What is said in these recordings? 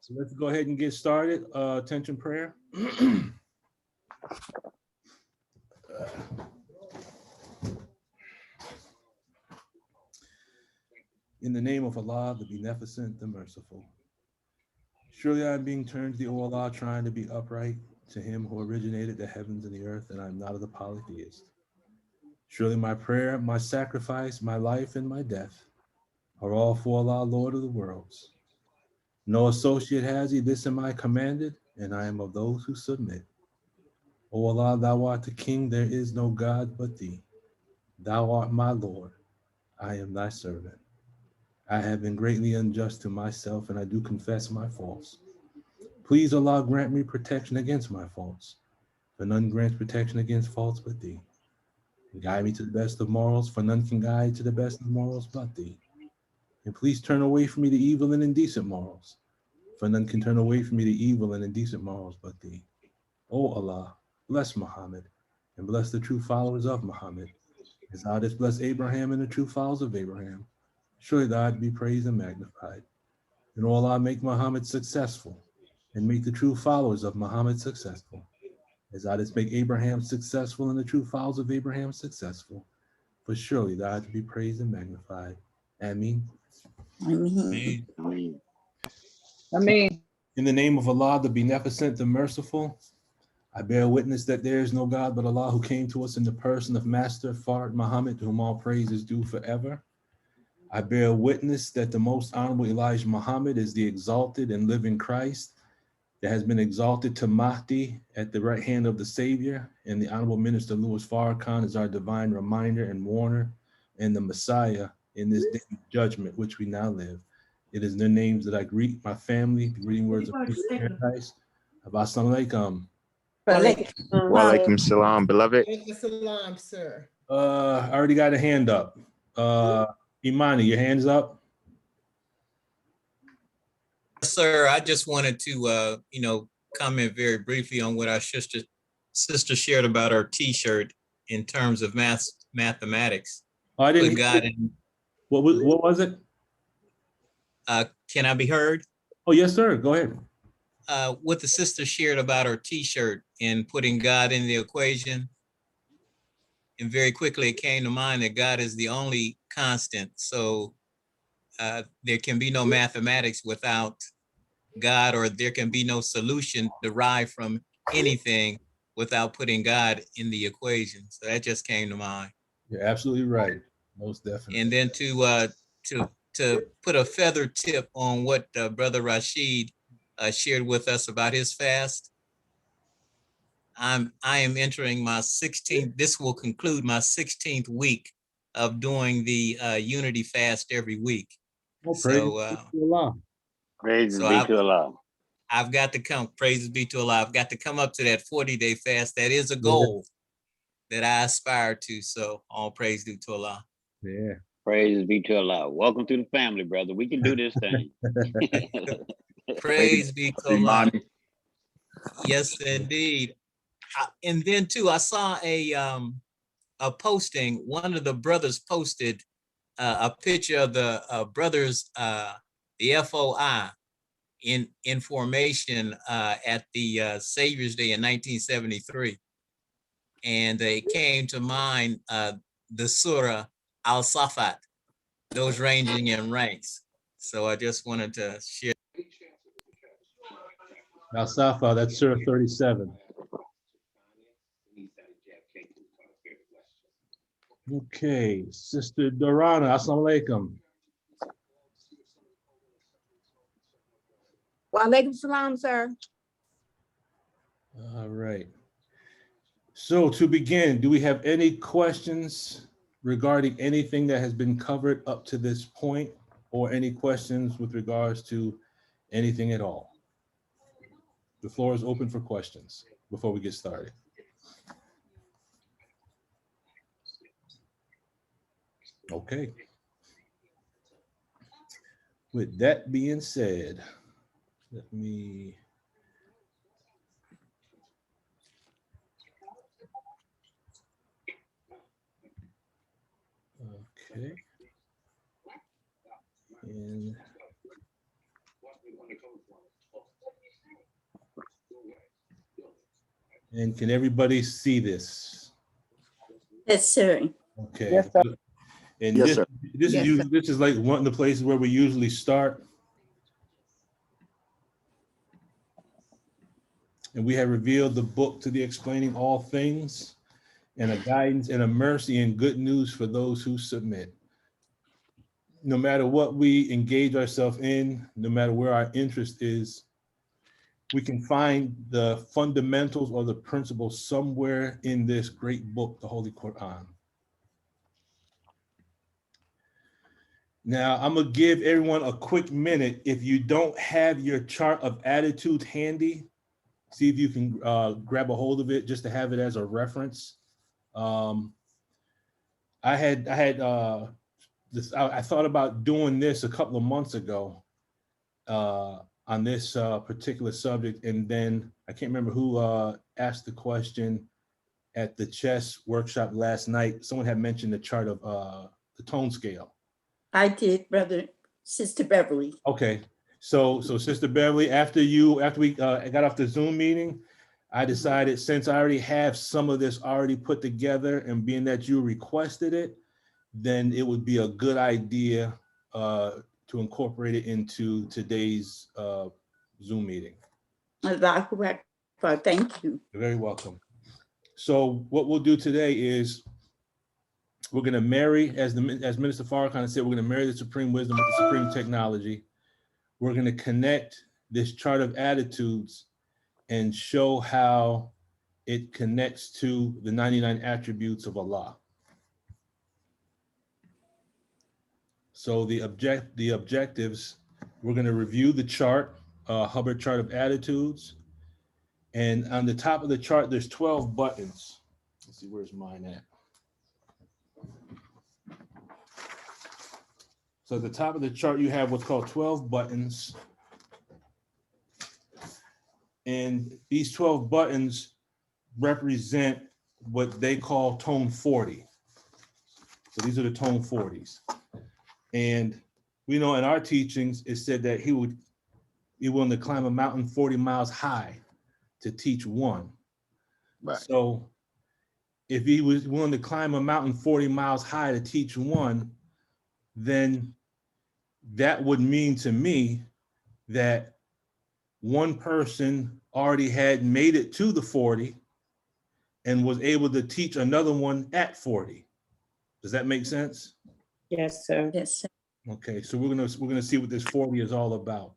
So let's go ahead and get started. Attention prayer. In the name of Allah, the Beneficent, the Merciful. Surely I am being turned to the O Allah, trying to be upright to him who originated the heavens and the earth, and I am not of the polytheist. Surely my prayer, my sacrifice, my life, and my death are all for Allah, Lord of the worlds. No associate has he, this am I commanded, and I am of those who submit. O Allah, thou art the King, there is no God but thee. Thou art my Lord, I am thy servant. I have been greatly unjust to myself, and I do confess my faults. Please, Allah, grant me protection against my faults, for none grants protection against faults but thee. And guide me to the best of morals, for none can guide to the best of morals but thee. And please turn away from me the evil and indecent morals, for none can turn away from me the evil and indecent morals but thee. O Allah, bless Muhammad, and bless the true followers of Muhammad, as thou didst bless Abraham and the true followers of Abraham. Surely thou art to be praised and magnified. And O Allah, make Muhammad successful, and make the true followers of Muhammad successful, as thou didst make Abraham successful and the true followers of Abraham successful. For surely thou art to be praised and magnified. Ameen. Ameen. Ameen. In the name of Allah, the Beneficent, the Merciful, I bear witness that there is no God but Allah, who came to us in the person of Master Fard Muhammad, to whom all praise is due forever. I bear witness that the most honorable Elijah Muhammad is the exalted and living Christ that has been exalted to Mahdi at the right hand of the Savior, and the Honorable Minister Louis Farrakhan is our divine reminder and warner, and the Messiah in this day of judgment which we now live. It is in their names that I greet my family, the greeting words of peace and paradise. Assalamu alaikum. Wa alaikum salam, beloved. Salam, sir. I already got a hand up. Imani, your hand's up? Sir, I just wanted to, comment very briefly on what our sister shared about her T-shirt in terms of mathematics. Oh, I didn't. Put God in, What was it? can I be heard? Oh, yes, sir. Go ahead. What the sister shared about her T-shirt and putting God in the equation. And very quickly it came to mind that God is the only constant. So there can be no mathematics without God, or there can be no solution derived from anything without putting God in the equation. So that just came to mind. You're absolutely right. Most definitely. And then to put a feather tip on what Brother Rashid shared with us about his fast. I am entering my 16th. This will conclude my 16th week of doing the unity fast every week. Oh, praise be to Allah. Praise So be to Allah. I've got to come, praises be to Allah. I've got to come up to that 40-day fast. That is a goal that I aspire to. So all praise due to Allah. Yeah. Praise be to Allah. Welcome to the family, brother. We can do this thing. Praise be to Allah. Yes, indeed. And then too, I saw a posting. One of the brothers posted a picture of the brothers, the FOI in formation at the Savior's Day in 1973. And they came to mind the Surah Al-Safat, those ranging in ranks. So I just wanted to share. Al-Safa, that's Surah 37. Okay, Sister Dorana, assalamu alaikum. Wa alaikum salam, sir. All right. So to begin, do we have any questions regarding anything that has been covered up to this point, or any questions with regards to anything at all? The floor is open for questions before we get started. Okay. With that being said, let me. Okay. And And can everybody see this? Yes, sir. Okay. Yes, sir. And Yes, this, sir. this is Yes, usually, this is like one of the places where we usually start. And we have revealed the book to the explaining all things, and a guidance and a mercy and good news for those who submit. No matter what we engage ourselves in, no matter where our interest is, we can find the fundamentals or the principles somewhere in this great book, the Holy Quran. Now, I'm gonna give everyone a quick minute. If you don't have your chart of attitude handy, see if you can grab a hold of it just to have it as a reference. I thought about doing this a couple of months ago on this particular subject, and then I can't remember who asked the question at the chess workshop last night. Someone had mentioned the chart of the tone scale. I did, Sister Beverly. Okay, so Sister Beverly, after we got off the Zoom meeting, I decided, since I already have some of this already put together, and being that you requested it, then it would be a good idea to incorporate it into today's Zoom meeting. Allahu Akbar. Thank you. You're very welcome. So what we'll do today is we're going to marry, as Minister Farrakhan said, we're going to marry the supreme wisdom with the supreme technology. We're going to connect this chart of attitudes and show how it connects to the 99 attributes of Allah. So the objectives, we're going to review the chart, Hubbard chart of attitudes. And on the top of the chart, there's 12 buttons. Let's see, where's mine at? So at the top of the chart, you have what's called 12 buttons. And these 12 buttons represent what they call tone 40. So these are the tone 40s. And we know in our teachings, it said that he would be willing to climb a mountain 40 miles high to teach one. Right. So if he was willing to climb a mountain 40 miles high to teach one, then that would mean to me that one person already had made it to the 40 and was able to teach another one at 40. Does that make sense? Yes, sir. Yes, sir. Okay, so we're gonna see what this 40 is all about.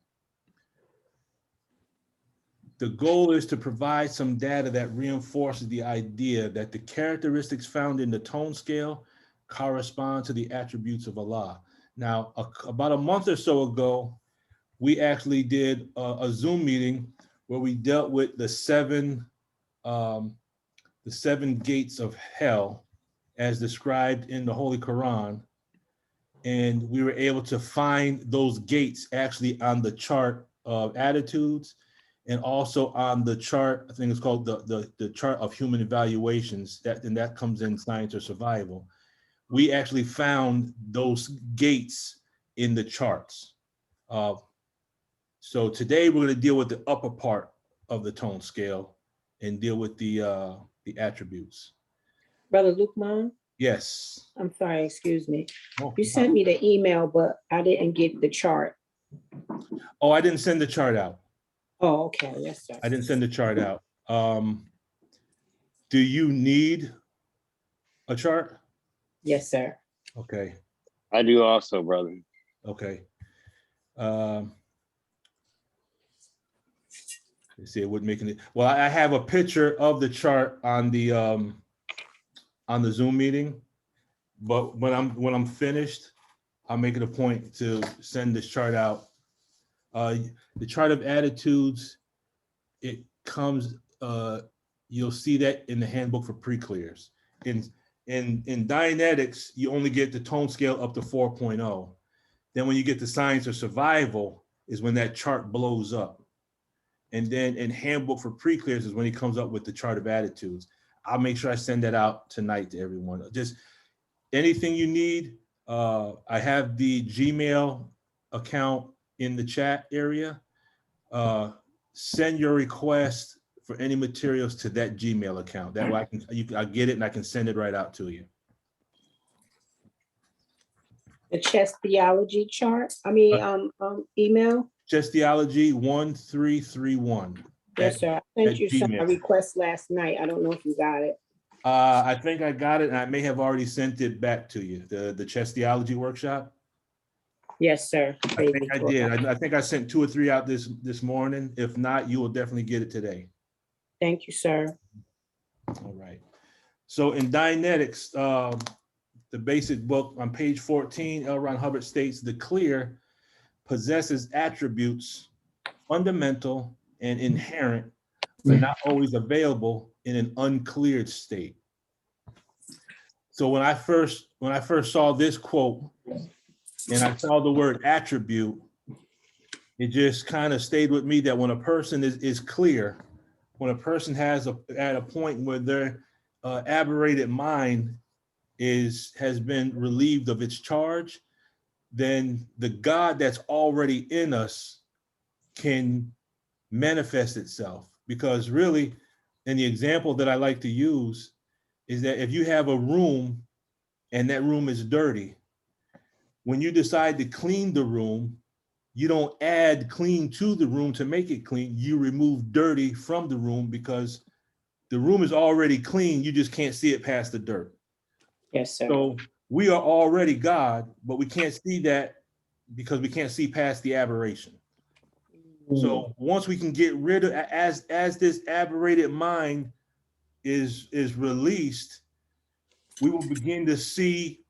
The goal is to provide some data that reinforces the idea that the characteristics found in the tone scale correspond to the attributes of Allah. Now, about a month or so ago, we actually did a Zoom meeting where we dealt with the seven gates of hell as described in the Holy Quran. And we were able to find those gates actually on the chart of attitudes, and also on the chart, I think it's called the chart of human evaluations, that comes in science or survival. We actually found those gates in the charts. So today we're going to deal with the upper part of the tone scale and deal with the attributes. Brother Lukman, Yes. I'm sorry, excuse me. Oh, You sent me the email, but I didn't get the chart. oh, I didn't send the chart out. Oh, okay, yes, sir. I didn't send the chart out. Do you need a chart? Yes, sir. Okay, I do also, brother. okay. Let's see, it wouldn't make it. Well, I have a picture of the chart on the Zoom meeting, but when I'm finished, I'll make it a point to send this chart out. The chart of attitudes, it comes, you'll see that in the handbook for pre-clears. In Dianetics, you only get the tone scale up to 4.0. Then when you get to science or survival is when that chart blows up. And then in handbook for pre-clears is when he comes up with the chart of attitudes. I'll make sure I send that out tonight to everyone. Just anything you need. I have the Gmail account in the chat area. Send your request for any materials to that Gmail account. That way I get it and I can send it right out to you. The chess theology chart, I mean, email? Just theology 1331. Yes, sir. I sent at you some Gmail. requests last night. I don't know if you got it. I think I got it, and I may have already sent it back to you, the chess theology workshop. Yes, sir. I think I did. I think I sent 2 or 3 out this morning. If not, you will definitely get it today. Thank you, sir. All right. So in Dianetics, the basic book on page 14, L. Ron Hubbard states the clear possesses attributes fundamental and inherent, but not always available in an uncleared state. So when I first saw this quote and I saw the word attribute, it just kind of stayed with me that when a person is clear, when a person has at a point where their aberrated mind has been relieved of its charge, then the God that's already in us can manifest itself. Because really, and the example that I like to use is that if you have a room and that room is dirty, when you decide to clean the room, you don't add clean to the room to make it clean. You remove dirty from the room because the room is already clean. You just can't see it past the dirt. Yes, sir. So we are already God, but we can't see that because we can't see past the aberration. So once we can get rid of, as this aberrated mind is released, we will begin to see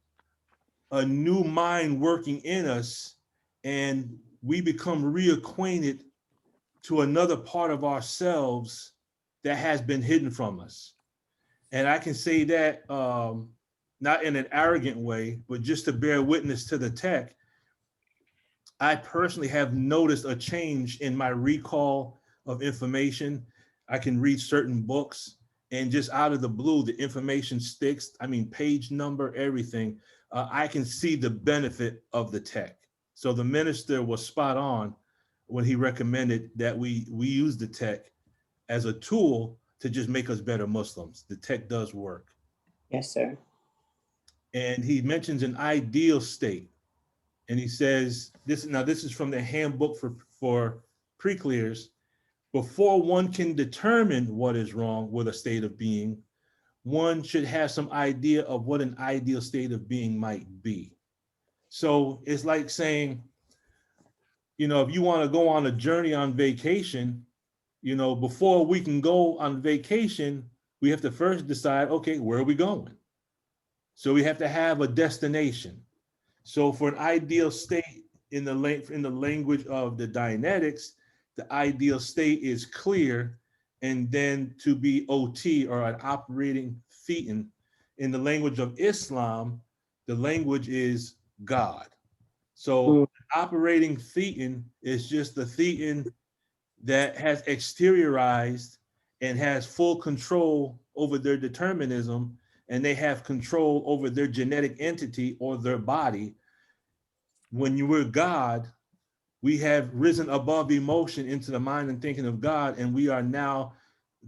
a new mind working in us, and we become reacquainted to another part of ourselves that has been hidden from us. And I can say that not in an arrogant way, but just to bear witness to the tech. I personally have noticed a change in my recall of information. I can read certain books and just out of the blue, the information sticks. I mean, page number, everything. I can see the benefit of the tech. So the minister was spot on when he recommended that we use the tech as a tool to just make us better Muslims. The tech does work. Yes, sir. And he mentions an ideal state. And he says, this is from the handbook for pre-clears. Before one can determine what is wrong with a state of being, one should have some idea of what an ideal state of being might be. So it's like saying, if you want to go on a journey on vacation, before we can go on vacation, we have to first decide, okay, where are we going? So we have to have a destination. So for an ideal state in the language of the Dianetics, the ideal state is clear, and then to be OT or an operating thetan. In the language of Islam, the language is God. So operating thetan is just the thetan that has exteriorized and has full control over their determinism, and they have control over their genetic entity or their body. When you were God, we have risen above emotion into the mind and thinking of God, and we are now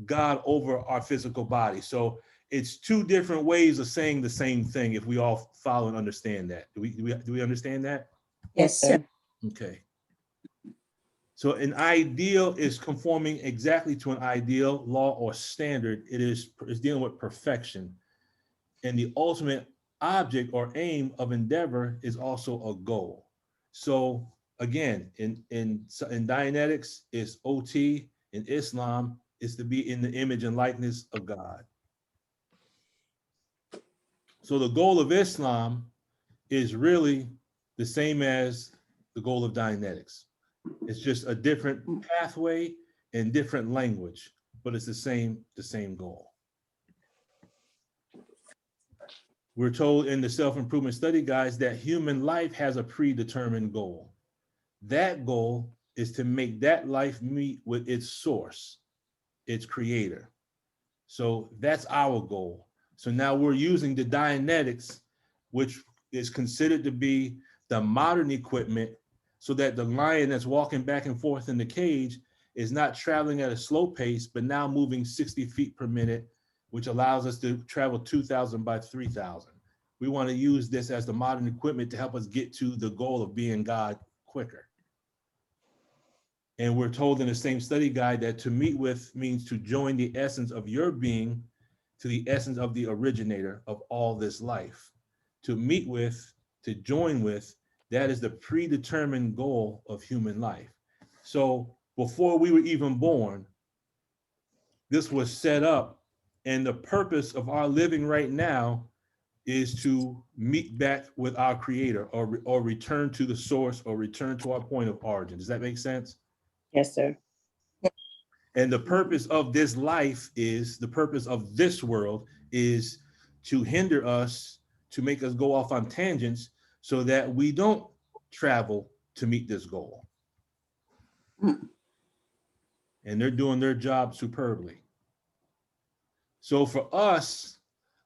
God over our physical body. So it's 2 different ways of saying the same thing if we all follow and understand that. Do we understand that? Yes, sir. Okay. So an ideal is conforming exactly to an ideal, law, or standard. It's dealing with perfection. And the ultimate object or aim of endeavor is also a goal. So again, in Dianetics, it's OT. In Islam, is to be in the image and likeness of God. So the goal of Islam is really the same as the goal of Dianetics. It's just a different pathway and different language, but it's the same goal. We're told in the self-improvement study guides that human life has a predetermined goal. That goal is to make that life meet with its source, its creator. So that's our goal. So now we're using the Dianetics, which is considered to be the modern equipment, so that the lion that's walking back and forth in the cage is not traveling at a slow pace, but now moving 60 feet per minute, which allows us to travel 2,000 by 3,000. We want to use this as the modern equipment to help us get to the goal of being God quicker. And we're told in the same study guide that to meet with means to join the essence of your being to the essence of the originator of all this life. To meet with, to join with, that is the predetermined goal of human life. So before we were even born, this was set up, and the purpose of our living right now is to meet back with our creator, or return to the source, or return to our point of origin. Does that make sense? Yes, sir. And the purpose of this life is, the purpose of this world is to hinder us, to make us go off on tangents so that we don't travel to meet this goal. And they're doing their job superbly. So for us,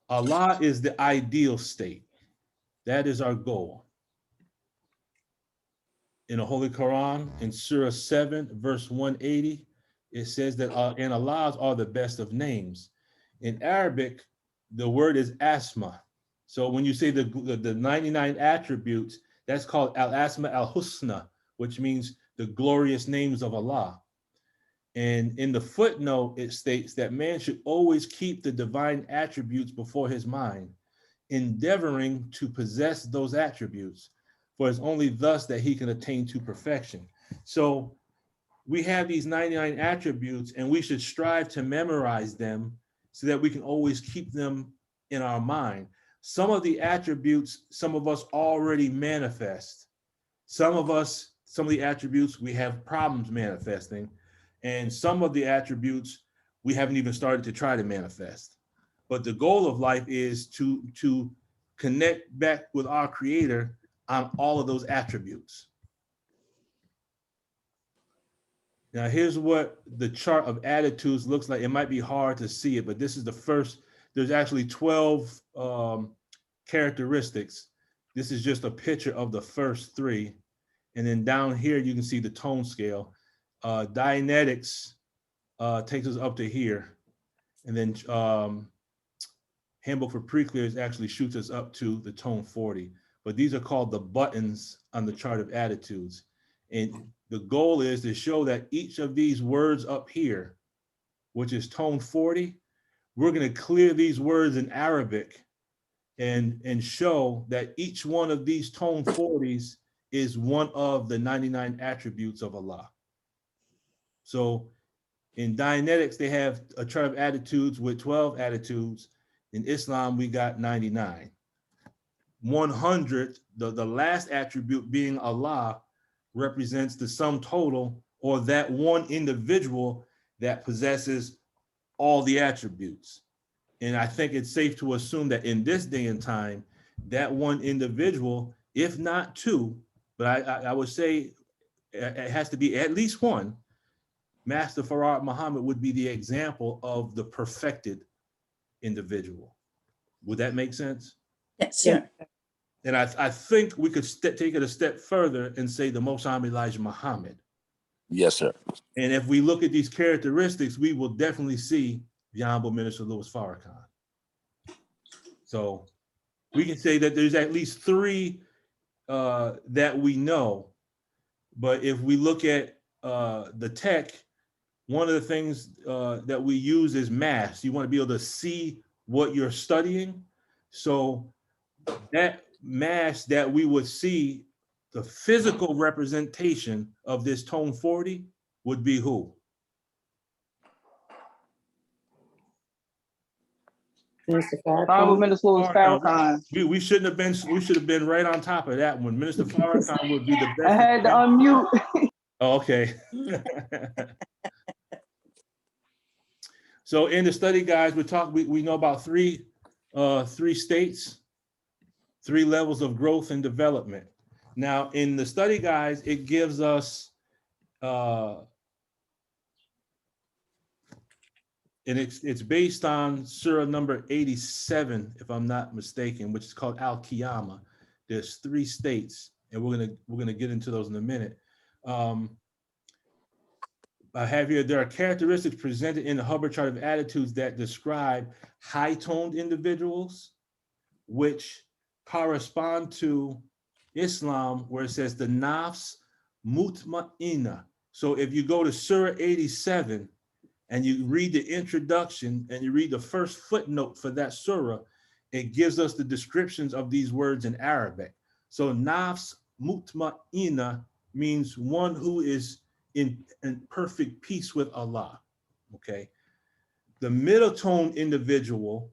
Allah is the ideal state. That is our goal. In the Holy Quran, in Surah 7, verse 180, it says that and Allah's are the best of names. In Arabic, the word is asma. So when you say the 99 attributes, that's called al-asma al-husna, which means the glorious names of Allah. And in the footnote, it states that man should always keep the divine attributes before his mind, endeavoring to possess those attributes, for it's only thus that he can attain to perfection. So we have these 99 attributes, and we should strive to memorize them so that we can always keep them in our mind. Some of the attributes, some of us already manifest. Some of the attributes we have problems manifesting, and some of the attributes we haven't even started to try to manifest. But the goal of life is to connect back with our creator on all of those attributes. Now, here's what the chart of attitudes looks like. It might be hard to see it, but this is the first. There's actually 12 characteristics. This is just a picture of the first 3. And then down here, you can see the tone scale. Dianetics takes us up to here. And then Handbook for Pre-Clears actually shoots us up to the tone 40. But these are called the buttons on the chart of attitudes. And the goal is to show that each of these words up here, which is tone 40, we're going to clear these words in Arabic and show that each one of these tone 40s is one of the 99 attributes of Allah. So in Dianetics, they have a chart of attitudes with 12 attitudes. In Islam, we got 99. 100, the last attribute being Allah, represents the sum total, or that one individual that possesses all the attributes. And I think it's safe to assume that in this day and time, that one individual, if not 2, but I would say it has to be at least 1, Master Farad Muhammad would be the example of the perfected individual. Would that make sense? Yes, sir. And I think we could take it a step further and say the Most High Elijah Muhammad. Yes, sir. And if we look at these characteristics, we will definitely see the Honorable Minister Louis Farrakhan. So we can say that there's at least 3 that we know. But if we look at the tech, one of the things that we use is mass. You want to be able to see what you're studying. So that mass that we would see, the physical representation of this tone 40 would be who? Minister Honorable Farrakhan. Minister Louis Farrakhan. We should have been right on top of that one. Minister Farrakhan would be the best. I had to unmute. Oh, okay. So in the study guides, we know about 3 states, 3 levels of growth and development. Now in the study guides, it gives us and it's based on Surah number 87, if I'm not mistaken, which is called Al-Qiyamah. There's 3 states, and we're gonna get into those in a minute. I have here, there are characteristics presented in the Hubbard chart of attitudes that describe high-toned individuals, which correspond to Islam, where it says the nafs mutma'inna. So if you go to Surah 87 and you read the introduction and you read the first footnote for that surah, it gives us the descriptions of these words in Arabic. So nafs mutma'inna means one who is in perfect peace with Allah, okay? The middle tone individual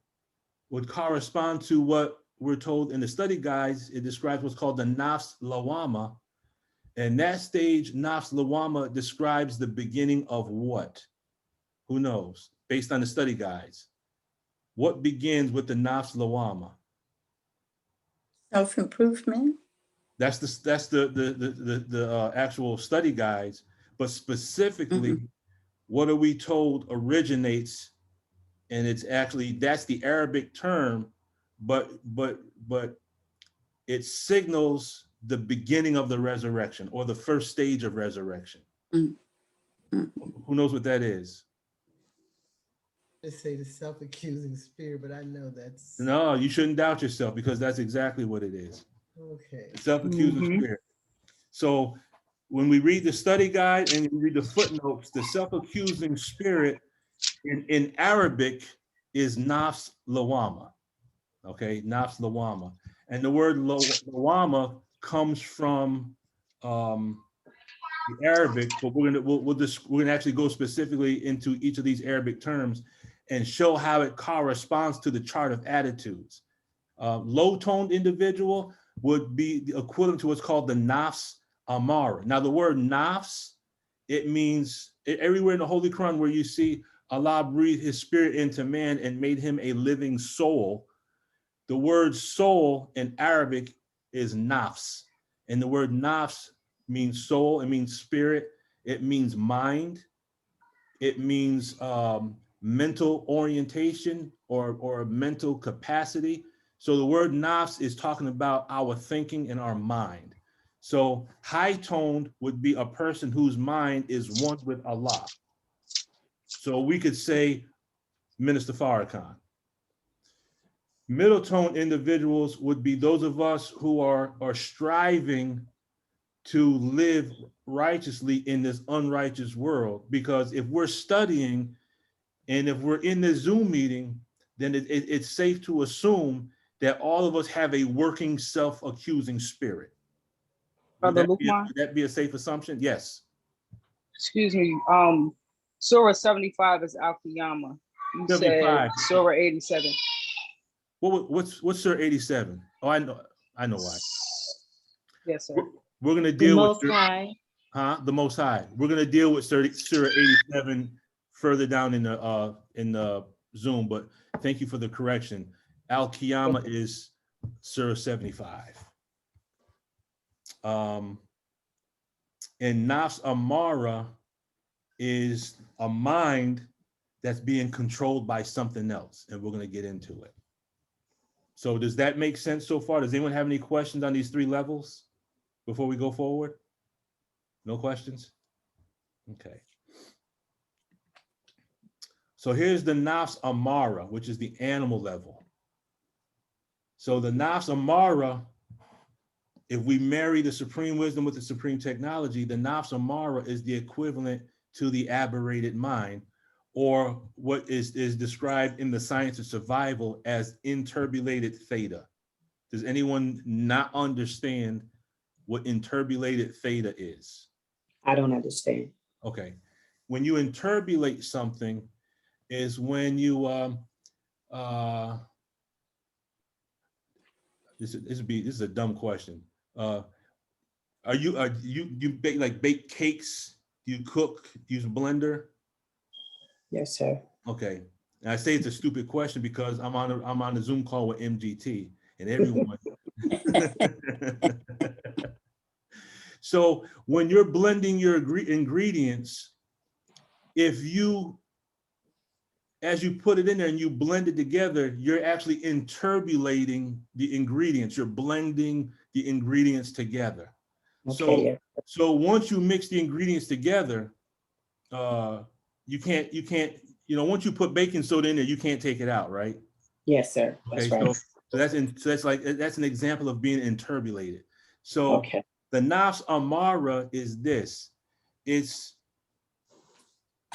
would correspond to what we're told in the study guides. It describes what's called the nafs lawama. And that stage, nafs lawama, describes the beginning of what? Who knows? Based on the study guides. What begins with the nafs lawama? Self-improvement. That's the actual study guides, but specifically, what are we told originates? And it's actually, that's the Arabic term, but it signals the beginning of the resurrection or the first stage of resurrection. Who knows what that is? Just say the self-accusing spirit, but I know that's No, you shouldn't doubt yourself, because that's exactly what it is. okay. The self-accusing spirit. So when we read the study guide and you read the footnotes, the self-accusing spirit in Arabic is nafs lawama. Okay, nafs lawama. And the word lawama comes from the Arabic, but we're gonna actually go specifically into each of these Arabic terms and show how it corresponds to the chart of attitudes. Low-toned individual would be the equivalent to what's called the nafs amara. Now the word nafs, it means everywhere in the Holy Quran where you see Allah breathed his spirit into man and made him a living soul, the word soul in Arabic is nafs. And the word nafs means soul, it means spirit, it means mind, it means mental orientation or mental capacity. So the word nafs is talking about our thinking and our mind. So high-toned would be a person whose mind is one with Allah. So we could say Minister Farrakhan. Middle-tone individuals would be those of us who are striving to live righteously in this unrighteous world, because if we're studying and if we're in the Zoom meeting, then it's safe to assume that all of us have a working self-accusing spirit. Would Brother would that be a safe assumption? Yes. excuse me, Surah 75 is Al-Qiyamah. You 75. said Surah 87. What's Surah 87? Oh, I know why. Yes, sir. We're gonna The deal Most with High. the Most High. We're gonna deal with Surah 87 further down in the Zoom, but thank you for the correction. Al-Qiyamah is Surah 75. And Nafs Amara is a mind that's being controlled by something else, and we're going to get into it. So does that make sense so far? Does anyone have any questions on these three levels before we go forward? No questions? Okay. So here's the Nafs Amara, which is the animal level. So the Nafs Amara, if we marry the supreme wisdom with the supreme technology, the Nafs Amara is the equivalent to the aberrated mind, or what is described in the science of survival as interbulated theta. Does anyone not understand what interbulated theta is? I don't understand. Okay. When you interbulate something is when you, this is a dumb question. You bake cakes? Do you cook? Use a blender? Yes, sir. Okay. And I say it's a stupid question because I'm on a Zoom call with MGT and everyone. So when you're blending your ingredients, if you, as you put it in there and you blend it together, you're actually interbulating the ingredients. You're blending the ingredients together. Okay. So once you mix the ingredients together, you can't, once you put baking soda in there, you can't take it out, right? Yes, sir. Okay, That's right. so that's an example of being interbulated. So Okay. the nafs amara is this. It's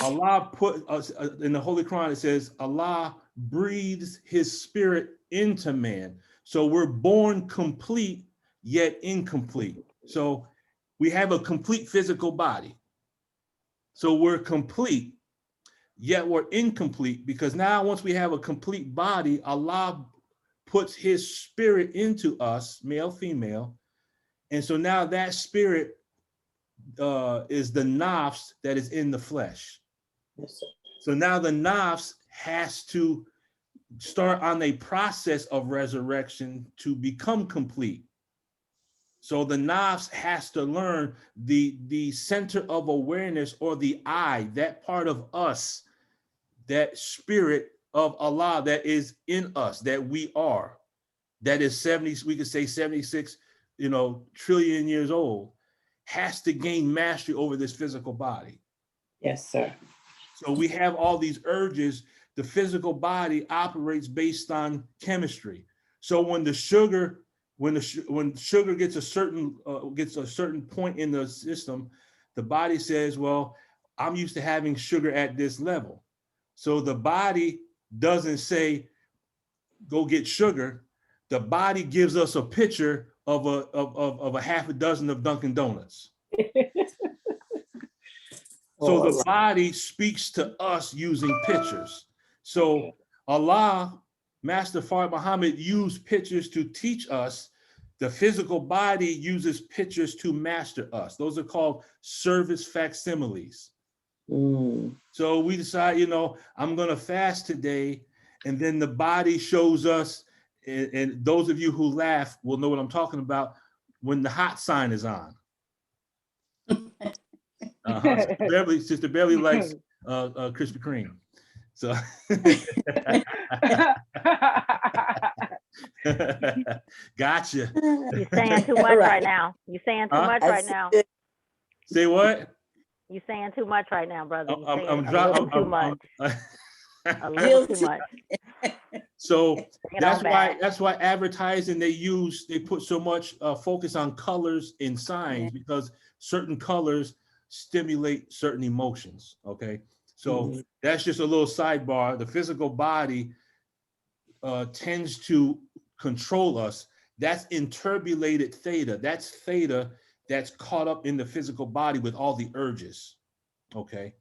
Allah put us in the Holy Quran. It says Allah breathes His spirit into man. So we're born complete yet incomplete. So we have a complete physical body. So we're complete yet we're incomplete, because now once we have a complete body, Allah puts His spirit into us, male, female. And so now that spirit is the nafs that is in the flesh. Yes, sir. So now the nafs has to start on a process of resurrection to become complete. So the nafs has to learn the center of awareness, or the I, that part of us, that spirit of Allah that is in us, that we are, that is 70, we could say 76, trillion years old, has to gain mastery over this physical body. Yes, sir. So we have all these urges. The physical body operates based on chemistry. So when sugar gets a certain point in the system, the body says, well, I'm used to having sugar at this level. So the body doesn't say, go get sugar. The body gives us a picture of a half a dozen of Dunkin' Donuts. So the body speaks to us using pictures. So Allah, Master Fard Muhammad, used pictures to teach us. The physical body uses pictures to master us. Those are called service facsimiles. So we decide, I'm going to fast today, and then the body shows us, and those of you who laugh will know what I'm talking about, when the hot sign is on. Sister Beverly likes Krispy Kreme. So gotcha. You're saying too much right now. You're saying too much right now. Say what? You're saying too much right now, brother. I'm dropping too much. A little too much. So that's why advertising, they put so much focus on colors and signs, because certain colors stimulate certain emotions. Okay, so that's just a little sidebar. The physical body tends to control us. That's interbulated theta. That's theta that's caught up in the physical body with all the urges. Okay.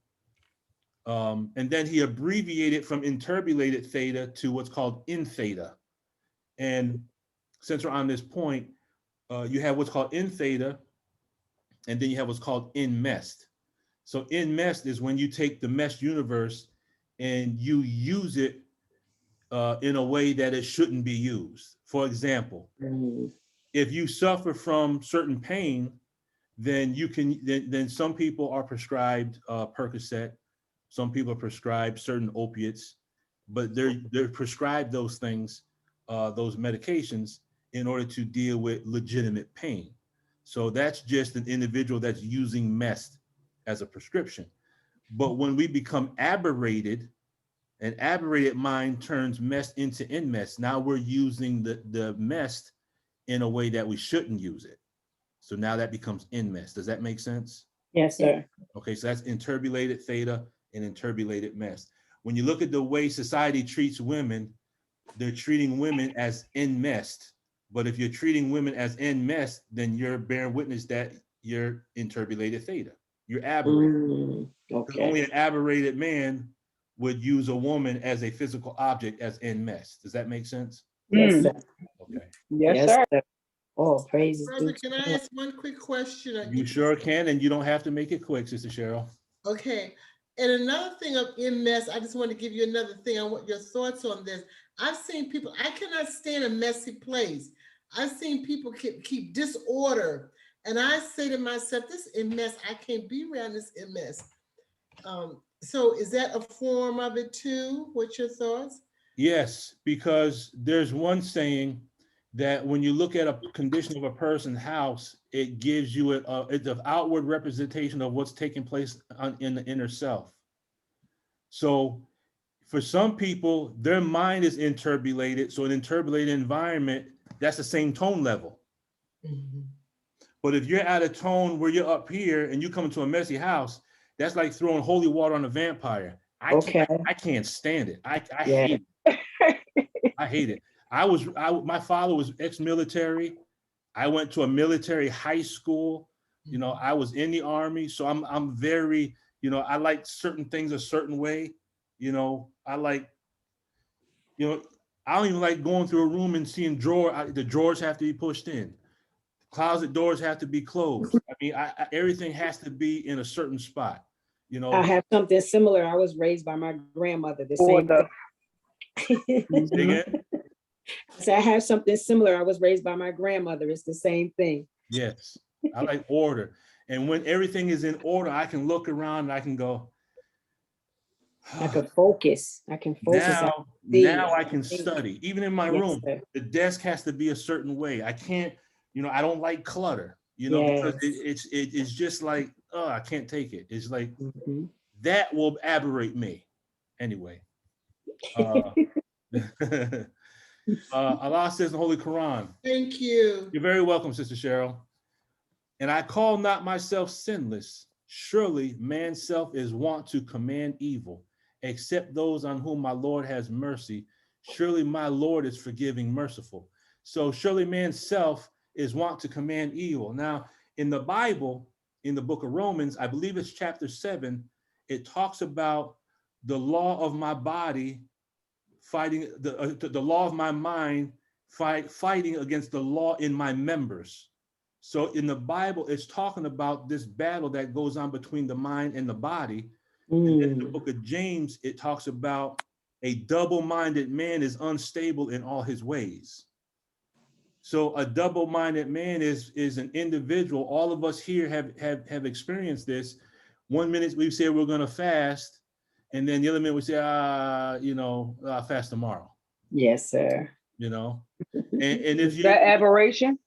And then he abbreviated from interbulated theta to what's called in theta. And since we're on this point, you have what's called in theta, and then you have what's called in mest. So in mest is when you take the mesh universe and you use it in a way that it shouldn't be used. For example, if you suffer from certain pain, then then some people are prescribed Percocet. Some people are prescribed certain opiates, but they're prescribed those things, those medications, in order to deal with legitimate pain. So that's just an individual that's using mest as a prescription. But when we become aberrated, an aberrated mind turns mest into in mest. Now we're using the mest in a way that we shouldn't use it. So now that becomes in mest. Does that make sense? Yes, sir. Okay, so that's interbulated theta and interbulated mest. When you look at the way society treats women, they're treating women as in mest. But if you're treating women as in mest, then you're bearing witness that you're interbulated theta. You're aberrated. Okay. Only an aberrated man would use a woman as a physical object as in mess. Does that make sense? Yes, sir. Okay. Yes, sir. Oh, praise. Brother, can I ask one quick question? You sure can, and you don't have to make it quick, Sister Cheryl. Okay. And another thing of MS, I just want to give you another thing. I want your thoughts on this. I've seen people, I cannot stand a messy place. I've seen people keep disorder. And I say to myself, this MS, I can't be around this MS. So is that a form of it too? What's your thoughts? Yes, because there's one saying that when you look at a condition of a person's house, it gives you it's an outward representation of what's taking place in the inner self. So for some people, their mind is inturbulated. So an inturbulated environment, that's the same tone level. But if you're at a tone where you're up here and you come into a messy house, that's like throwing holy water on a vampire. I can't stand it. I hate it. I hate it. My father was ex-military. I went to a military high school. You know, I was in the Army. So I'm very, you know, I like certain things a certain way. You know, I like, you know, I don't even like going through a room and seeing the drawers have to be pushed in. Closet doors have to be closed. I mean, everything has to be in a certain spot. You know, I have something similar. I was raised by my grandmother. The Or same. the Say again? So I have something similar. I was raised by my grandmother. It's the same thing. Yes, I like order. And when everything is in order, I can look around and I can go, I could focus. I can focus. now I can study. Even in my Yes, room, sir. the desk has to be a certain way. I can't, you know, I don't like clutter, you know, because it's just like, oh, I can't take it. It's like, that will aberrate me. Anyway. Allah says in the Holy Quran. Thank you. You're very welcome, Sister Cheryl. And I call not myself sinless. Surely man's self is wont to command evil, except those on whom my Lord has mercy. Surely my Lord is forgiving, merciful. So surely man's self is wont to command evil. Now, in the Bible, in the book of Romans, I believe it's chapter 7, it talks about the law of my body fighting, the law of my mind fighting against the law in my members. So in the Bible, it's talking about this battle that goes on between the mind and the body. And then in the book of James, it talks about a double-minded man is unstable in all his ways. So a double-minded man is an individual. All of us here have experienced this. One minute we say we're going to fast, and then the other minute we say, fast tomorrow. Yes, sir. You know, and if you that aberration.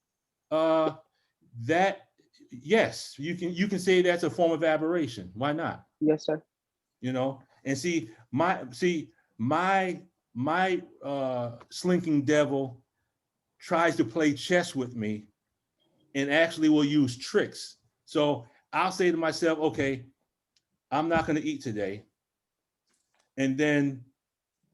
That, yes, you can say that's a form of aberration. Why not? Yes, sir. You know, and see my slinking devil tries to play chess with me and actually will use tricks. So I'll say to myself, okay, I'm not going to eat today. And then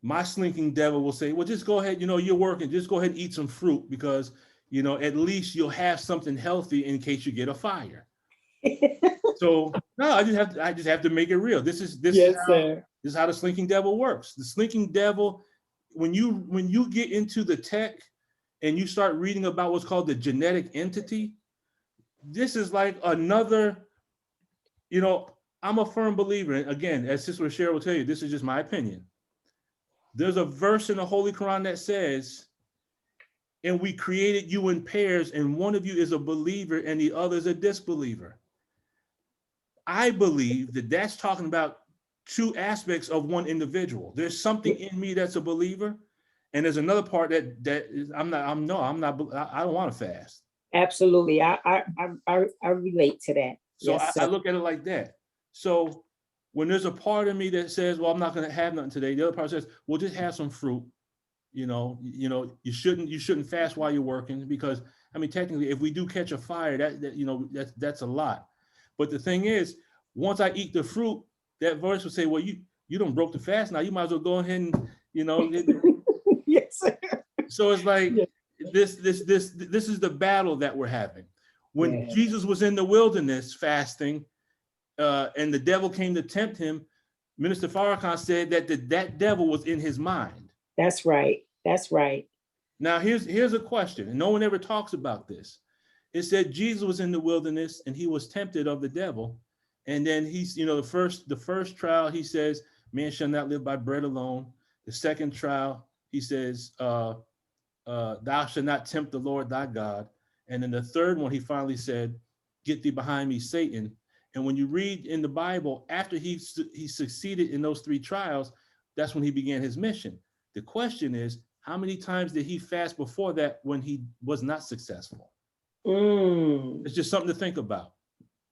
my slinking devil will say, well, just go ahead, you know, you're working, just go ahead and eat some fruit because, you know, at least you'll have something healthy in case you get a fire. So no, I just have to make it real. This is how the slinking devil works. The slinking devil, when you get into the tech and you start reading about what's called the genetic entity, this is like another, you know, I'm a firm believer, and again, as Sister Cheryl will tell you, this is just my opinion. There's a verse in the Holy Quran that says, and we created you in pairs, and one of you is a believer and the other is a disbeliever. I believe that that's talking about two aspects of one individual. There's something in me that's a believer, and there's another part that is, I don't want to fast. Absolutely. I relate to that. So yes, I look at it like that. So when there's a part of me that says, well, I'm not going to have nothing today, the other part says, well, just have some fruit. You know, you shouldn't fast while you're working, because I mean, technically, if we do catch a fire, that's a lot. But the thing is, once I eat the fruit, that verse will say, well, you don't broke the fast now. You might as well go ahead and, you know. Yes. So it's like this is the battle that we're having. When Jesus was in the wilderness fasting, and the devil came to tempt him, Minister Farrakhan said that devil was in his mind. That's right. That's right. Now here's a question, and no one ever talks about this. It said Jesus was in the wilderness and he was tempted of the devil. And then he's, you know, the first trial, he says, man shall not live by bread alone. The second trial, he says, thou shalt not tempt the Lord thy God. And then the third one, he finally said, get thee behind me, Satan. And when you read in the Bible, after he succeeded in those three trials, that's when he began his mission. The question is, How many times did he fast before that when he was not successful? Mm, It's just something to think about.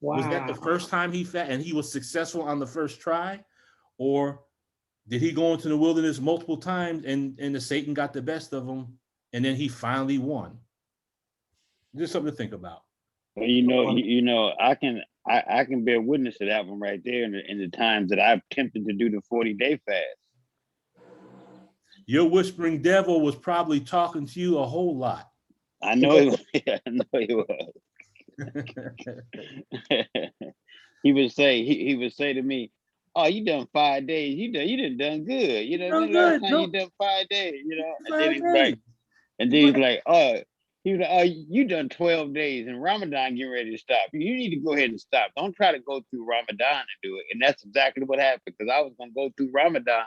Was that the wow. first time he fast and he was successful on the first try? Or did he go into the wilderness multiple times and the Satan got the best of him and then he finally won? Just something to think about. Well, I can bear witness to that one right there in the times that I've attempted to do the 40-day fast. Your whispering devil was probably talking to you a whole lot. I know it was. I know it was. He would say to me, "Oh, you done 5 days. You done good. You know, Done the last good. time No. you done 5 days. You know." And 5 then he's like, days. he was like, "Oh, you done 12 days, and Ramadan getting ready to stop. You need to go ahead and stop. Don't try to go through Ramadan and do it." And that's exactly what happened, because I was gonna go through Ramadan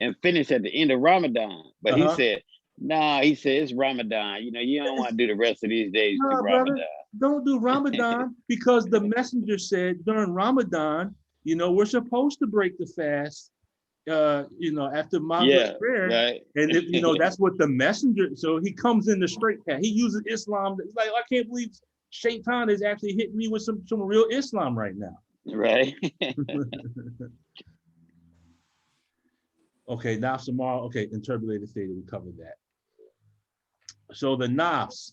and finish at the end of Ramadan, but he said, "Nah," he said, "it's Ramadan. You know, you don't want to do the rest of these days No, through brother, Ramadan." don't do Ramadan because the messenger said during Ramadan, we're supposed to break the fast, after Maghrib Yeah, prayer. right. And that's what the messenger, so he comes in the straight path. He uses Islam. It's like, I can't believe Shaitan is actually hitting me with some real Islam right now. Right. Okay, now tomorrow, interpolated theta, we covered that. So the nafs,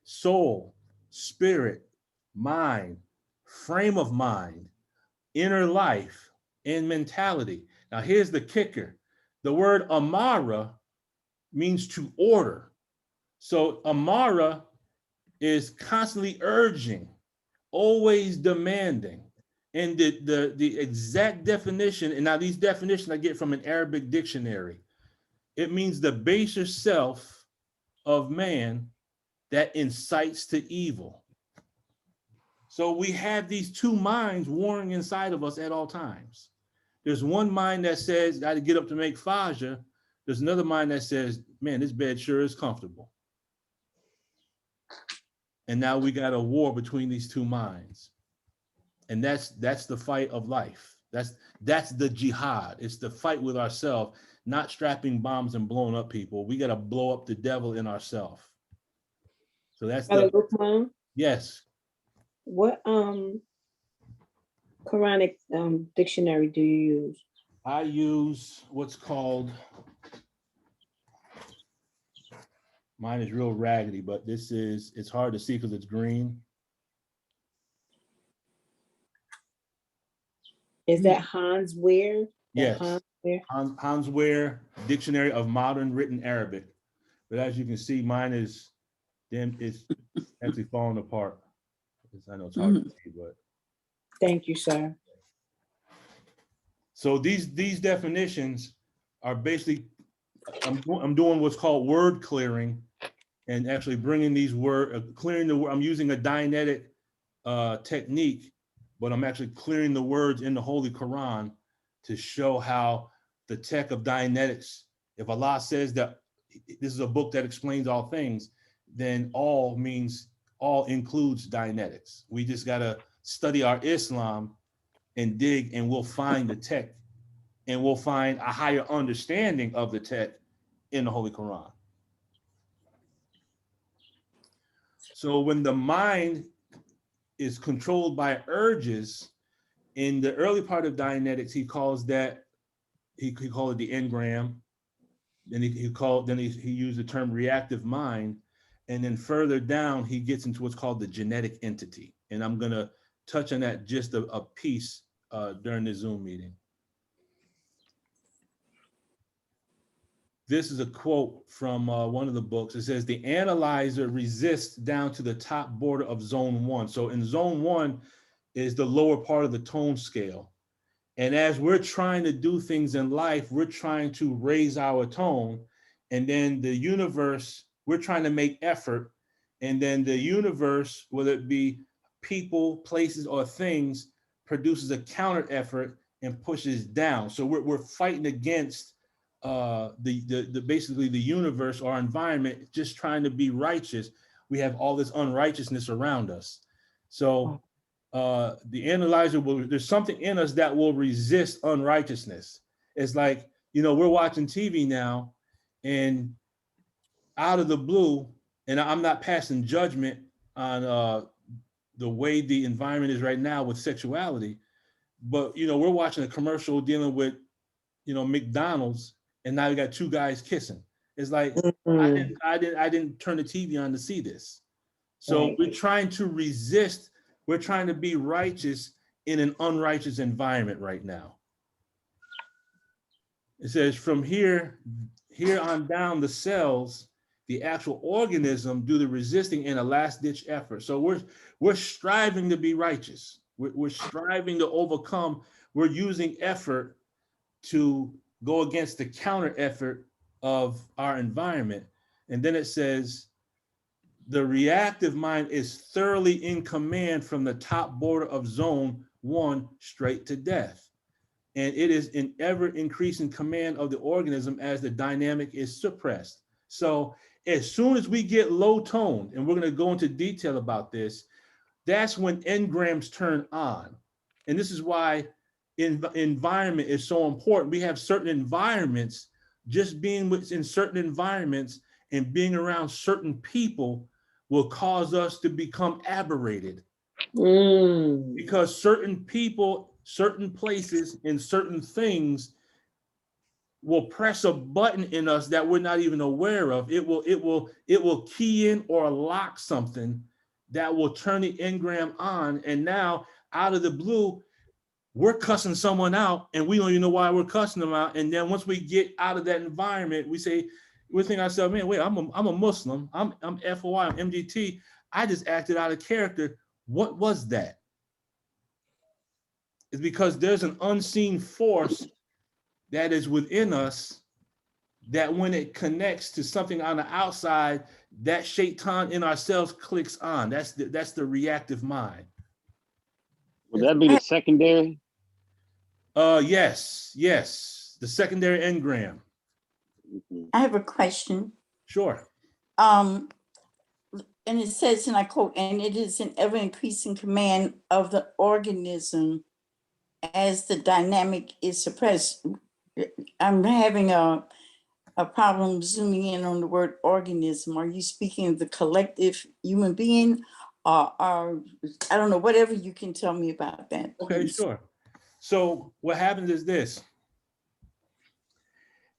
soul, spirit, mind, frame of mind, inner life, and mentality. Now here's the kicker. The word amara means to order. So amara is constantly urging, always demanding. And the exact definition, and now these definitions I get from an Arabic dictionary, it means the baser self of man that incites to evil. So we have these two minds warring inside of us at all times. There's one mind that says, I got to get up to make fajr. There's another mind that says, man, this bed sure is comfortable. And now we got a war between these two minds. And that's the fight of life. That's the jihad. It's the fight with ourselves, not strapping bombs and blowing up people. We got to blow up the devil in ourselves. So that's Brother the, Lukman, yes. what Quranic dictionary do you use? I use what's called, mine is real raggedy, but it's hard to see because it's green. Is that Hans Wehr? Yes, Hans Wehr? Hans Wehr, Dictionary of Modern Written Arabic. But as you can see, mine is it's actually falling apart. I know it's hard to see, but. Thank you, sir. So these definitions are basically, I'm doing what's called word clearing, and actually bringing these clearing the word. I'm using a Dianetic technique, but I'm actually clearing the words in the Holy Quran to show how the tech of Dianetics, if Allah says that this is a book that explains all things, then all means all includes Dianetics. We just gotta study our Islam and dig, and we'll find the tech, and we'll find a higher understanding of the tech in the Holy Quran. So when the mind is controlled by urges, in the early part of Dianetics, he calls that, he called it the engram. Then he used the term reactive mind. And then further down, he gets into what's called the genetic entity. And I'm gonna touch on that just a piece during the Zoom meeting. This is a quote from one of the books. It says, the analyzer resists down to the top border of zone 1. So in zone 1 is the lower part of the tone scale. And as we're trying to do things in life, we're trying to raise our tone. And then the universe, we're trying to make effort. And then the universe, whether it be people, places, or things, produces a counter effort and pushes down. So we're fighting against basically the universe, our environment, just trying to be righteous. We have all this unrighteousness around us. So the analyzer there's something in us that will resist unrighteousness. It's like, we're watching TV now, and out of the blue, and I'm not passing judgment on the way the environment is right now with sexuality, but we're watching a commercial dealing with McDonald's, and now you got two guys kissing. It's like I didn't turn the TV on to see this. So we're trying to resist. We're trying to be righteous in an unrighteous environment right now. It says from here on down, the cells, the actual organism, do the resisting in a last ditch effort. So we're striving to be righteous. We're striving to overcome. We're using effort to go against the counter effort of our environment. And then it says, the reactive mind is thoroughly in command from the top border of zone 1 straight to death. And it is in ever increasing command of the organism as the dynamic is suppressed. So as soon as we get low toned, and we're going to go into detail about this, that's when engrams turn on. And this is why environment is so important. We have certain environments, just being in certain environments and being around certain people will cause us to become aberrated. Because certain people, certain places, and certain things will press a button in us that we're not even aware of. It will key in or lock something that will turn the engram on. And now out of the blue, we're cussing someone out and we don't even know why we're cussing them out. And then once we get out of that environment, we think ourselves, man, wait, I'm a Muslim, I'm FOI, I'm MGT. I just acted out of character. What was that? It's because there's an unseen force that is within us that when it connects to something on the outside, that shaitan in ourselves clicks on. That's the reactive mind. Would that be the secondary? Yes, the secondary engram. I have a question. Sure. And it says, and I quote, and it is an ever increasing command of the organism as the dynamic is suppressed. I'm having a problem zooming in on the word organism. Are you speaking of the collective human being? Or I don't know, whatever you can tell me about that. Okay, please. sure. So what happens is this.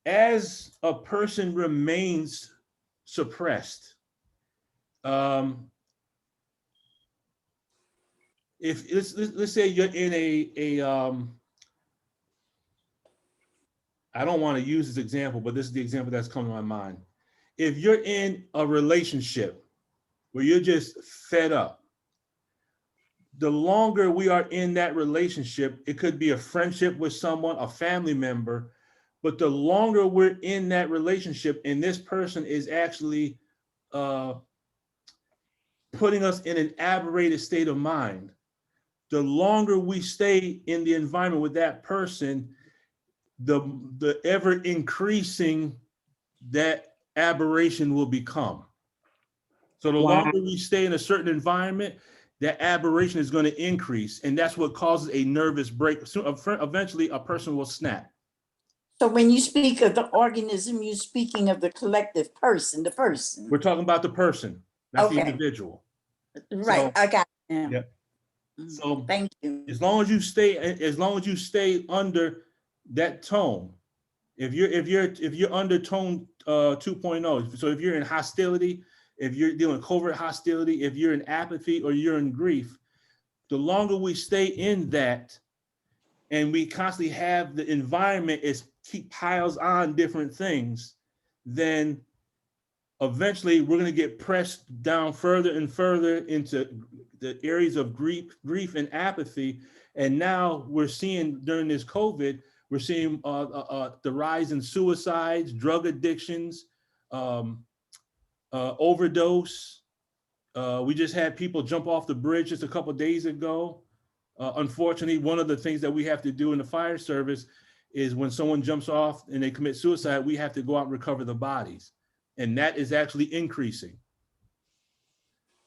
As a person remains suppressed, if let's say you're in I don't want to use this example, but this is the example that's coming to my mind. If you're in a relationship where you're just fed up, the longer we are in that relationship, it could be a friendship with someone, a family member, but the longer we're in that relationship and this person is actually putting us in an aberrated state of mind, the longer we stay in the environment with that person, the ever increasing that aberration will become. So the longer we stay in a certain environment, that aberration is going to increase. And that's what causes a nervous break. So eventually a person will snap. So when you speak of the organism, you're speaking of the collective person, the person. We're talking about the person, not the Okay. individual. Right, So- I got it now. Yep. So Thank you. as long as you stay under that tone, if you're under tone 2.0, so if you're in hostility, if you're dealing covert hostility, if you're in apathy or you're in grief, the longer we stay in that and we constantly have the environment keep piles on different things, then eventually we're going to get pressed down further and further into the areas of grief and apathy. And now we're seeing during this COVID, we're seeing the rise in suicides, drug addictions, overdose. We just had people jump off the bridge just a couple of days ago. Unfortunately, one of the things that we have to do in the fire service is when someone jumps off and they commit suicide, we have to go out and recover the bodies. And that is actually increasing.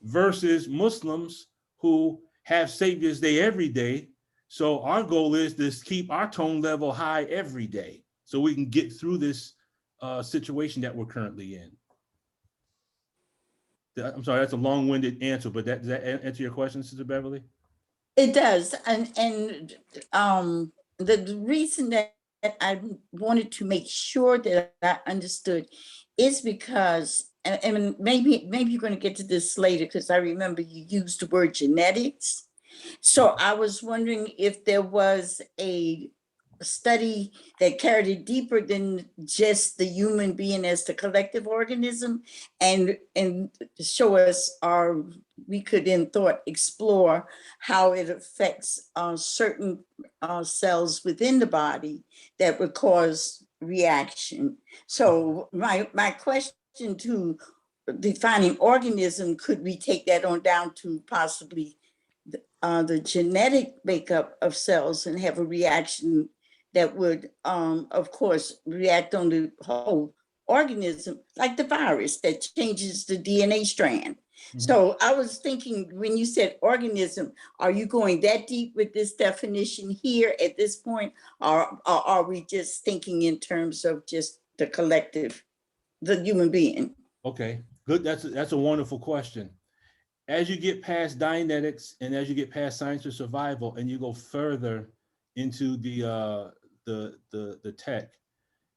Versus Muslims who have Savior's Day every day. So our goal is to keep our tone level high every day so we can get through this situation that we're currently in. I'm sorry, that's a long-winded answer, but does that answer your question, Sister Beverly? It does, and the reason that I wanted to make sure that I understood is because, and maybe you're going to get to this later, because I remember you used the word genetics. So I was wondering if there was a study that carried it deeper than just the human being as the collective organism, and show us, or we could in thought explore how it affects certain cells within the body that would cause reaction. So my question to defining organism, could we take that on down to possibly the genetic makeup of cells and have a reaction that would, of course, react on the whole organism, like the virus that changes the DNA strand. So I was thinking, when you said organism, are you going that deep with this definition here at this point? Or are we just thinking in terms of just the collective, the human being? Okay, good. That's a wonderful question. As you get past Dianetics and as you get past science of survival and you go further into the tech,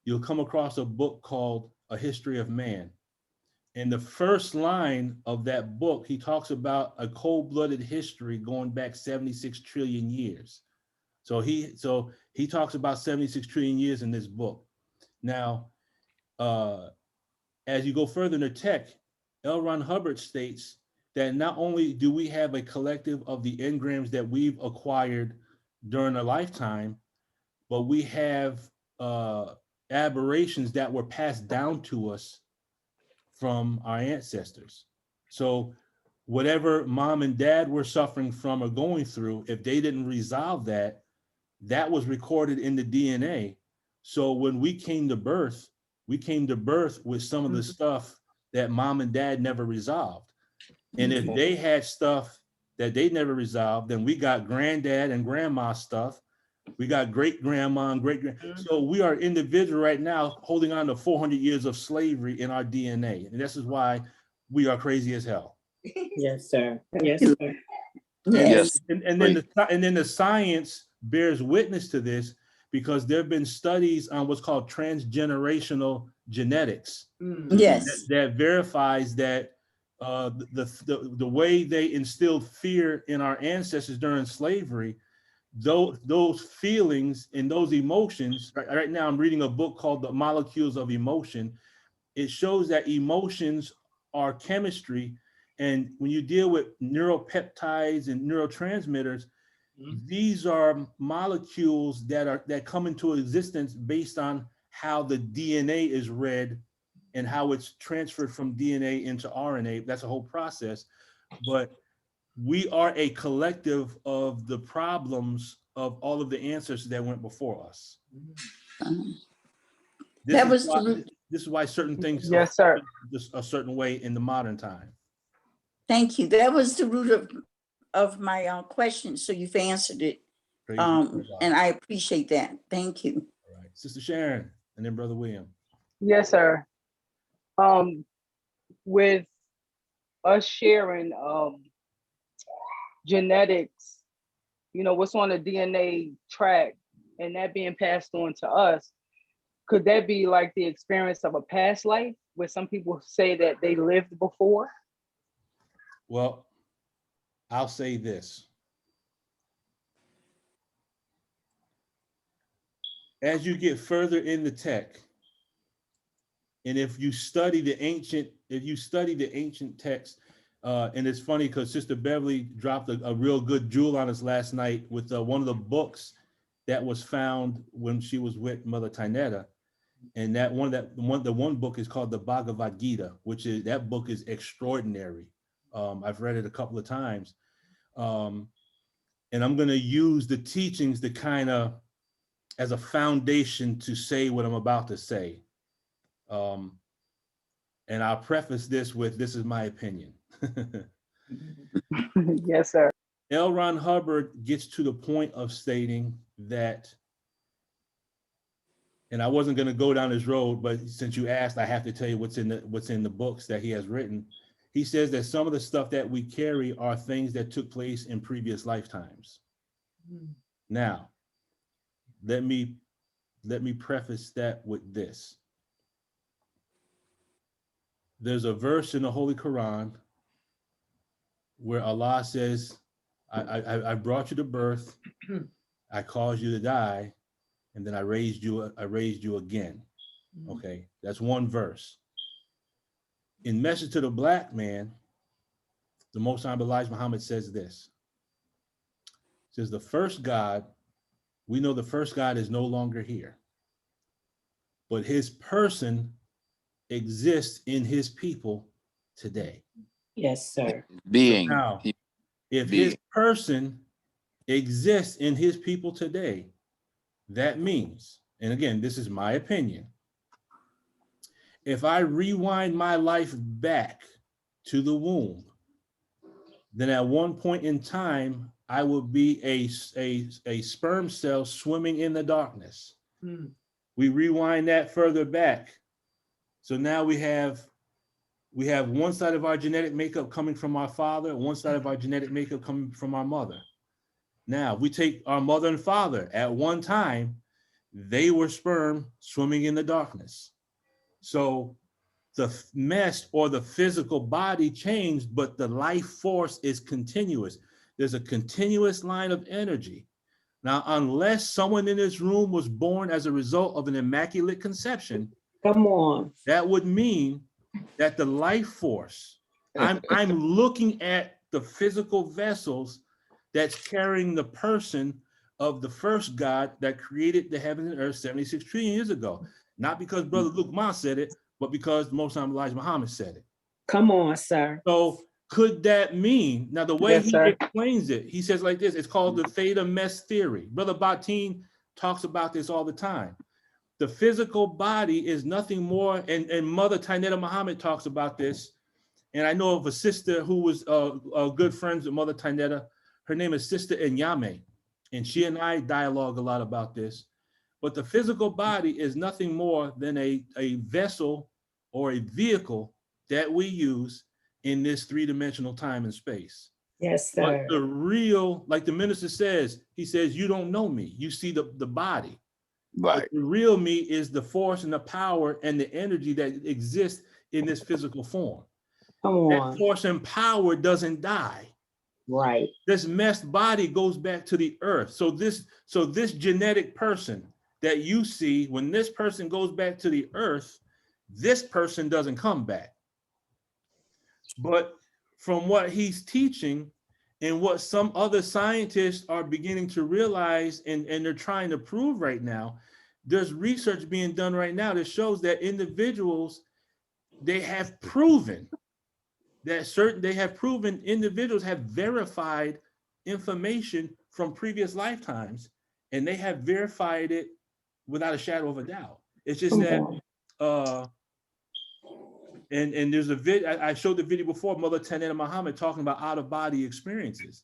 you'll come across a book called A History of Man. In the first line of that book, he talks about a cold-blooded history going back 76 trillion years. So he talks about 76 trillion years in this book. Now, as you go further into tech, L. Ron Hubbard states that not only do we have a collective of the engrams that we've acquired during a lifetime, but we have aberrations that were passed down to us from our ancestors. So whatever mom and dad were suffering from or going through, if they didn't resolve that, that was recorded in the DNA. So when we came to birth with some of the stuff that mom and dad never resolved. And if they had stuff that they never resolved, then we got granddad and grandma stuff. We got great grandma and great grand. So we are individual right now holding on to 400 years of slavery in our DNA. And this is why we are crazy as hell. Yes, sir. Yes, sir. Yes. And then the science bears witness to this, because there have been studies on what's called transgenerational genetics. Yes. That verifies that the way they instilled fear in our ancestors during slavery, those feelings and those emotions. Right now, I'm reading a book called The Molecules of Emotion. It shows that emotions are chemistry, and when you deal with neuropeptides and neurotransmitters, these are molecules that come into existence based on how the DNA is read and how it's transferred from DNA into RNA. That's a whole process. But we are a collective of the problems of all of the ancestors that went before us. This is why certain things Yes, sir. just a certain way in the modern time. Thank you. That was the root of my question. So you've answered it. And I appreciate that. Thank you. All right, Sister Sharon, and then Brother William. Yes, sir. With us sharing genetics, what's on the DNA track, and that being passed on to us, could that be like the experience of a past life where some people say that they lived before? Well, I'll say this. As you get further in the tech, and if you study the ancient text, and it's funny because Sister Beverly dropped a real good jewel on us last night with one of the books that was found when she was with Mother Taineta. And the one book is called the Bhagavad Gita, that book is extraordinary. I've read it a couple of times. And I'm going to use the teachings to kind of as a foundation to say what I'm about to say. And I'll preface this with, this is my opinion. Yes, sir. L. Ron Hubbard gets to the point of stating that, and I wasn't going to go down this road, but since you asked, I have to tell you what's in the books that he has written. he says that some of the stuff that we carry are things that took place in previous lifetimes. Now, let me preface that with this. There's a verse in the Holy Quran where Allah says, I brought you to birth, I caused you to die, and then I raised you again. Okay, that's one verse. In Message to the Black Man, the Most High Elijah Muhammad says this. It says the first God, we know the first God is no longer here, but his person exists in his people today. Yes, sir. Being. Now, if being. his person exists in his people today, that means, and again, this is my opinion, if I rewind my life back to the womb, then at one point in time, I would be a sperm cell swimming in the darkness. We rewind that further back. So now we have one side of our genetic makeup coming from our father, one side of our genetic makeup coming from our mother. Now we take our mother and father. At one time, they were sperm swimming in the darkness. So the mess or the physical body changed, but the life force is continuous. There's a continuous line of energy. Now, unless someone in this room was born as a result of an immaculate conception, Come on. that would mean that the life force, I'm looking at the physical vessels that's carrying the person of the first God that created the heavens and earth 76 trillion years ago. Not because Brother Luke Ma said it, but because the Most High Elijah Muhammad said it. Come on, sir. So could that mean, now the way Yes, he sir. explains it, he says like this, it's called the theta mess theory. Brother Batin talks about this all the time. The physical body is nothing more, and Mother Taineta Muhammad talks about this. And I know of a sister who was good friends with Mother Taineta. Her name is Sister Inyame, and she and I dialogue a lot about this. But the physical body is nothing more than a vessel or a vehicle that we use in this three-dimensional time and space. Yes, But sir. the real, like the minister says, he says, you don't know me. You see the body. Right. But the real me is the force and the power and the energy that exists in this physical form. Come That on. force and power doesn't die. Right. This messed body goes back to the earth. So this genetic person that you see, when this person goes back to the earth, this person doesn't come back. But from what he's teaching and what some other scientists are beginning to realize and they're trying to prove right now, there's research being done right now that shows that individuals, they have proven individuals have verified information from previous lifetimes, and they have verified it without a shadow of a doubt. It's just Come that and there's a video, I showed the video before, Mother Taineta Muhammad talking about out-of-body experiences.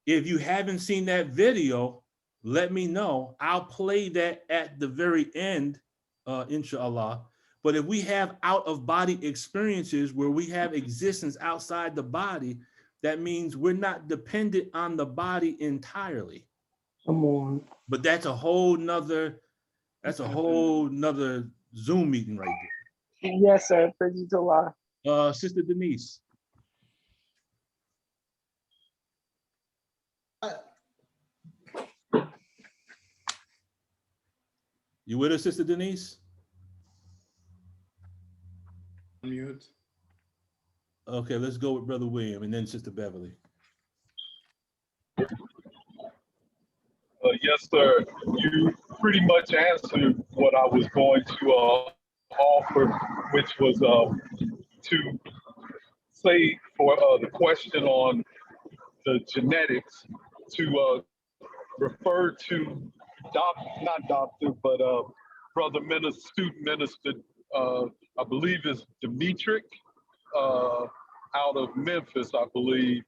If you haven't seen that video, let me know. I'll play that at the very end, inshallah. But if we have out-of-body experiences where we have existence outside the body, that means we're not dependent on the body entirely. Come on. But that's a whole nother Zoom meeting right Yes, sir. Praise to Allah. there. Sister Denise. You with us, Sister Denise? Mute. Okay, let's go with Brother William and then Sister Beverly. Yes, sir. You pretty much answered what I was going to offer, which was to say for the question on the genetics, to refer to brother minister, student minister, I believe is Demetric, out of Memphis, I believe,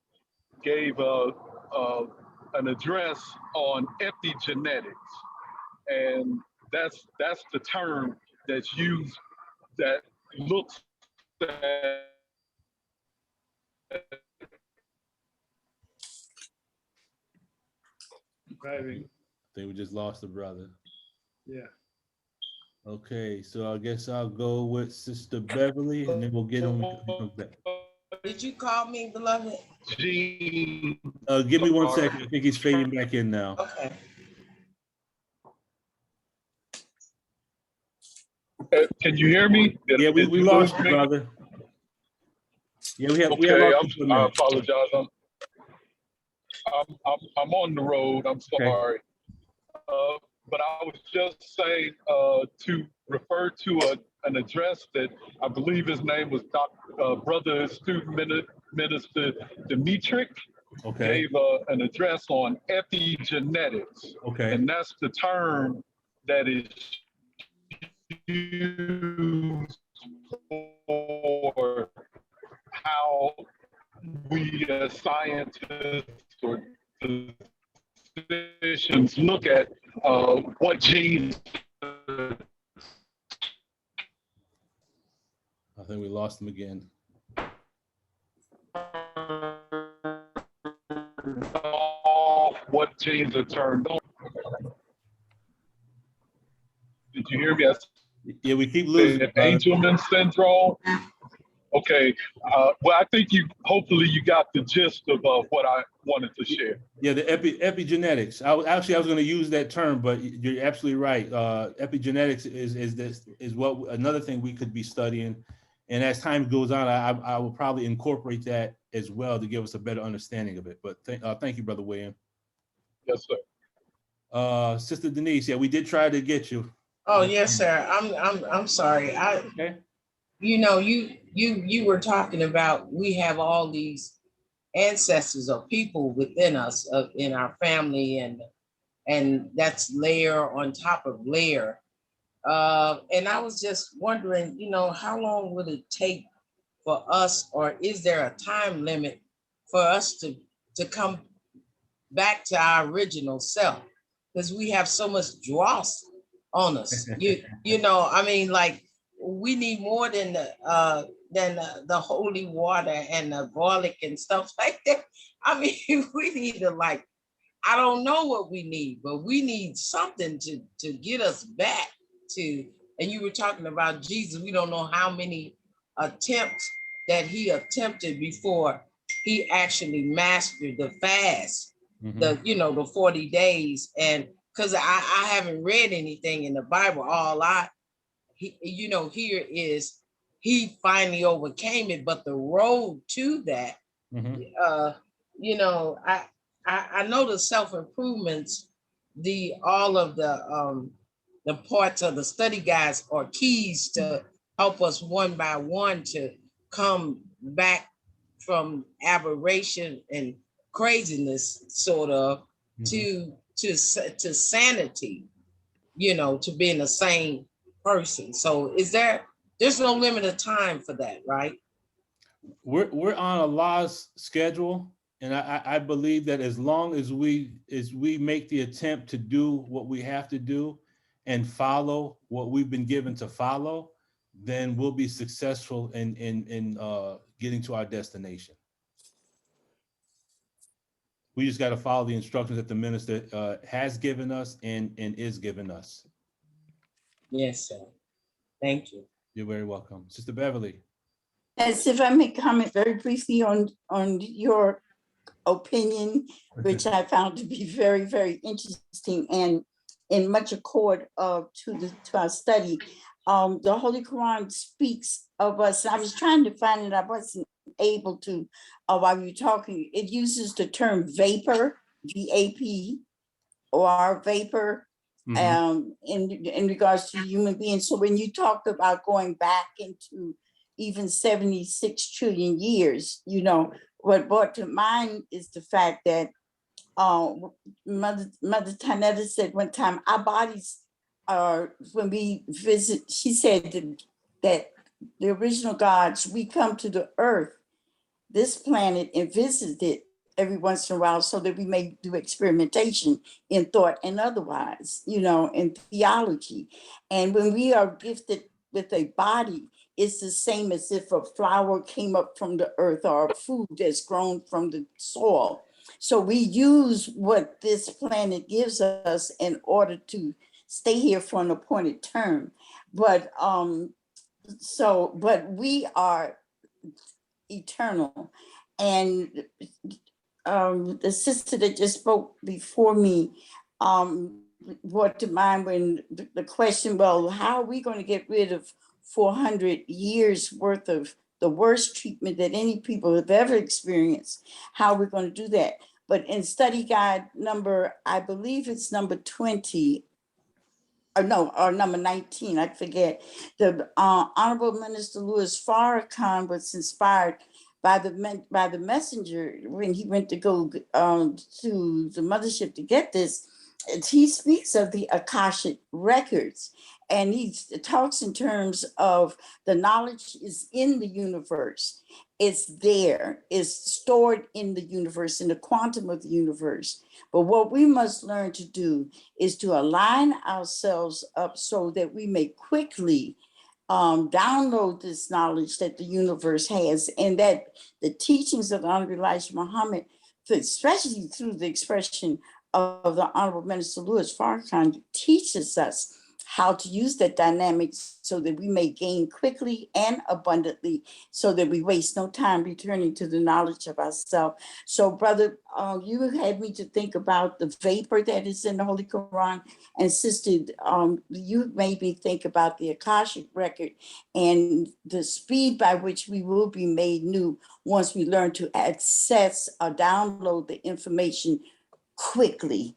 gave an address on epigenetics, and that's the term that's used that looks at Maybe. I think we just lost a brother. Yeah. Okay, so I guess I'll go with Sister Beverly, and then we'll get him when he comes back. Did you call me, beloved? Gene. Give me 1 second. I think he's fading back in now. Okay. Can you hear me? Yeah, we Did you lost lose you, me? brother. Yeah, we Okay, lost you for a I minute. apologize. I'm on the road. I'm sorry. But I was just saying to refer to an address that I believe his name was Brother Student Minister Dimitri Okay, gave an address on epigenetics. okay. And that's the term that is used for how we as scientists or physicians look at what genes. I think we lost him again. What genes are turned on. Did you hear me? I Yeah, we keep losing. said Angelman syndrome. Okay. Well, I think hopefully you got the gist of what I wanted to share. Yeah, the epigenetics. I was going to use that term, but you're absolutely right. Epigenetics is what another thing we could be studying, and as time goes on, I will probably incorporate that as well to give us a better understanding of it. But thank you, Brother William. Yes, sir. Sister Denise, yeah, we did try to get you. Oh, yes, sir. I'm sorry. Okay. You know, you were talking about we have all these ancestors or people within us in our family, and that's layer on top of layer. And I was just wondering, you know, how long would it take for us, or is there a time limit for us to come back to our original self? Because we have so much dross on us. You know, I mean, like, we need more than the holy water and the garlic and stuff like that. I mean, we need to, like, I don't know what we need, but we need something to get us back to. And you were talking about Jesus. We don't know how many attempts that he attempted before he actually mastered the fast, the 40 days. And because I haven't read anything in the Bible, here is he finally overcame it, but the road to that, I know the self-improvements, all of the parts of the study guides are keys to help us one by one to come back from aberration and craziness, sort of, to sanity, to being a sane person. So there's no limit of time for that, right? We're on Allah's schedule, and I believe that as long as we make the attempt to do what we have to do and follow what we've been given to follow, then we'll be successful in getting to our destination. We just got to follow the instructions that the minister has given us and is giving us. Yes, sir. Thank you. You're very welcome. Sister Beverly. As if I may comment very briefly on your opinion, which I found to be very, very interesting and in much accord to our study. The Holy Quran speaks of us. I was trying to find it. I wasn't able to while you were talking. It uses the term vapor, VAPOR, vapor, in regards to human beings. So when you talk about going back into even 76 trillion years, what brought to mind is the fact that Mother Tanetta said one time, our bodies are, when we visit, she said that the original gods, we come to the earth, this planet, and visit it every once in a while so that we may do experimentation in thought and otherwise, in theology. And when we are gifted with a body, is the same as if a flower came up from the earth or a food that's grown from the soil. So we use what this planet gives us in order to stay here for an appointed term. But but we are eternal. And the sister that just spoke before me brought to mind when the question, well, how are we going to get rid of 400 years worth of the worst treatment that any people have ever experienced? How are we going to do that? But in study guide number, I believe it's number 20, or no, or number 19, I forget. The Honorable Minister Louis Farrakhan was inspired by the messenger when he went to go to the mothership to get this. He speaks of the Akashic records, and he talks in terms of the knowledge is in the universe. It's there, it's stored in the universe, in the quantum of the universe. But what we must learn to do is to align ourselves up so that we may quickly download this knowledge that the universe has, and that the teachings of the Honorable Elijah Muhammad, especially through the expression of the Honorable Minister Louis Farrakhan, teaches us how to use that dynamic so that we may gain quickly and abundantly, so that we waste no time returning to the knowledge of ourselves. So, brother, you had me to think about the vapor that is in the Holy Quran, and sister, you made me think about the Akashic record and the speed by which we will be made new once we learn to access or download the information quickly.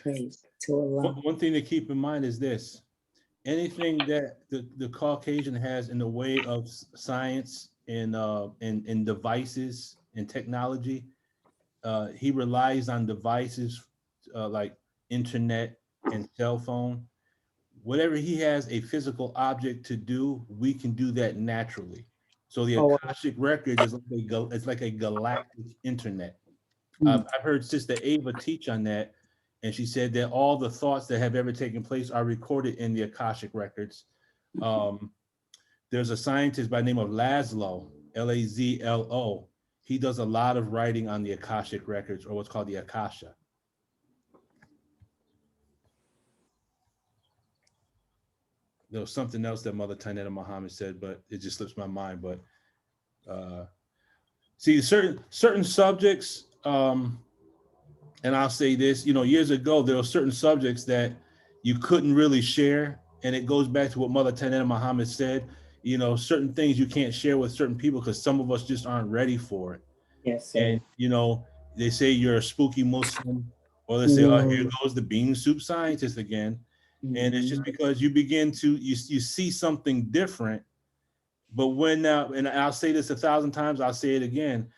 Praise to Allah. One thing to keep in mind is this: anything that the Caucasian has in the way of science and devices and technology, he relies on devices like internet and cell phone. Whatever he has a physical object to do, we can do that naturally. So the Akashic record is like a galactic internet. I've heard Sister Ava teach on that, and she said that all the thoughts that have ever taken place are recorded in the Akashic records. There's a scientist by the name of Laszlo, Lazlo. He does a lot of writing on the Akashic records, or what's called the Akasha. There was something else that Mother Tainetta Muhammad said, but it just slips my mind. But see, certain subjects, and I'll say this, years ago, there were certain subjects that you couldn't really share. And it goes back to what Mother Tainetta Muhammad said, certain things you can't share with certain people because some of us just aren't ready for it. Yes, sir. And, they say you're a spooky Muslim, or they say, oh, here goes the bean soup scientist again. And it's just because you begin to, you see something different. But when and I'll say this 1,000 times, I'll say it again.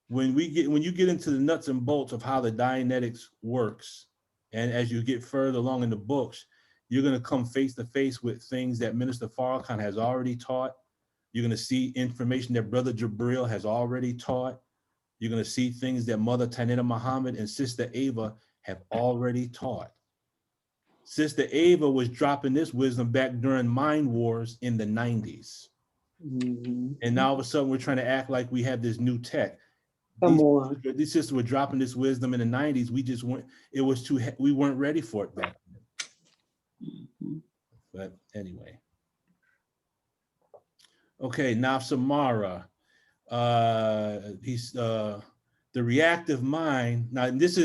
When you get into the nuts and bolts of how the Dianetics works, and as you get further along in the books, you're going to come face to face with things that Minister Farrakhan has already taught. You're going to see information that Brother Jabril has already taught. You're going to see things that Mother Tainetta Muhammad and Sister Ava have already taught. Sister Ava was dropping this wisdom back during Mind Wars in the 90s. And now all of a sudden we're trying to act like we have this new tech. These sisters were dropping this wisdom in the 90s. We just weren't, we weren't ready for it back then. But anyway. Okay, now Samara. He's the reactive mind. Now these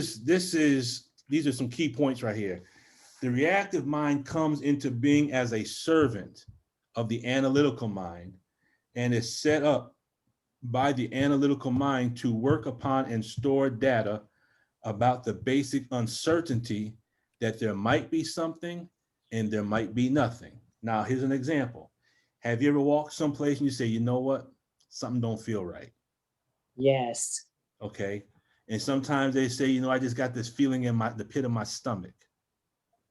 are some key points right here. The reactive mind comes into being as a servant of the analytical mind and is set up by the analytical mind to work upon and store data about the basic uncertainty that there might be something and there might be nothing. Now, here's an example. Have you ever walked someplace and you say, you know what? Something don't feel right. Yes. Okay. And sometimes they say, I just got this feeling in the pit of my stomach.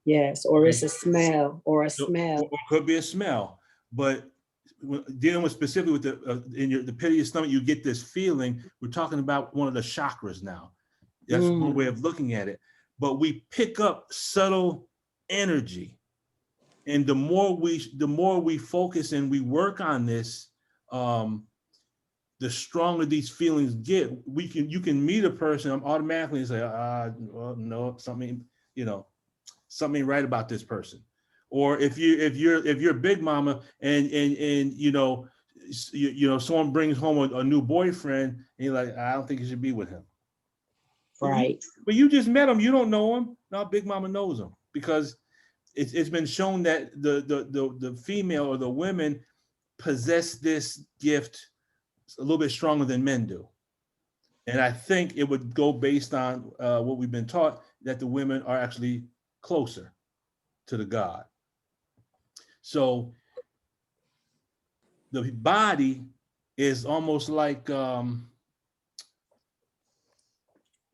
Yes, or it's a smell, or a smell. Or could be a smell. But dealing with specifically with the pit of your stomach, you get this feeling. We're talking about one of the chakras now. That's one way of looking at it. But we pick up subtle energy And the more we focus and we work on this, the stronger these feelings get. You can meet a person automatically and say, well, no, something, something ain't right about this person. Or if you're Big Mama and someone brings home a new boyfriend and you're like, I don't think you should be with him. Right. But you just met him, you don't know him. No, Big Mama knows him, because it's been shown that the female or the women possess this gift a little bit stronger than men do. And I think it would go based on what we've been taught, that the women are actually closer to the God. So the body is almost like,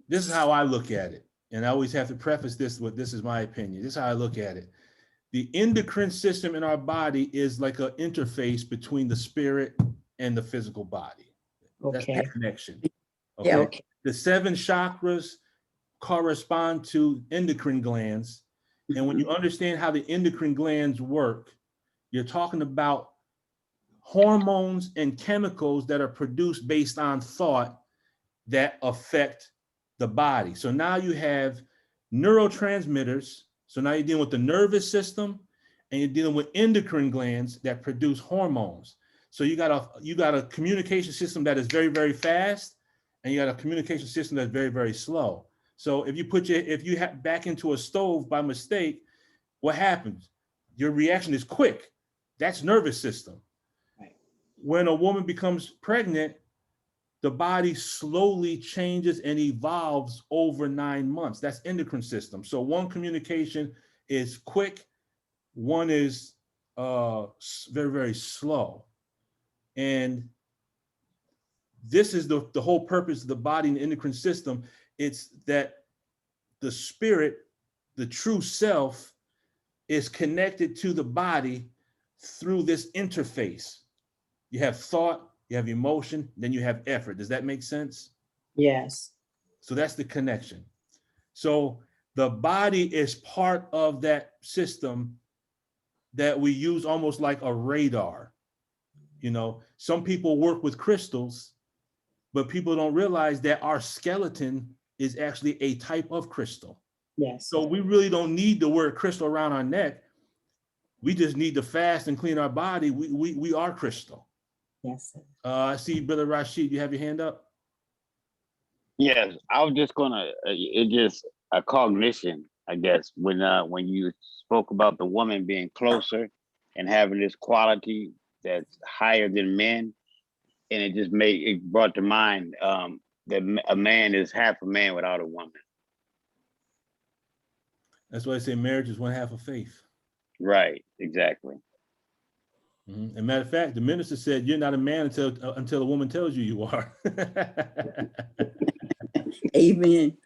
this is how I look at it. And I always have to preface this with, this is my opinion. This is how I look at it. The endocrine system in our body is like an interface between the spirit and the physical body. That's Okay. the connection. Yeah, okay. The 7 chakras correspond to endocrine glands. And when you understand how the endocrine glands work, you're talking about hormones and chemicals that are produced based on thought that affect the body. So now you have neurotransmitters. So now you're dealing with the nervous system, and you're dealing with endocrine glands that produce hormones. So you got a communication system that is very, very fast, and you got a communication system that's very, very slow. So if you back into a stove by mistake, what happens? Your reaction is quick. That's nervous system. Right. When a woman becomes pregnant, the body slowly changes and evolves over 9 months. That's endocrine system. So one communication is quick, one is very, very slow. And this is the whole purpose of the body and the endocrine system. It's that the spirit, the true self, is connected to the body through this interface. You have thought, you have emotion, then you have effort. Does that make sense? Yes. So that's the connection. So the body is part of that system that we use almost like a radar. Some people work with crystals, but people don't realize that our skeleton is actually a type of crystal. Yes. So we really don't need to wear a crystal around our neck. We just need to fast and clean our body. We are crystal. Yes. I see Brother Rashid, you have your hand up? Yes, I was just gonna, it just a cognition, I guess, when you spoke about the woman being closer and having this quality that's higher than men, and it brought to mind that a man is half a man without a woman. That's why I say marriage is one half of faith. Right, exactly. Mm-hmm. And matter of fact, the minister said, you're not a man until a woman tells you you are. Amen.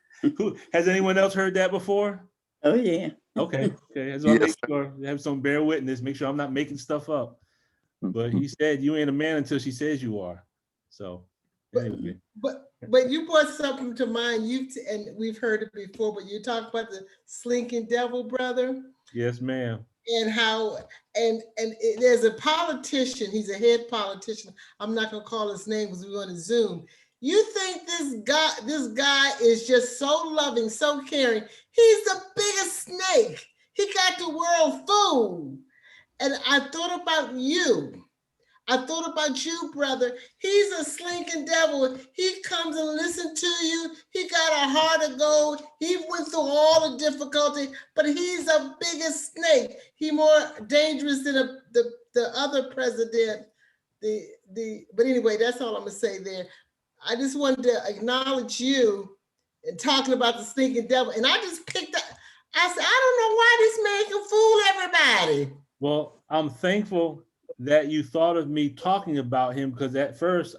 Has anyone else heard that before? Oh, yeah. Okay. That's why I make sure you have some bear witness, make sure I'm not making stuff up. But he said, you ain't a man until she says you are. So anyway. But you brought something to mind, and we've heard it before, but you talked about the slinking devil, brother. Yes, ma'am. And how, there's a politician, he's a head politician. I'm not gonna call his name because we're on a Zoom. You think this guy is just so loving, so caring. He's the biggest snake. He got the world fooled. And I thought about you. I thought about you, brother. He's a slinking devil. He comes and listens to you. He got a heart of gold. He went through all the difficulty, but he's a biggest snake. He's more dangerous than the other president. But anyway, that's all I'm gonna say there. I just wanted to acknowledge you and talking about the slinking devil. And I just picked up, I said, I don't know why this man can fool everybody. Well, I'm thankful that you thought of me talking about him, because at first,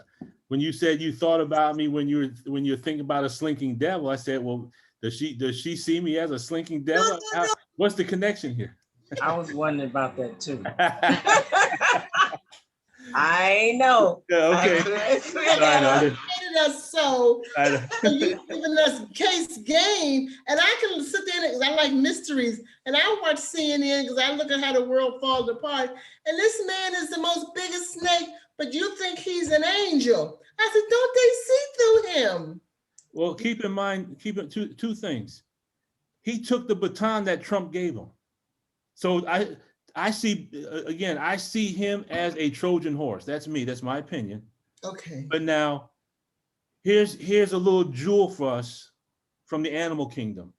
when you said you thought about me when you're thinking about a slinking devil, I said, well, does she see me as a slinking devil? No. What's the connection here? I was wondering about that too. I know. Yeah, okay. I enlightening us so I- you giving us case game, and I can sit there because I like mysteries, and I watch CNN because I look at how the world falls apart. And this man is the most biggest snake, but you think he's an angel. I said, don't they see through him? Well, keep in mind, keep it two things. He took the baton that Trump gave him. So I see, again, I see him as a Trojan horse. That's me, that's my opinion. Okay. But now, here's a little jewel for us from the animal kingdom.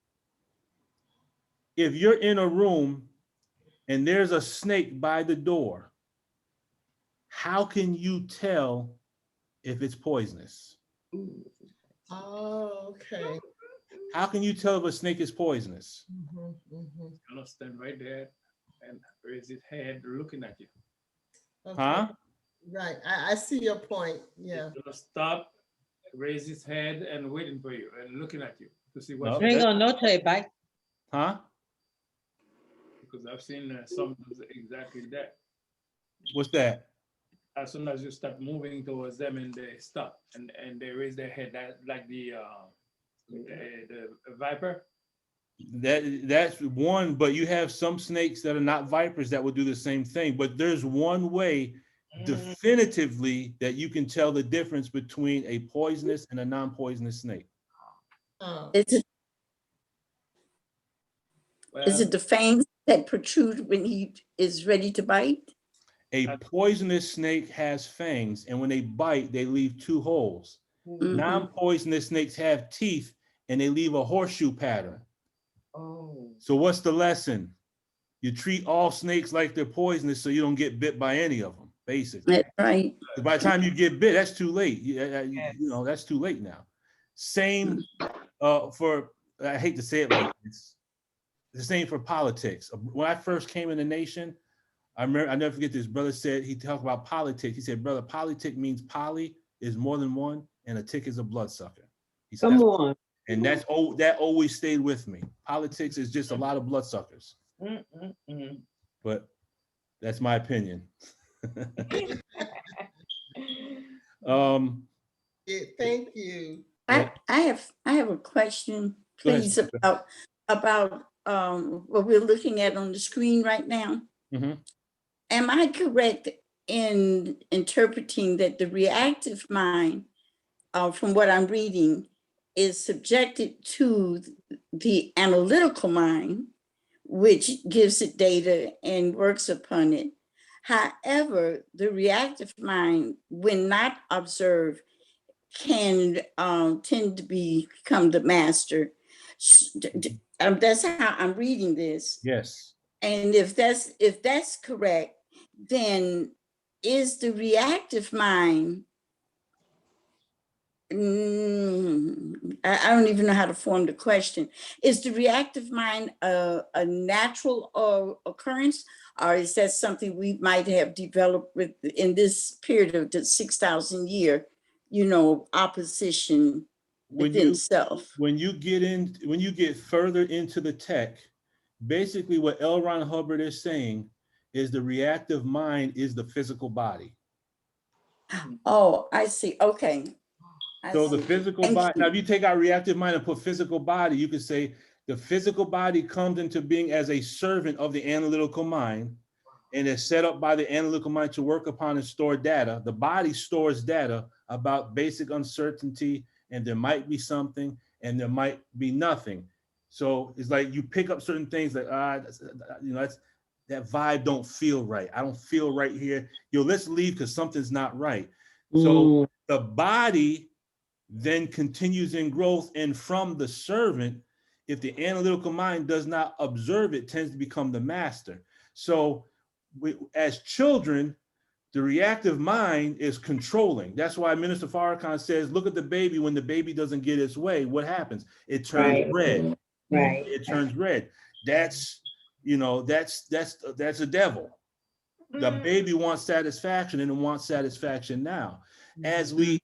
If you're in a room and there's a snake by the door, how can you tell if it's poisonous? Oh, okay. How can you tell if a snake is poisonous? Mhm, mhm. Gonna stand right there and raise his head looking at you. Okay. Huh? Right. I see your point. Yeah. He's gonna stop, raise his head and waiting for you and looking at you to see what. No, you- that- no trade back. Huh? Because I've seen some do exactly that. What's that? As soon as you start moving towards them and they stop and they raise their head, that like the viper. That's one, but you have some snakes that are not vipers that will do the same thing. But there's one way definitively that you can tell the difference between a poisonous and a non-poisonous snake. Oh. Is Well, it the fangs that protrude when he is ready to bite? A poisonous snake has fangs, and when they bite, they leave two holes. Mhm. Non-poisonous snakes have teeth, and they leave a horseshoe pattern. Oh. So what's the lesson? You treat all snakes like they're poisonous so you don't get bit by any of them, basically. That's right. By the time you get bit, that's too late. You know, that's too late now. Same for, I hate to say it like this, the same for politics. When I first came in the nation, I remember, I never forget this, brother said, he talked about politics. He said, brother, politic means poly is more than one and a tick is a bloodsucker. He said, Come on. and that always stayed with me. Politics is just a lot of bloodsuckers. But that's my opinion. Yeah, thank you. I have a question, Go ahead, please, sister. about what we're looking at on the screen right now. Mhm. Am I correct in interpreting that the reactive mind, from what I'm reading, is subjected to the analytical mind, which gives it data and works upon it? However, the reactive mind, when not observed, can tend to become the master. That's how I'm reading this. Yes. And if that's correct, then is the reactive mind, I don't even know how to form the question. Is the reactive mind a natural occurrence, or is that something we might have developed in this period of the 6,000 year, opposition within self? When you get further into the tech, basically what L. Ron Hubbard is saying is the reactive mind is the physical body. Oh, I see. Okay. So the physical body, now if you take our reactive mind and put physical body, you could say the physical body comes into being as a servant of the analytical mind and is set up by the analytical mind to work upon and store data. The body stores data about basic uncertainty, and there might be something and there might be nothing. So it's like you pick up certain things like, that vibe don't feel right. I don't feel right here. Let's leave because something's not right. So the body then continues in growth, and from the servant, if the analytical mind does not observe it, tends to become the master. So as children, the reactive mind is controlling. That's why Minister Farrakhan says, look at the baby. When the baby doesn't get its way, what happens? It turns red. Right. It turns red. That's a devil. The baby wants satisfaction and it wants satisfaction now. As we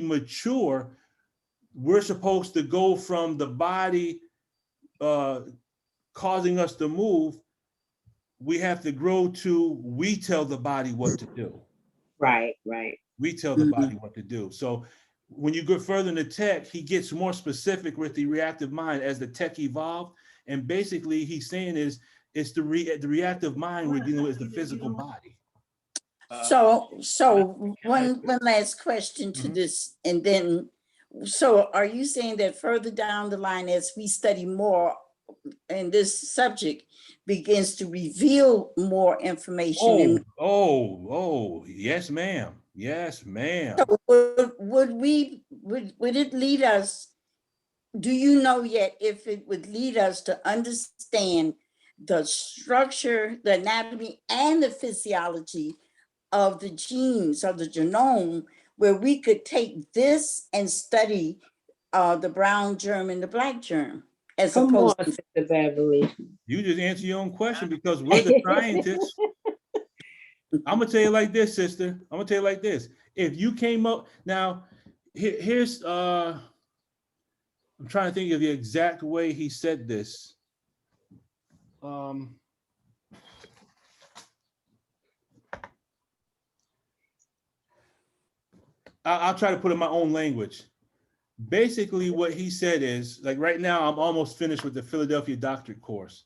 mature, we're supposed to go from the body causing us to move. We have to grow to, we tell the body what to do. Right. We tell the body what to do. So when you go further in the tech, he gets more specific with the reactive mind as the tech evolved. And basically he's saying is it's the reactive mind we're dealing with is the physical body. So one last question to this, and then, so are you saying that further down the line, as we study more and this subject begins to reveal more information? Yes, ma'am. Yes, ma'am. Would it lead us, do you know yet if it would lead us to understand the structure, the anatomy, and the physiology of the genes, of the genome, where we could take this and study the brown germ and the black germ, as Come opposed on, to Sister Beverly. You just answer your own question because we're the scientists. I'm gonna tell you like this, sister. I'm gonna tell you like this. If you came up now, here's I'm trying to think of the exact way he said this. I'll try to put it in my own language. Basically, what he said is, like right now, I'm almost finished with the Philadelphia doctorate course.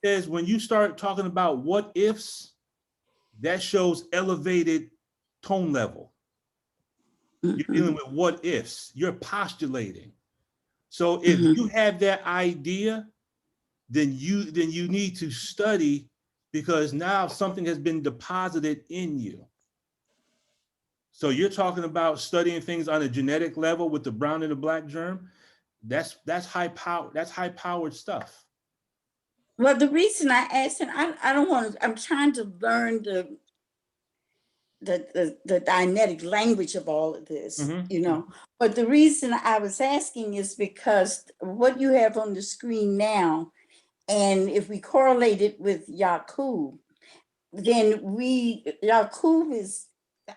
Is when you start talking about what ifs, that shows elevated tone level. You're dealing with what ifs, you're postulating. So if you have that idea, then you need to study, because now something has been deposited in you. So you're talking about studying things on a genetic level with the brown and the black germ. That's high powered stuff. Well, the reason I asked, and I don't want to, I'm trying to learn the dianetic language of all of this, you know. But the reason I was asking is because what you have on the screen now, and if we correlate it with Yakub, then Yakub is,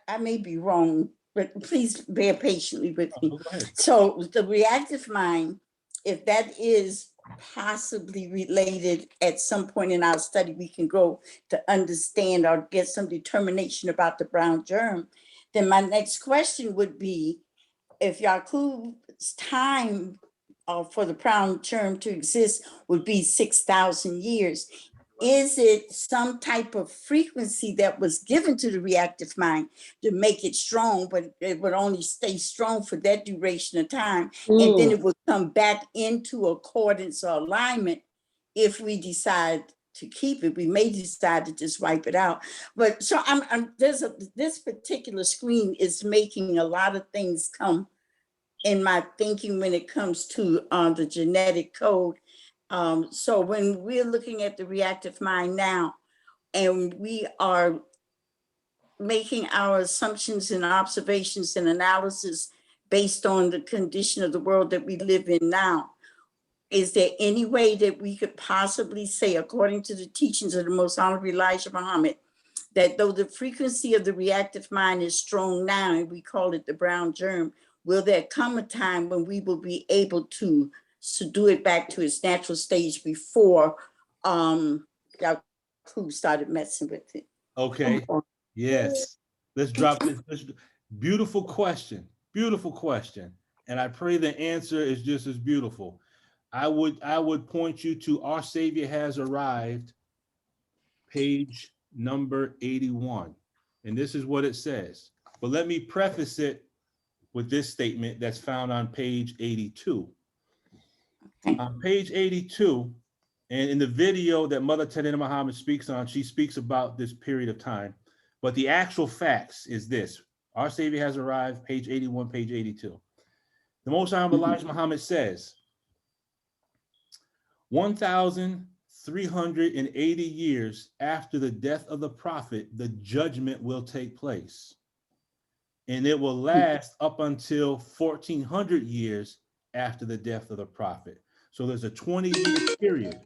I may be wrong, but please bear patiently with me. So the reactive mind, if that is possibly related at some point in our study, we can go to understand or get some determination about the brown germ. Then my next question would be, if Yakub's time for the brown germ to exist would be 6,000 years, is it some type of frequency that was given to the reactive mind to make it strong, but it would only stay strong for that duration of time, and then it would come back into accordance or alignment if we decide to keep it? We may decide to just wipe it out. But so this particular screen is making a lot of things come in my thinking when it comes to the genetic code. So when we're looking at the reactive mind now, and we are making our assumptions and observations and analysis based on the condition of the world that we live in now, is there any way that we could possibly say, according to the teachings of the Most Honorable Elijah Muhammad, that though the frequency of the reactive mind is strong now, and we call it the brown germ, will there come a time when we will be able to subdue it back to its natural stage before Yakub started messing with it? Okay. Yes. Let's drop this. Beautiful question. Beautiful question. And I pray the answer is just as beautiful. I would point you to Our Savior Has Arrived, page number 81. And this is what it says. But let me preface it with this statement that's found on page 82. On page 82, and in the video that Mother Tanina Muhammad speaks on, she speaks about this period of time. But the actual facts is this. Our Savior Has Arrived, page 81, page 82. The Most Honorable Elijah Muhammad says, 1,380 years after the death of the prophet, the judgment will take place. And it will last up until 1,400 years after the death of the prophet. So there's a 20-year period.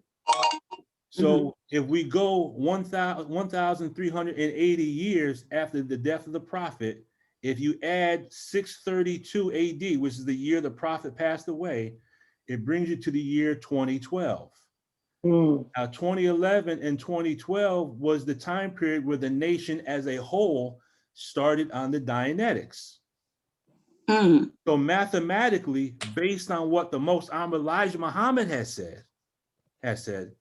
So if we go 1,380 years after the death of the prophet, if you add 632 AD, which is the year the prophet passed away, it brings you to the year 2012. Now, 2011 and 2012 was the time period where the nation as a whole started on the Dianetics. Mm. So mathematically, based on what the Most Honorable Elijah Muhammad has said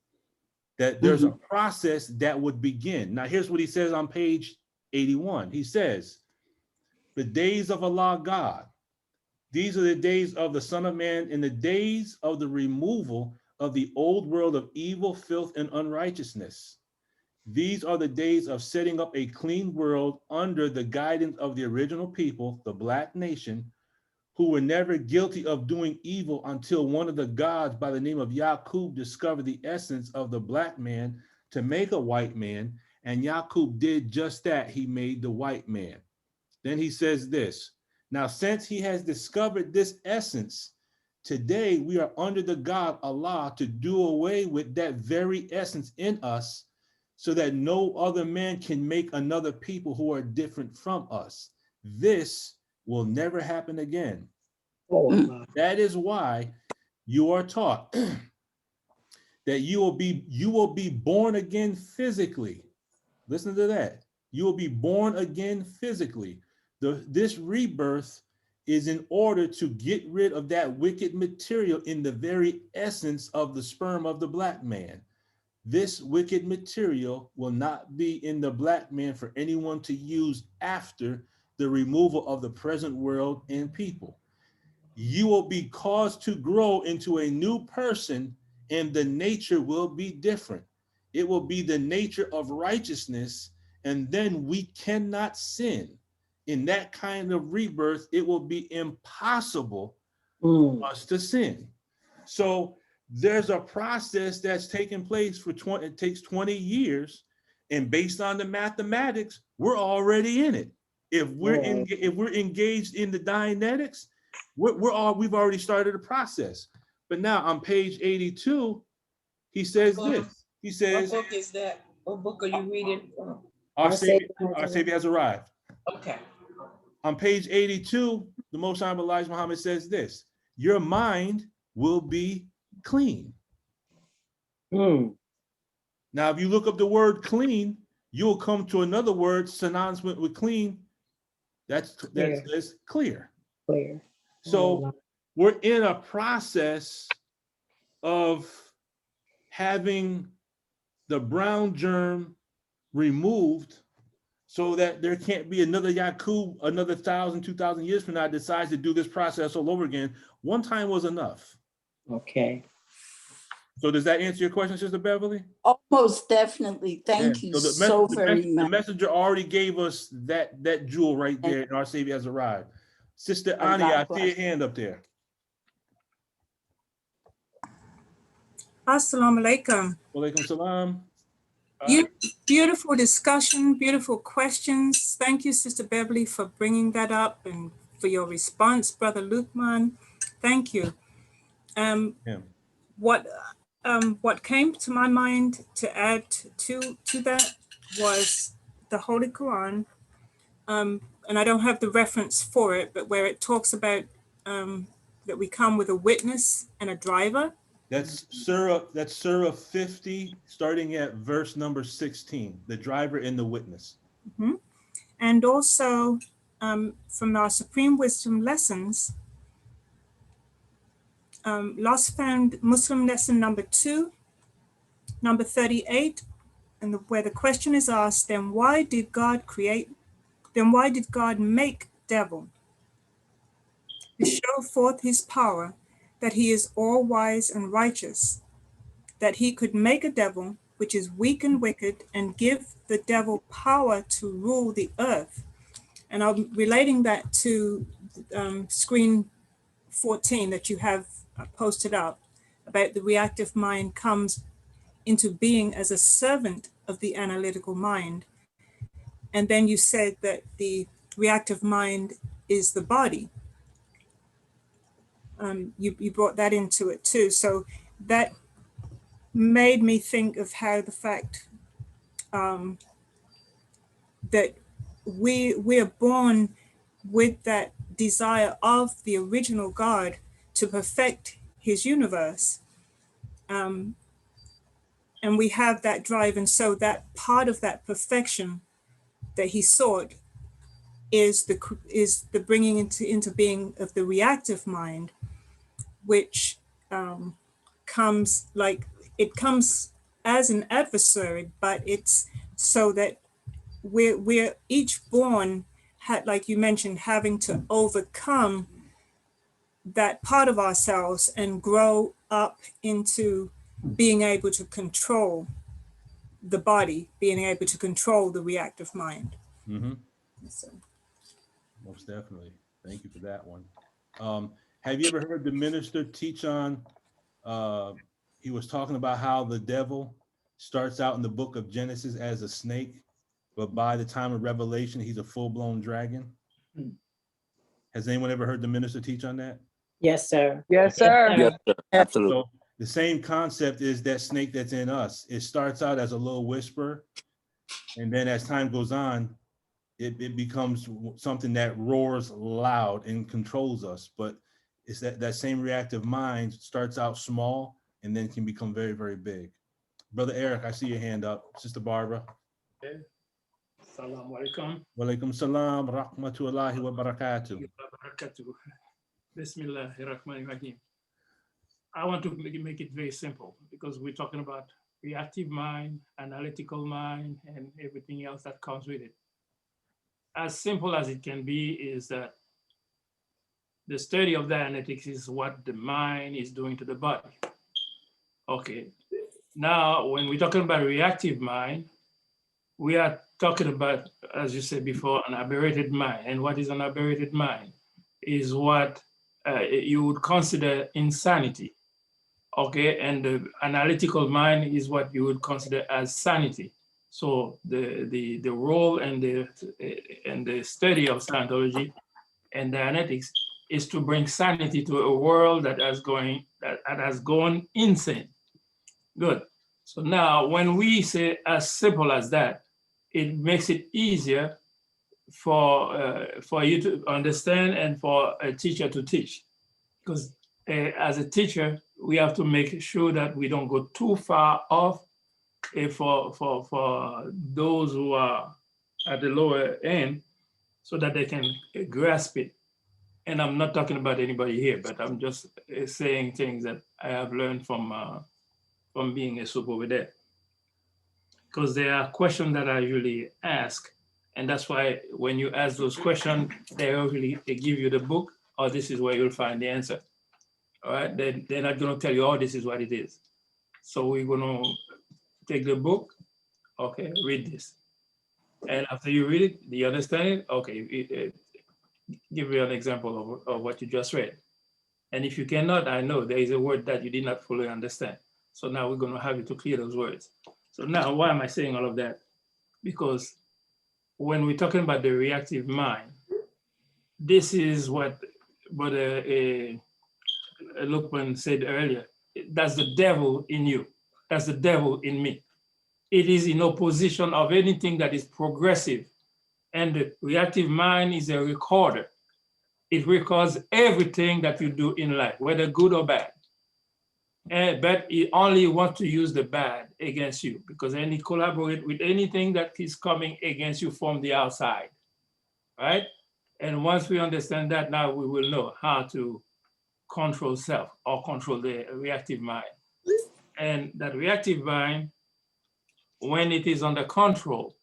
that there's a process that would begin. Now, here's what he says on page 81. He says, the days of Allah God, these are the days of the Son of Man and the days of the removal of the old world of evil, filth, and unrighteousness. These are the days of setting up a clean world under the guidance of the original people, the Black nation, who were never guilty of doing evil until one of the gods by the name of Yaqub discovered the essence of the Black man to make a white man, and Yaqub did just that. He made the white man. Then he says this, now since he has discovered this essence, today we are under the God Allah to do away with that very essence in us so that no other man can make another people who are different from us. This will never happen again. That is why you are taught that you will be born again physically. Listen to that. You will be born again physically. This rebirth is in order to get rid of that wicked material in the very essence of the sperm of the Black man. This wicked material will not be in the Black man for anyone to use after the removal of the present world and people. You will be caused to grow into a new person, and the nature will be different. It will be the nature of righteousness, and then we cannot sin. In that kind of rebirth, it will be impossible for us to sin. So there's a process that's taking place for it takes 20 years, and based on the mathematics, we're already in it. If we're engaged in the Dianetics, we've already started a process. But now on page 82, he says this. He says, what book is that? What book are you reading from? Our Savior has arrived. Okay. On page 82, the Most Honorable Elijah Muhammad says this, your mind will be clean. Now, if you look up the word clean, you'll come to another word synonymous with clean. That's clear. Clear. So we're in a process of having the brown germ removed so that there can't be another Yaqub, another 1,000, 2,000 years from now decides to do this process all over again. One time was enough. Okay. So does that answer your question, Sister Beverly? Almost definitely. Thank you so very much. The messenger already gave us that jewel right there, and our Savior has arrived. Sister Ani, I see your hand up there. Assalamu alaikum. Walaikum salam. Beautiful discussion, beautiful questions. Thank you, Sister Beverly, for bringing that up and for your response, Brother Luqman. Thank you. What came to my mind to add to that was the Holy Quran, and I don't have the reference for it, but where it talks about that we come with a witness and a driver. That's Surah 50, starting at verse number 16, the driver and the witness. Mm-hmm. And also from our Supreme Wisdom lessons, Lost Found Muslim lesson number 2, number 38, and where the question is asked, then why did God make devil? To show forth his power, that he is all wise and righteous, that he could make a devil which is weak and wicked and give the devil power to rule the earth. And I'm relating that to screen 14 that you have posted up about the reactive mind comes into being as a servant of the analytical mind. And then you said that the reactive mind is the body. You brought that into it too. So that made me think of how the fact that we are born with that desire of the original God to perfect his universe. And we have that drive. And so that part of that perfection that he sought is the bringing into being of the reactive mind, which comes as an adversary, but it's so that we're each born, like you mentioned, having to overcome that part of ourselves and grow up into being able to control the body, being able to control the reactive mind. Mm-hmm. So. Most definitely. Thank you for that one. Have you ever heard the minister teach on, he was talking about how the devil starts out in the book of Genesis as a snake, but by the time of Revelation, he's a full-blown dragon? Has anyone ever heard the minister teach on that? Yes, sir. Yes, sir. Yes, sir. Absolutely. So the same concept is that snake that's in us. It starts out as a little whisper, and then as time goes on, it becomes something that roars loud and controls us. But it's that same reactive mind starts out small and then can become very, very big. Brother Eric, I see your hand up. Sister Barbara. Okay. Assalamu alaikum. Walaikum salam, rahmatullahi wa barakatuh. Bismillahirrahmanirrahim. I want to make it very simple because we're talking about reactive mind, analytical mind, and everything else that comes with it. As simple as it can be is that the study of Dianetics is what the mind is doing to the body. Okay. Now, when we're talking about reactive mind, we are talking about, as you said before, an aberrated mind. And what is an aberrated mind is what you would consider insanity. Okay, and the analytical mind is what you would consider as sanity. So the role and the study of Scientology and Dianetics is to bring sanity to a world that has gone insane. Good. So now, when we say as simple as that, it makes it easier for you to understand and for a teacher to teach. Because as a teacher, we have to make sure that we don't go too far off for those who are at the lower end so that they can grasp it. And I'm not talking about anybody here, but I'm just saying things that I have learned from being a soup over there. Because there are questions that I usually ask, and that's why when you ask those questions, they give you the book, or this is where you'll find the answer. All right, they're not going to tell you, oh, this is what it is. So we're going to take the book, okay, read this. And after you read it, do you understand it? Okay, give me an example of what you just read. And if you cannot, I know there is a word that you did not fully understand. So now we're going to have you to clear those words. So now, why am I saying all of that? Because when we're talking about the reactive mind, this is what Lukman said earlier. That's the devil in you. That's the devil in me. It is in opposition of anything that is progressive. And the reactive mind is a recorder. It records everything that you do in life, whether good or bad. But it only wants to use the bad against you because then it collaborates with anything that is coming against you from the outside, right? And once we understand that, now we will know how to control self or control the reactive mind. And that reactive mind, when it is under control,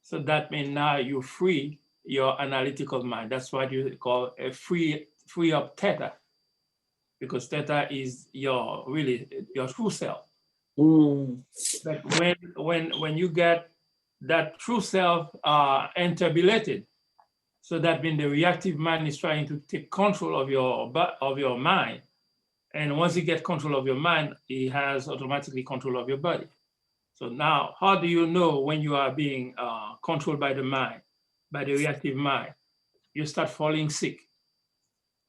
so that means now you free your analytical mind. That's what you call a free up theta, because theta is your true self. But when you get that true self interpolated, so that means the reactive mind is trying to take control of your mind, and once you get control of your mind, it has automatically control of your body. So now, how do you know when you are being controlled by the mind, by the reactive mind? You start falling sick.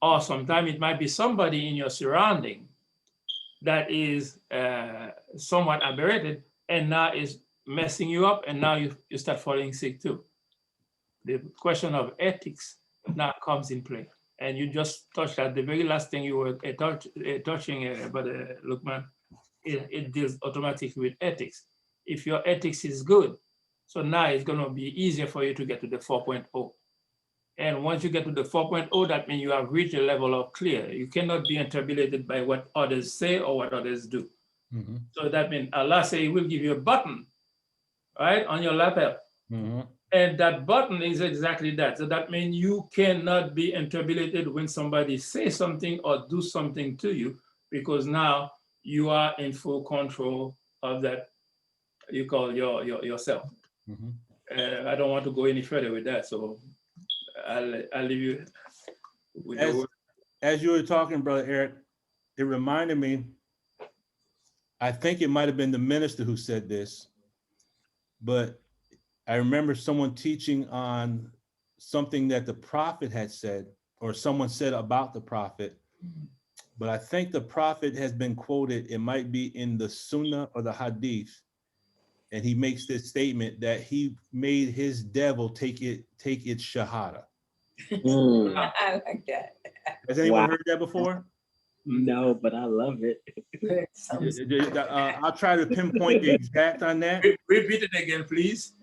Or sometimes it might be somebody in your surrounding that is somewhat aberrated and now is messing you up, and now you start falling sick too. The question of ethics now comes in play. And you just touched that the very last thing you were touching about Lukman, it deals automatically with ethics. If your ethics is good, so now it's going to be easier for you to get to the 4.0. And once you get to the 4.0, that means you have reached a level of clear. You cannot be interpolated by what others say or what others do. Mhm. So that means Allah say He will give you a button, right, on your lapel. Mhm. And that button is exactly that. So that means you cannot be interpolated when somebody says something or do something to you, because now you are in full control of that you call yourself. Mhm. I don't want to go any further with that, so I'll leave you with the word. As you were talking, Brother Eric, it reminded me, I think it might have been the minister who said this, but I remember someone teaching on something that the prophet had said, or someone said about the prophet, but I think the prophet has been quoted, it might be in the Sunnah or the Hadith, and he makes this statement that he made his devil take its shahada. I like that. Has anyone Wow. heard that before? No, but I love it. I'll try to pinpoint the exact on that. Repeat it again, please.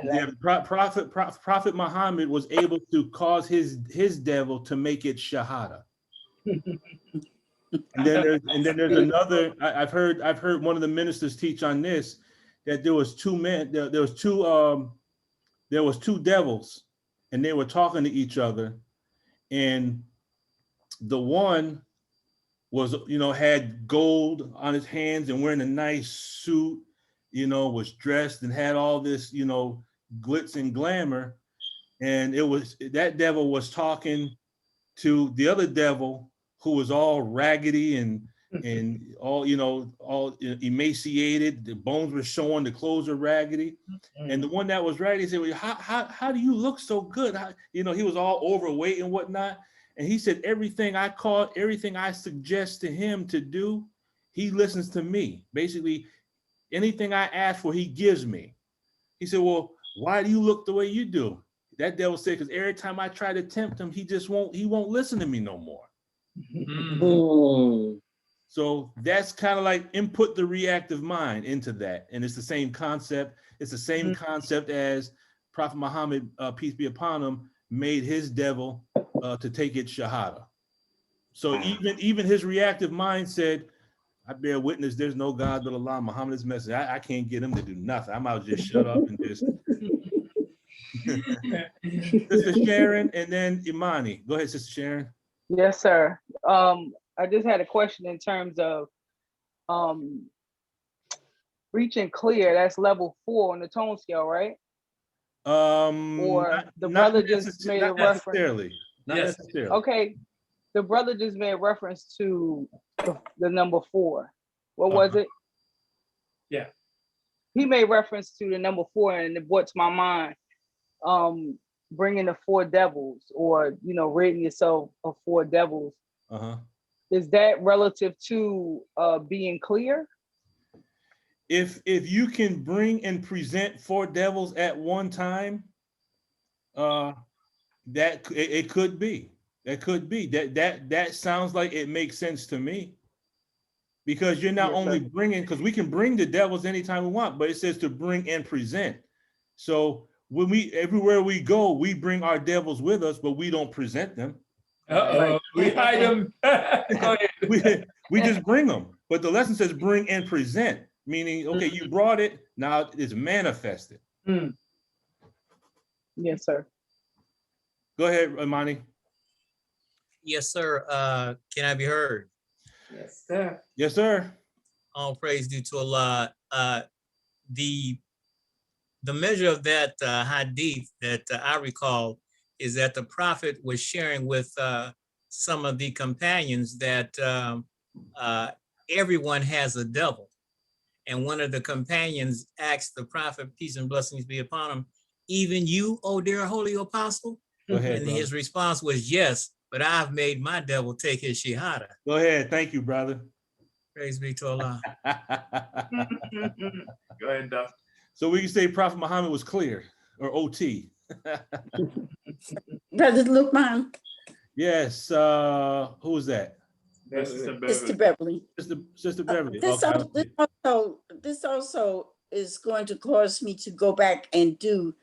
Yeah, Prophet Muhammad was able to cause his devil to make it shahada. And then there's another. I've heard one of the ministers teach on this, that there was two men. There was two devils, and they were talking to each other, and the one was, had gold on his hands and wearing a nice suit, was dressed and had all this, glitz and glamour. And that devil was talking to the other devil who was all raggedy and all, all emaciated. The bones were showing, the clothes were raggedy. And the one that was raggedy said, well, how do you look so good? He was all overweight and whatnot. And he said, everything I suggest to him to do, he listens to me. Basically, anything I ask for, he gives me. He said, well, why do you look the way you do? That devil said, because every time I try to tempt him, he won't listen to me no more. So that's kind of like input the reactive mind into that. And it's the same concept. It's the same concept as Prophet Muhammad, peace be upon him, made his devil to take its shahada. So even his reactive mind said, I bear witness there's no God but Allah, Muhammad's message. I can't get him to do nothing. I'm out just shut up and just. Sister Sharon and then Imani. Go ahead, Sister Sharon. Yes, sir. I just had a question in terms of reaching clear. That's level 4 on the tone scale, right? Or the brother just made a reference. Not necessarily. Okay. The brother just made reference to the number 4. What was it? Yeah. He made reference to the number 4, and it brought to my mind bringing the 4 devils, or ridding yourself of 4 devils. Is that relative to being clear? If you can bring and present 4 devils at one time, that it could be. That could be. That sounds like it makes sense to me. Because you're not only bringing, because we can bring the devils anytime we want, but it says to bring and present. So when everywhere we go, we bring our devils with us, but we don't present them. We hide them. Go ahead. we just bring them. But the lesson says bring and present, meaning, okay, you brought it, now it's manifested. Yes, sir. Go ahead, Imani. Yes, sir. Can I be heard? Yes, sir. Yes, sir. All praise due to Allah. The measure of that hadith that I recall is that the prophet was sharing with some of the companions that everyone has a devil. And one of the companions asked the prophet, peace and blessings be upon him, even you, O dear holy apostle? Go ahead, and brother. his response was, yes, but I've made my devil take his shahada. Go ahead. Thank you, brother. Praise be to Allah. Go ahead, Doc. So we can say Prophet Muhammad was clear, or OT. Brother Lukman, Yes. Who was that? Mr. Beverly. Sister Beverly. This also is going to cause me to go back and do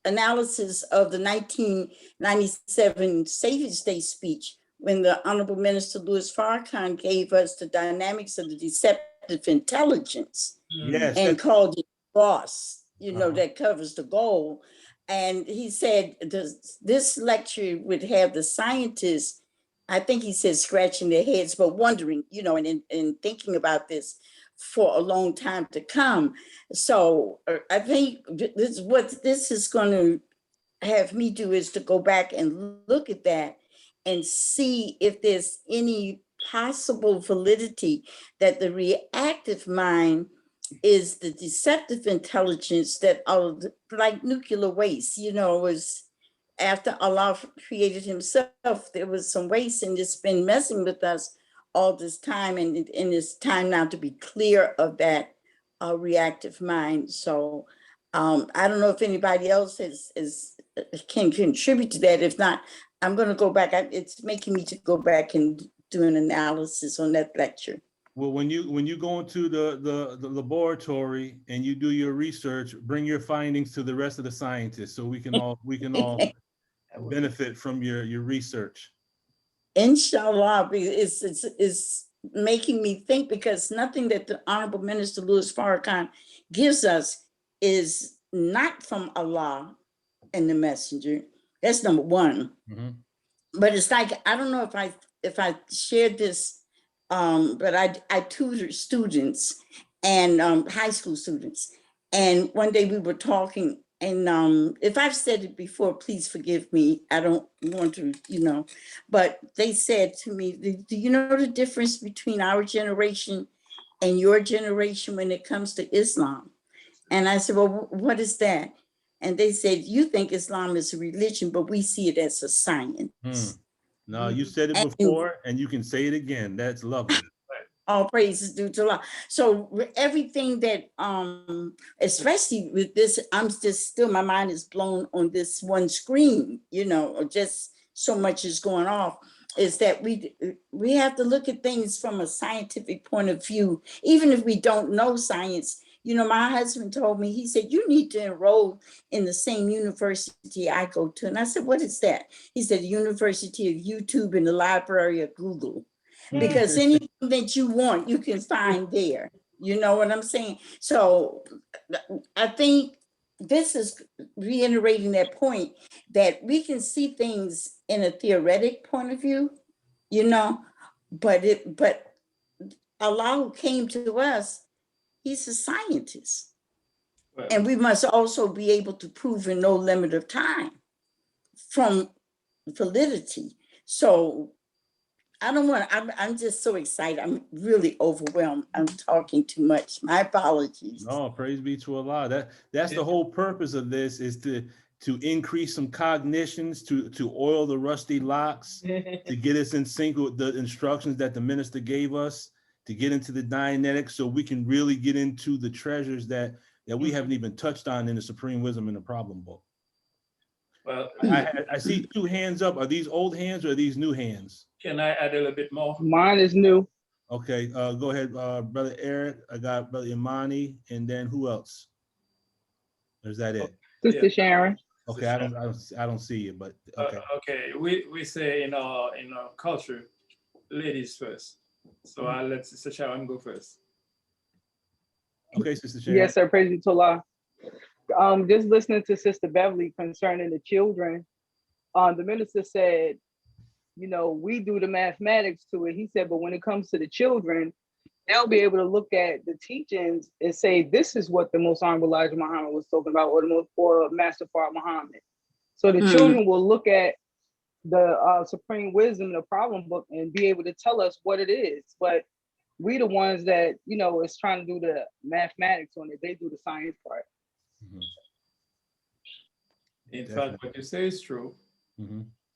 analysis of the 1997 Savior's Day speech when the Honorable Minister Louis Farrakhan gave us the dynamics of the deceptive intelligence Yes. and called it BOSS, Uh-huh. that covers the goal. And he said this lecture would have the scientists, I think he said scratching their heads, but wondering, and thinking about this for a long time to come. So I think what this is going to have me do is to go back and look at that and see if there's any possible validity that the reactive mind is the deceptive intelligence that are like nuclear waste, was after Allah created himself, there was some waste and it's been messing with us all this time. And it's time now to be clear of that reactive mind. So I don't know if anybody else can contribute to that. If not, I'm going to go back. It's making me to go back and do an analysis on that lecture. Well, when you go into the laboratory and you do your research, bring your findings to the rest of the scientists so we can all benefit from your research. Inshallah, it's making me think, because nothing that the Honorable Minister Louis Farrakhan gives us is not from Allah and the Messenger. That's number one. Mm-hmm. But it's like, I don't know if I shared this, but I tutor students and high school students. And one day we were talking, and if I've said it before, please forgive me. I don't want to, but they said to me, do you know the difference between our generation and your generation when it comes to Islam? And I said, well, what is that? And they said, you think Islam is a religion, but we see it as a science. No, you said it before and you can say it again. That's lovely. All praises due to Allah. So everything that, especially with this, I'm just still, my mind is blown on this one screen, or just so much is going off, is that we have to look at things from a scientific point of view, even if we don't know science. My husband told me, he said, you need to enroll in the same university I go to. And I said, what is that? He said, the University of YouTube and the Library of Google. Because anything that you want, you can find there. You know what I'm saying? So I think this is reiterating that point, that we can see things in a theoretic point of view, but Allah who came to us, he's a scientist. Right. And we must also be able to prove in no limit of time from validity. So I don't want to, I'm just so excited. I'm really overwhelmed. I'm talking too much. My apologies. No, praise be to Allah. That's the whole purpose of this, is to increase some cognitions, to oil the rusty locks, to get us in sync with the instructions that the minister gave us, to get into the Dianetics, so we can really get into the treasures that we haven't even touched on in the Supreme Wisdom in the Problem Book. Well, I see two hands up. Are these old hands or are these new hands? Can I add a little bit more? Mine is new. Okay, go ahead, Brother Eric. I got Brother Imani, and then who else? Or is that it? Sister Sharon. Okay, I don't see you, but okay. Okay, we say in our culture, ladies first. So I'll let Sister Sharon go first. Okay, Sister Sharon. Yes, sir. Praise be to Allah. Just listening to Sister Beverly concerning the children, the minister said, we do the mathematics to it. He said, but when it comes to the children, they'll be able to look at the teachings and say, this is what the Most Honorable Elijah Muhammad was talking about, or Master Fard Muhammad. So the children will look at the Supreme Wisdom, the Problem Book, and be able to tell us what it is. But we the ones that, is trying to do the mathematics on it. They do the science part. In fact, what you say is true,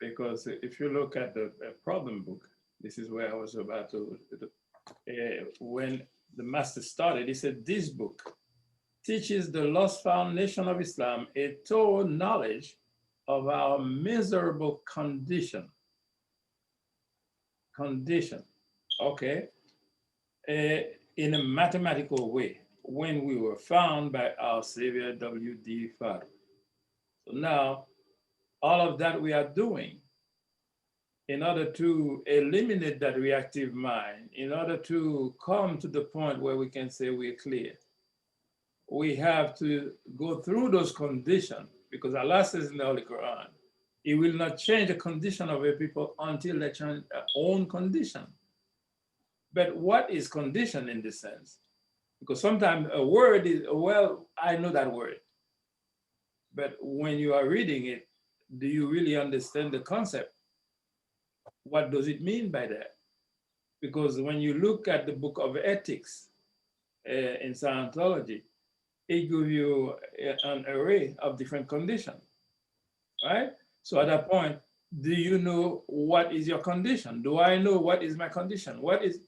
because if you look at the Problem Book, this is where I was about to, when the master started, he said, this book teaches the lost foundation of Islam a thorough knowledge of our miserable condition, okay, in a mathematical way. when we were found by our Savior W.D. Fadu. So now, all of that we are doing in order to eliminate that reactive mind, in order to come to the point where we can say we're clear, we have to go through those conditions, because Allah says in the Holy Quran, He will not change the condition of a people until they change their own condition. But what is condition in this sense? Because sometimes a word is, well, I know that word. But when you are reading it, do you really understand the concept? What does it mean by that? Because when you look at the book of ethics in Scientology, it gives you an array of different conditions, right? So at that point, do you know what is your condition? Do I know what is my condition? What is,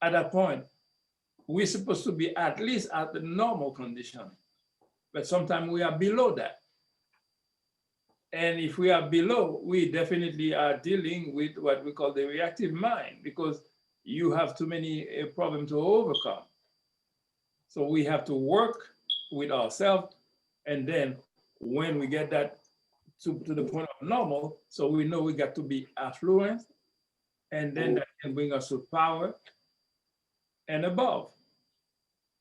at that point, we're supposed to be at least at the normal condition, but sometimes we are below that. And if we are below, we definitely are dealing with what we call the reactive mind, because you have too many problems to overcome. So we have to work with ourselves, and then when we get that to the point of normal, so we know we got to be affluent, and then that can bring us to power and above.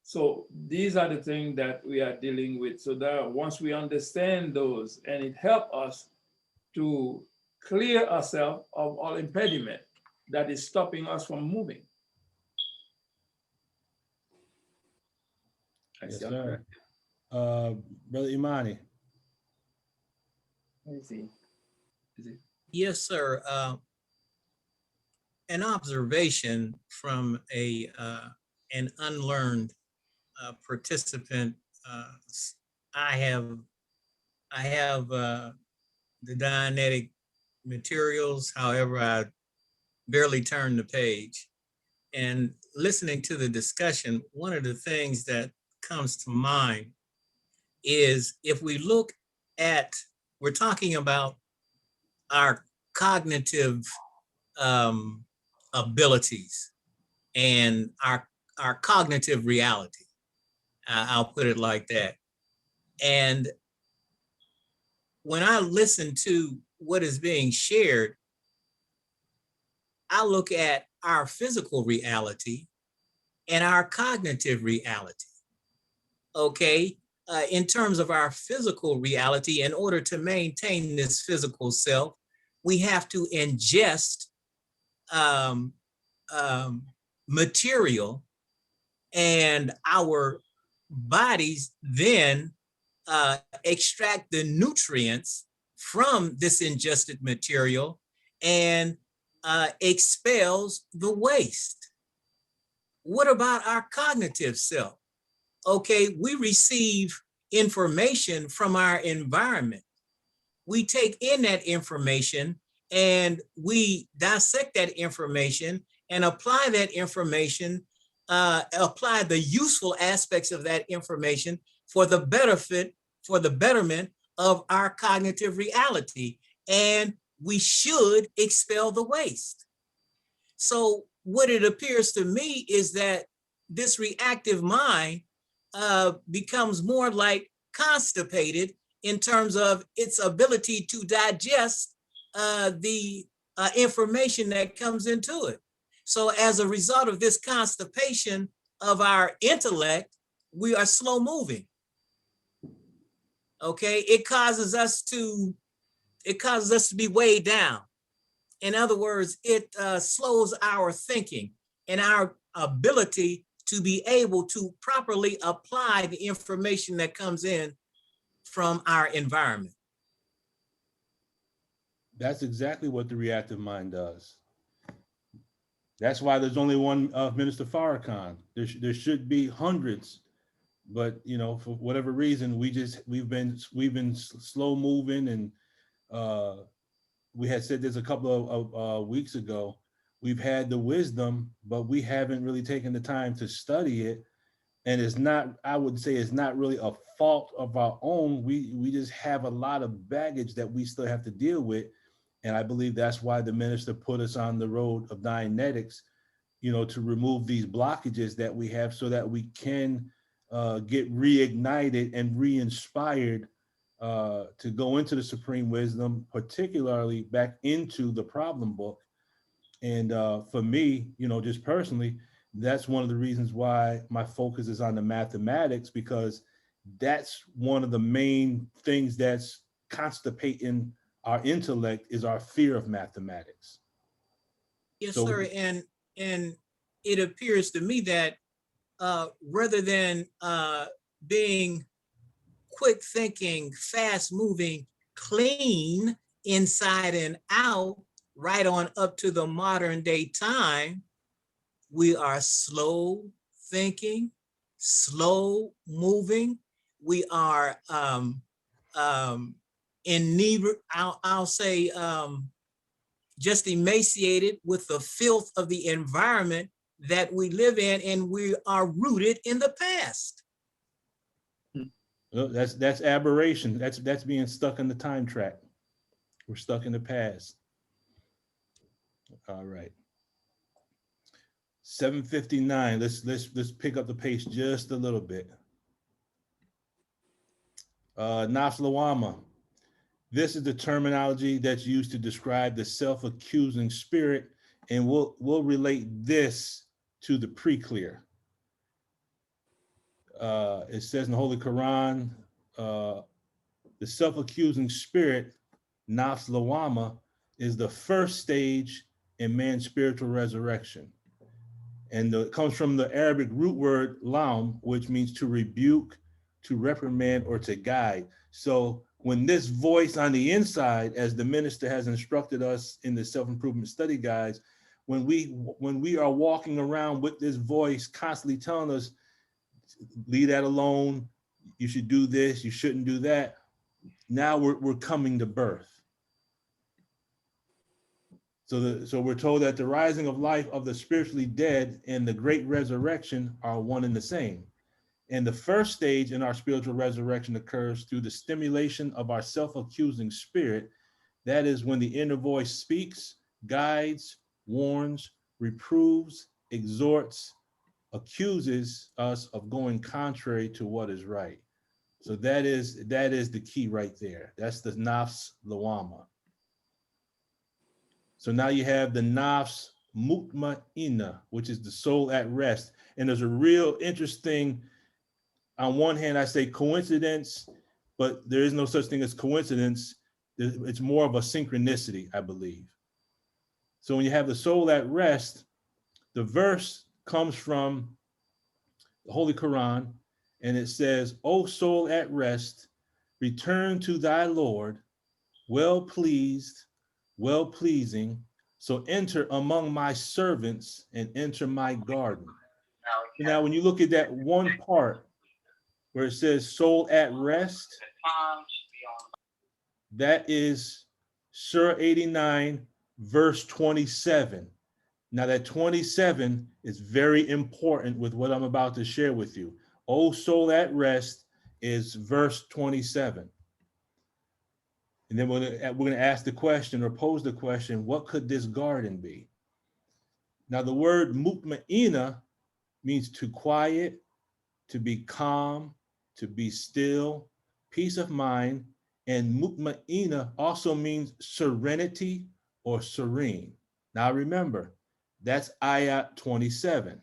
So these are the things that we are dealing with. So that once we understand those, and it helps us to clear ourselves of all impediment that is stopping us from moving. Yes, sir. Brother Imani. Let me see. Is it? Yes, sir. An observation from an unlearned participant. I have the Dianetic materials. However, I barely turned the page. And listening to the discussion, one of the things that comes to mind is if we look at, we're talking about our cognitive abilities and our cognitive reality. I'll put it like that. And when I listen to what is being shared, I look at our physical reality and our cognitive reality. Okay, in terms of our physical reality, in order to maintain this physical self, we have to ingest material, and our bodies then extract the nutrients from this ingested material and expels the waste. What about our cognitive self? Okay, we receive information from our environment. We take in that information and we dissect that information and apply that information, apply the useful aspects of that information for the benefit, for the betterment of our cognitive reality. And we should expel the waste. So what it appears to me is that this reactive mind becomes more like constipated in terms of its ability to digest the information that comes into it. So as a result of this constipation of our intellect, we are slow moving. Okay, it causes us to be weighed down. In other words, it slows our thinking and our ability to be able to properly apply the information that comes in from our environment. That's exactly what the reactive mind does. That's why there's only one Minister Farrakhan. There should be hundreds, but you know, for whatever reason, we've been slow moving, and we had said this a couple of weeks ago. We've had the wisdom, but we haven't really taken the time to study it. And it's not, I would say it's not really a fault of our own. We just have a lot of baggage that we still have to deal with. And I believe that's why the minister put us on the road of Dianetics, you know, to remove these blockages that we have so that we can get reignited and re-inspired to go into the supreme wisdom, particularly back into the problem book. And for me, just personally, that's one of the reasons why my focus is on the mathematics, because that's one of the main things that's constipating our intellect is our fear of mathematics. Yes, So- sir. And it appears to me that rather than being quick thinking, fast moving, clean inside and out, right on up to the modern day time, we are slow thinking, slow moving. We are I'll say just emaciated with the filth of the environment that we live in, and we are rooted in the past. Well, that's aberration. That's being stuck in the time track. We're stuck in the past. All right. 7:59. Let's pick up the pace just a little bit. Nafs Lawama. This is the terminology that's used to describe the self-accusing spirit, and we'll relate this to the pre-clear. It says in the Holy Quran, the self-accusing spirit, Nafs Lawama, is the first stage in man's spiritual resurrection. And it comes from the Arabic root word laum, which means to rebuke, to reprimand, or to guide. So when this voice on the inside, as the minister has instructed us in the self-improvement study guides, when we are walking around with this voice constantly telling us, leave that alone, you should do this, you shouldn't do that, now we're coming to birth. So we're told that the rising of life of the spiritually dead and the great resurrection are one and the same. And the first stage in our spiritual resurrection occurs through the stimulation of our self-accusing spirit. That is when the inner voice speaks, guides, warns, reproves, exhorts, accuses us of going contrary to what is right. So that is the key right there. That's the Nafs Lawama. So now you have the Nafs Mutma'inna, which is the soul at rest. And there's a real interesting, on one hand, I say coincidence, but there is no such thing as coincidence. It's more of a synchronicity, I believe. So when you have the soul at rest, the verse comes from the Holy Quran, and it says, "O soul at rest, return to thy Lord, well pleased, well pleasing, so enter among my servants and enter my garden." Now, when you look at that one part where it says soul at rest, that is Surah 89, verse 27. Now that 27 is very important with what I'm about to share with you. O soul at rest is verse 27. And then we're going to ask the question or pose the question, what could this garden be? Now the word mutma'ina means to quiet, to be calm, to be still, peace of mind. And mutma'ina also means serenity or serene. Now remember, that's ayat 27.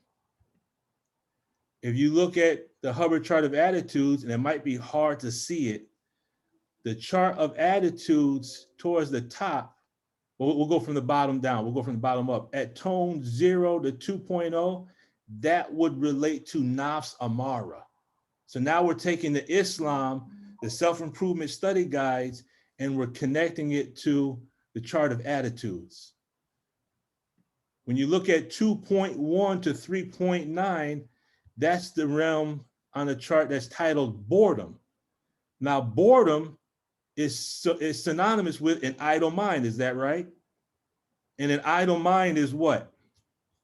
If you look at the Hubbard chart of attitudes, and it might be hard to see it, the chart of attitudes towards the top, we'll go from the bottom down, we'll go from the bottom up. At tone 0 to 2.0, that would relate to Nafs Amara. So now we're taking the Islam, the self-improvement study guides, and we're connecting it to the chart of attitudes. When you look at 2.1 to 3.9, that's the realm on the chart that's titled boredom. Now, boredom is synonymous with an idle mind, is that right? And an idle mind is what?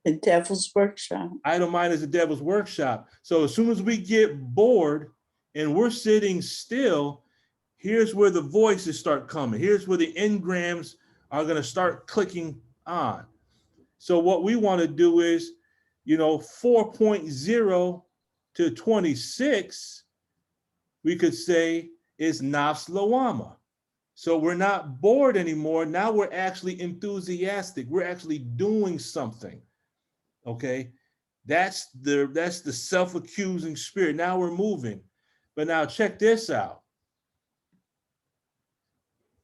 The devil's workshop. Idle mind is the devil's workshop. So as soon as we get bored and we're sitting still, here's where the voices start coming. Here's where the engrams are going to start clicking on. So what we want to do is, 4.0 to 26, we could say is Nafs Lawama. So we're not bored anymore. Now we're actually enthusiastic. We're actually doing something. Okay. That's the self-accusing spirit. Now we're moving. But now check this out.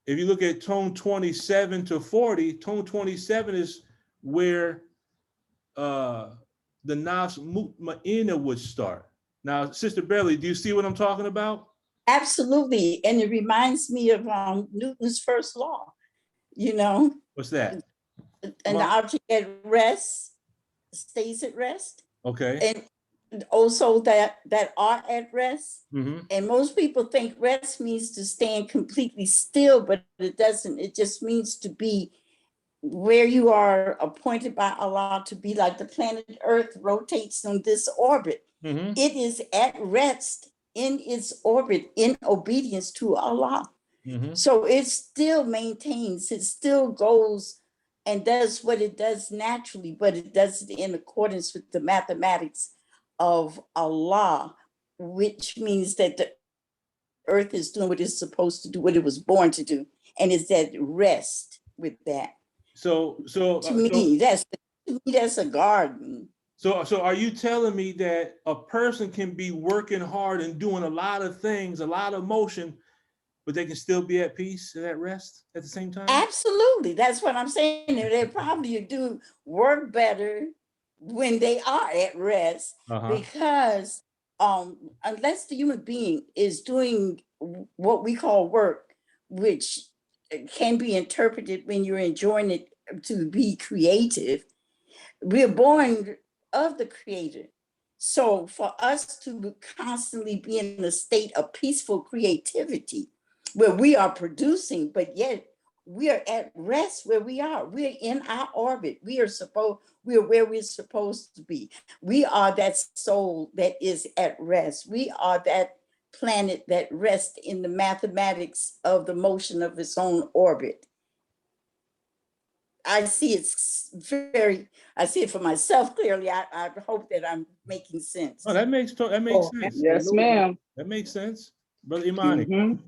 If you look at tone 27 to 40, tone 27 is where the Nafs Mutma'ina would start. Now, Sister Beverly, do you see what I'm talking about? Absolutely. And it reminds me of Newton's first law, you know, What's that? an object at rest stays at rest. Okay. And also that are at rest. Mm-hmm. And most people think rest means to stand completely still, but it doesn't. It just means to be where you are appointed by Allah to be, like the planet Earth rotates on this orbit. Mm-hmm. It is at rest in its orbit in obedience to Allah. Mm-hmm. So it still maintains, it still goes and does what it does naturally, but it does it in accordance with the mathematics of Allah, which means that the earth is doing what it's supposed to do, what it was born to do, and it's at rest with that. So to me, that's a garden. So are you telling me that a person can be working hard and doing a lot of things, a lot of motion, but they can still be at peace and at rest at the same time? Absolutely. That's what I'm saying. They probably do work better when they are at rest, because unless the human being is doing what we call work, which can be interpreted when you're enjoying it to be creative, we're born of the Creator. So for us to constantly be in a state of peaceful creativity where we are producing, but yet we are at rest where we are. We're in our orbit. We are where we're supposed to be. We are that soul that is at rest. We are that planet that rests in the mathematics of the motion of its own orbit. I see it for myself clearly. I hope that I'm making sense. Oh, that makes sense. Yes, ma'am. That makes sense. Brother Imani. Mhm.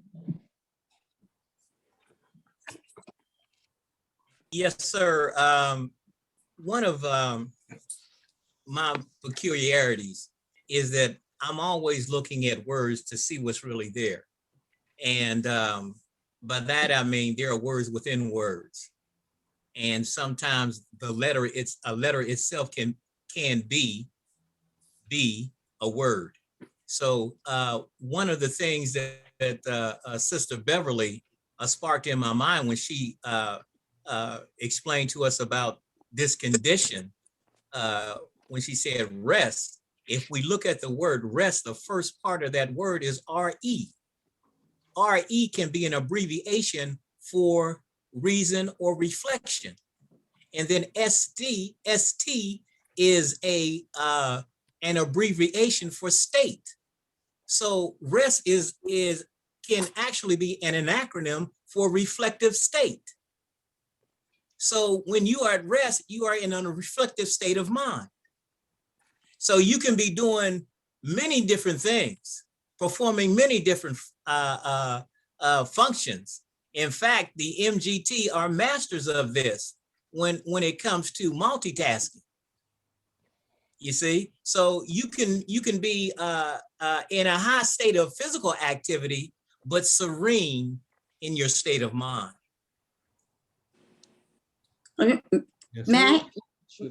Yes, sir. One of my peculiarities is that I'm always looking at words to see what's really there. And by that, I mean, there are words within words. And sometimes a letter itself can be a word. So one of the things that Sister Beverly sparked in my mind when she explained to us about this condition, when she said rest, if we look at the word rest, the first part of that word is RE. RE can be an abbreviation for reason or reflection. And then ST is an abbreviation for state. So rest can actually be an acronym for reflective state. So when you are at rest, you are in a reflective state of mind. So you can be doing many different things, performing many different functions. In fact, the MGT are masters of this when it comes to multitasking. You see, so you can be in a high state of physical activity, but serene in your state of mind. Yes, Matt,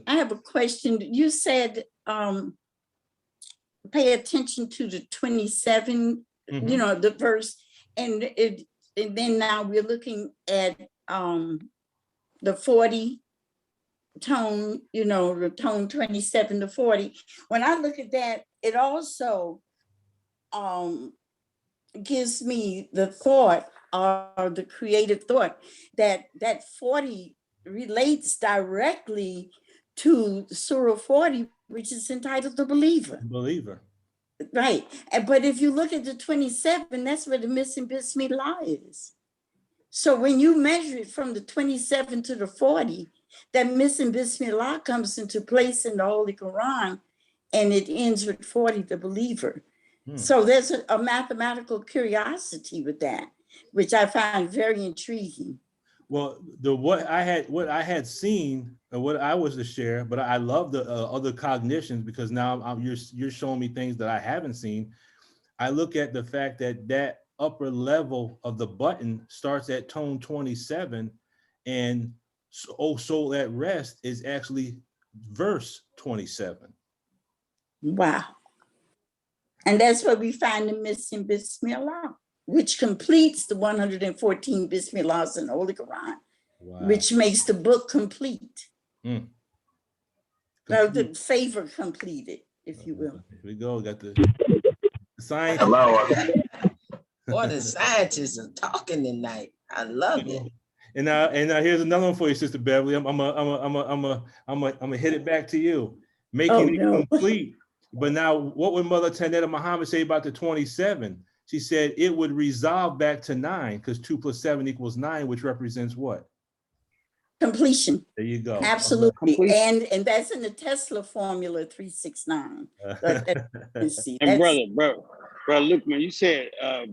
I have a question. You said pay attention to the 27, you know, the verse, and then now we're looking at the 40 tone, you know, the tone 27 to 40. When I look at that, it also gives me the thought, or the creative thought, that 40 relates directly to Surah 40, which is entitled The Believer. Believer. Right. But if you look at the 27, that's where the missing Bismillah is. So when you measure it from the 27 to the 40, that missing Bismillah comes into place in the Holy Quran and it ends with 40, the believer. Hmm. So there's a mathematical curiosity with that, which I find very intriguing. Well, what I had seen, or what I was to share, but I love the other cognitions, because now you're showing me things that I haven't seen. I look at the fact that that upper level of the button starts at tone 27, and "Oh Soul at Rest" is actually verse 27. Wow. And that's where we find the missing Bismillah, which completes the 114 Bismillahs in the Holy Quran, Wow. which makes the book complete. Mm. Now, the favor completed, if you will. Here we go. Got the science. Hello. Boy, the scientists are talking tonight. I love it. And now here's another one for you, Sister Beverly. I'm gonna hit it back to you. Making it complete. But now, what would Mother Tanetta Muhammad say about the 27? She said it would resolve back to 9, because 2 + 7 = 9, which represents what? Completion. There you go. Absolutely. And that's in the Tesla formula 369. See, And brother Luke, man, you said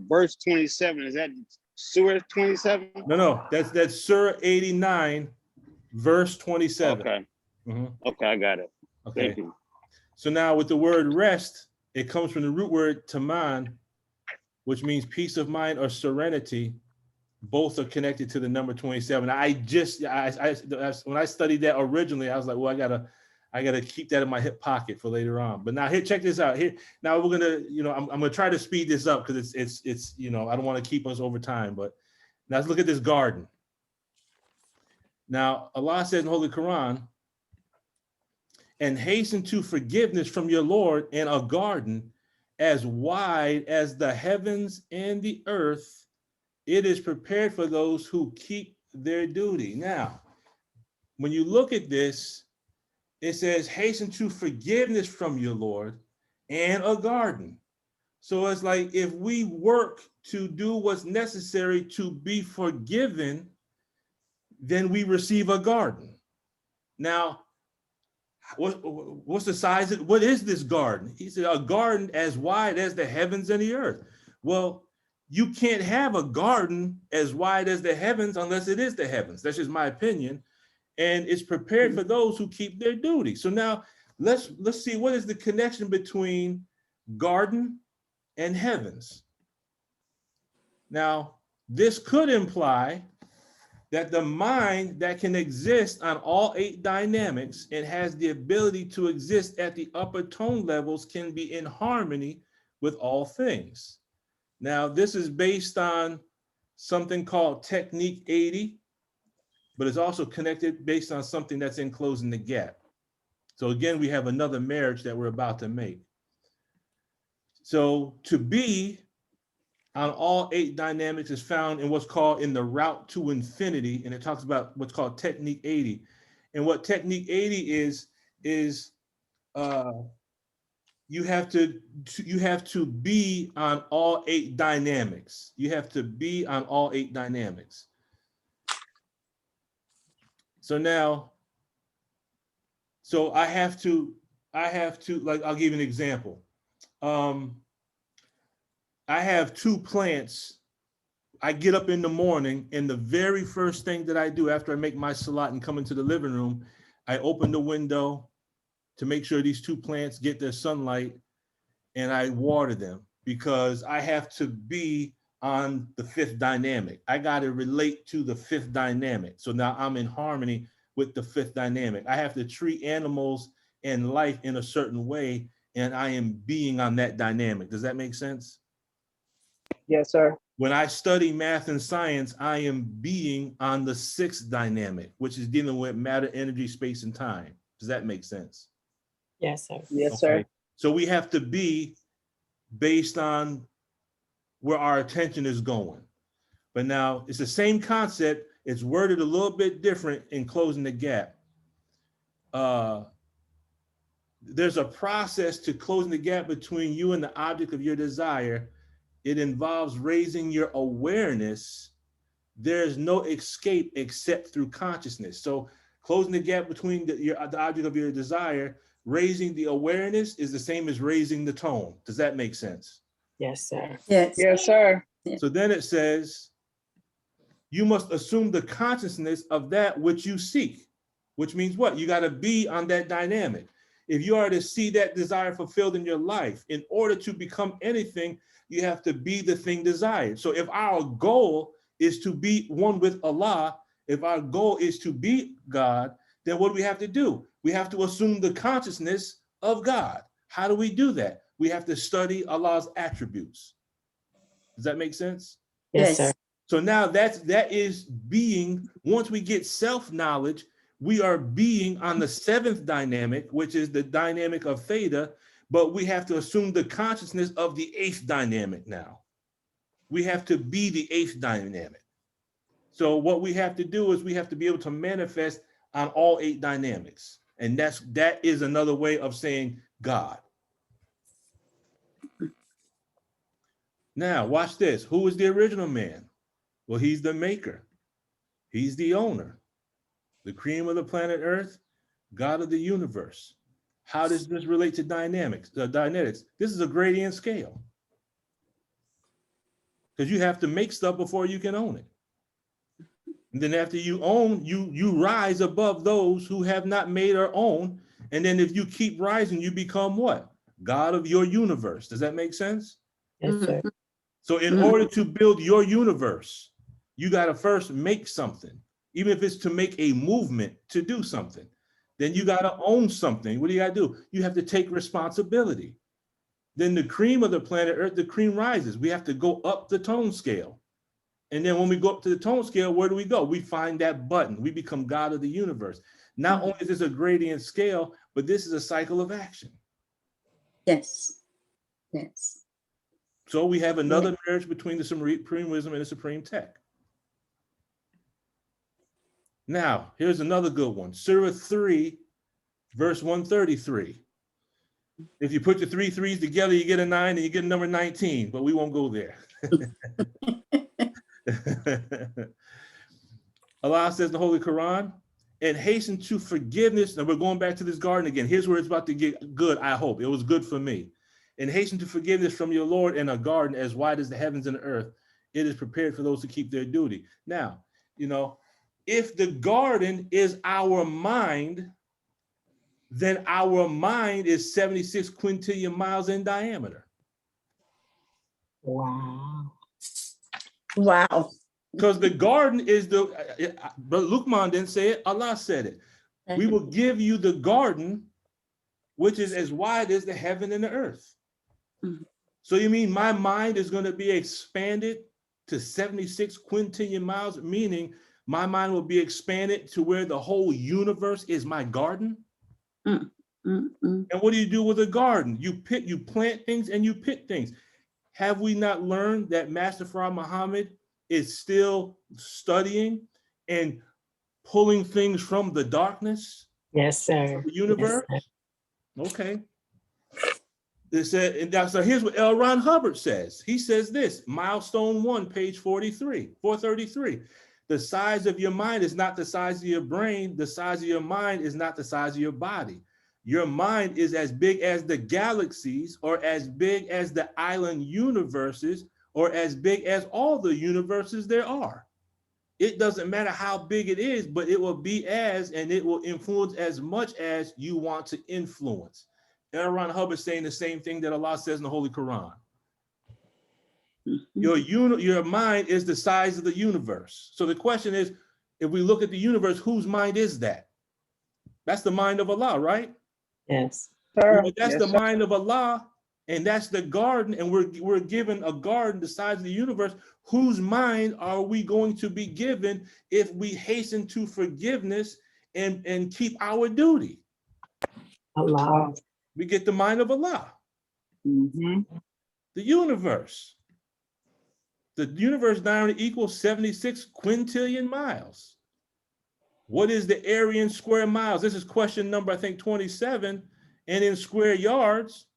verse 27. Is that Surah 27? No, that's Surah 89, verse 27. Okay. Mhm. Okay, I got it. Okay. Thank you. So now with the word rest, it comes from the root word taman, which means peace of mind or serenity. Both are connected to the number 27. When I studied that originally, I was like, well, I gotta keep that in my hip pocket for later on. But now here, check this out. Here, now we're gonna, I'm gonna try to speed this up, because it's I don't want to keep us over time. But now let's look at this garden. Now Allah says in the Holy Quran, and hasten to forgiveness from your Lord, and a garden as wide as the heavens and the earth. It is prepared for those who keep their duty. Now, when you look at this, it says, hasten to forgiveness from your Lord, and a garden. So it's like, if we work to do what's necessary to be forgiven, then we receive a garden. Now, what's the size of, what is this garden? He said, a garden as wide as the heavens and the earth. Well, you can't have a garden as wide as the heavens unless it is the heavens. That's just my opinion. And it's prepared for those who keep their duty. So now let's see, what is the connection between garden and heavens? Now, this could imply that the mind that can exist on all 8 dynamics and has the ability to exist at the upper tone levels can be in harmony with all things. Now, this is based on something called Technique 80, but it's also connected based on something that's in Closing the Gap. So again, we have another marriage that we're about to make. So to be on all 8 dynamics is found in what's called in the Route to Infinity, and it talks about what's called Technique 80. And what Technique 80 is you have to be on all 8 dynamics. You have to be on all 8 dynamics. So now, I have to, like, I'll give you an example. I have 2 plants. I get up in the morning, and the very first thing that I do after I make my salat and come into the living room, I open the window to make sure these 2 plants get their sunlight, and I water them, because I have to be on the 5th dynamic. I got to relate to the 5th dynamic. So now I'm in harmony with the 5th dynamic. I have to treat animals and life in a certain way, and I am being on that dynamic. Does that make sense? Yes, sir. When I study math and science, I am being on the 6th dynamic, which is dealing with matter, energy, space, and time. Does that make sense? Yes, sir. Yes, sir. So we have to be based on where our attention is going. But now it's the same concept. It's worded a little bit different in Closing the Gap. There's a process to closing the gap between you and the object of your desire. It involves raising your awareness. There's no escape except through consciousness. So closing the gap between the object of your desire raising the awareness is the same as raising the tone. Does that make sense? Yes, sir. Yes. Yes, sir. So then it says, you must assume the consciousness of that which you seek, which means what? You got to be on that dynamic. If you are to see that desire fulfilled in your life, in order to become anything, you have to be the thing desired. So if our goal is to be one with Allah, if our goal is to be God, then what do we have to do? We have to assume the consciousness of God. How do we do that? We have to study Allah's attributes. Does that make sense? Yes, sir. So now that is being, once we get self-knowledge, we are being on the seventh dynamic, which is the dynamic of theta, but we have to assume the consciousness of the eighth dynamic now. We have to be the eighth dynamic. So what we have to do is we have to be able to manifest on all 8 dynamics. And that is another way of saying God. Now, watch this. Who is the original man? Well, he's the maker. He's the owner. The cream of the planet Earth, God of the universe. How does this relate to dynamics? Dynetics. This is a gradient scale. Because you have to make stuff before you can own it. And then after you own, you rise above those who have not made or own. And then if you keep rising, you become what? God of your universe. Does that make sense? Yes, sir. So in order to build your universe, you got to first make something, even if it's to make a movement to do something. Then you got to own something. What do you got to do? You have to take responsibility. Then the cream of the planet Earth, the cream rises. We have to go up the tone scale. And then when we go up to the tone scale, where do we go? We find that button. We become God of the universe. Not only is this a gradient scale, but this is a cycle of action. Yes. Yes. So we have another marriage between the supreme wisdom and the supreme tech. Now, here's another good one. Surah 3, verse 133. If you put your 3 threes together, you get a 9 and you get a number 19, but we won't go there. Allah says in the Holy Quran, and hasten to forgiveness. And we're going back to this garden again. Here's where it's about to get good, I hope. It was good for me. And hasten to forgiveness from your Lord in a garden as wide as the heavens and the earth. It is prepared for those who keep their duty. Now, if the garden is our mind, then our mind is 76 quintillion miles in diameter. Wow. Wow. Because the garden is but Luqman didn't say it, Allah said it. We will give you the garden, which is as wide as the heaven and the earth. So you mean my mind is going to be expanded to 76 quintillion miles, meaning my mind will be expanded to where the whole universe is my garden? And what do you do with a garden? You plant things and you pick things. Have we not learned that Master Farah Muhammad is still studying and pulling things from the darkness? Yes, sir. The universe? Yes, sir. Okay. It said, so here's what L. Ron Hubbard says. He says this, milestone 1, page 433. The size of your mind is not the size of your brain. The size of your mind is not the size of your body. Your mind is as big as the galaxies, or as big as the island universes, or as big as all the universes there are. It doesn't matter how big it is, but it will be as, and it will influence as much as you want to influence. L. Ron Hubbard saying the same thing that Allah says in the Holy Quran. Your mind is the size of the universe. So the question is, if we look at the universe, whose mind is that? That's the mind of Allah, right? Yes. Well, that's the mind of Allah, and that's the garden, and we're given a garden the size of the universe. Whose mind are we going to be given if we hasten to forgiveness and keep our duty? Allah. We get the mind of Allah. The universe. The universe diameter equals 76 quintillion miles. What is the area in square miles? This is question number, I think, 27. And in square yards,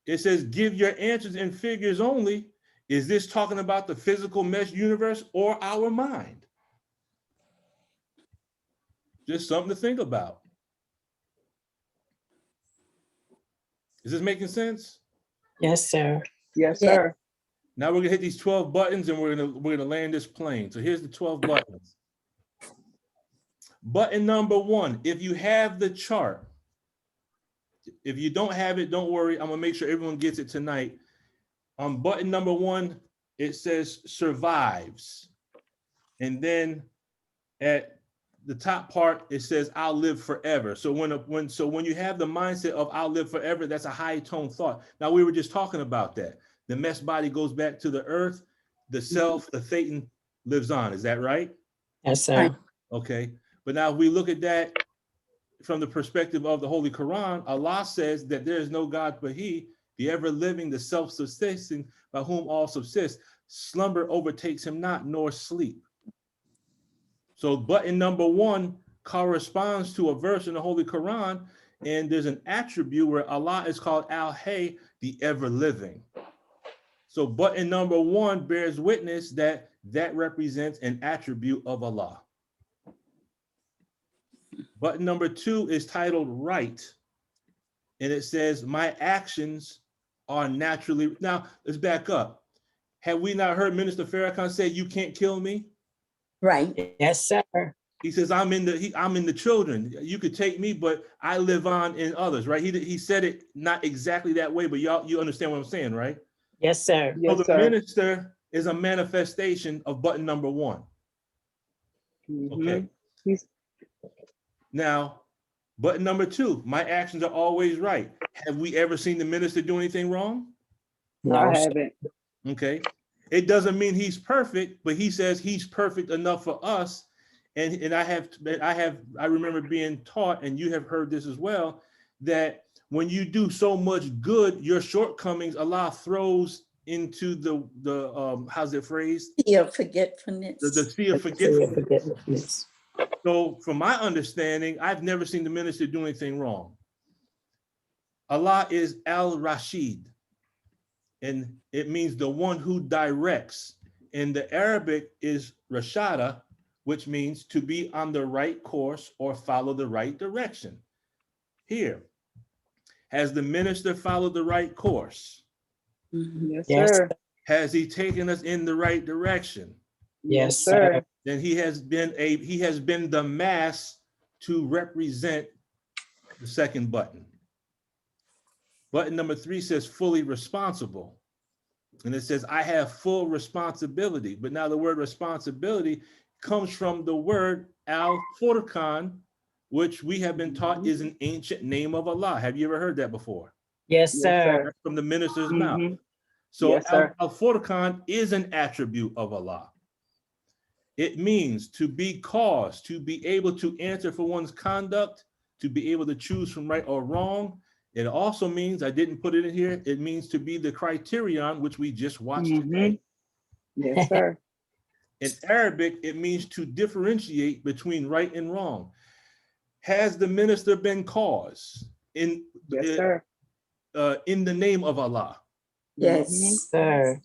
it says, give your answers in figures only. Is this talking about the physical mesh universe or our mind? Just something to think about. Is this making sense? Yes, sir. Yes, Yeah. sir. Now we're gonna hit these 12 buttons and we're gonna land this plane. So here's the 12 buttons. Button number 1, if you have the chart, if you don't have it, don't worry. I'm gonna make sure everyone gets it tonight. On button number 1, it says survives. And then at the top part, it says I'll live forever. So when you have the mindset of I'll live forever, that's a high tone thought. Now we were just talking about that. The mess body goes back to the earth, the self, the Thetan lives on. Is that right? Yes, sir. Okay. But now if we look at that from the perspective of the Holy Quran, Allah says that there is no God but He, the ever living, the self-subsisting, by whom all subsist. Slumber overtakes him not, nor sleep. So button number 1 corresponds to a verse in the Holy Quran, and there's an attribute where Allah is called Al-Hayy, the ever living. So button number 1 bears witness that that represents an attribute of Allah. Button number 2 is titled right. And it says, my actions are naturally. Now, let's back up. Have we not heard Minister Farrakhan say, you can't kill me? Right. Yes, sir. He says, I'm in the children. You could take me, but I live on in others, right? He said it not exactly that way, but you understand what I'm saying, right? Yes, sir. So the minister is a manifestation of button number 1. Okay. Now, button number 2, my actions are always right. Have we ever seen the minister do anything wrong? No, I haven't. Okay. It doesn't mean he's perfect, but he says he's perfect enough for us. And I remember being taught, and you have heard this as well, that when you do so much good, your shortcomings, Allah throws into the how's it phrased? Sea of forgetfulness. The sea of forgetfulness. So from my understanding, I've never seen the minister do anything wrong. Allah is Al-Rashid, and it means the one who directs. In the Arabic is Rashada, which means to be on the right course or follow the right direction. Here, has the minister followed the right course? Yes, sir. Has he taken us in the right direction? Yes, sir. Then he has been the mass to represent the second button. Button number 3 says fully responsible. And it says, I have full responsibility. But now the word responsibility comes from the word Al-Furqan, which we have been taught is an ancient name of Allah. Have you ever heard that before? Yes, sir. That's from the minister's mouth. So Yes, sir. Al-Furqan is an attribute of Allah. It means to be caused, to be able to answer for one's conduct, to be able to choose from right or wrong. It also means, I didn't put it in here, it means to be the criterion, which we just watched today. Yes, sir. In Arabic, it means to differentiate between right and wrong. Has the minister been caused in the name of Allah? Yes. Sir.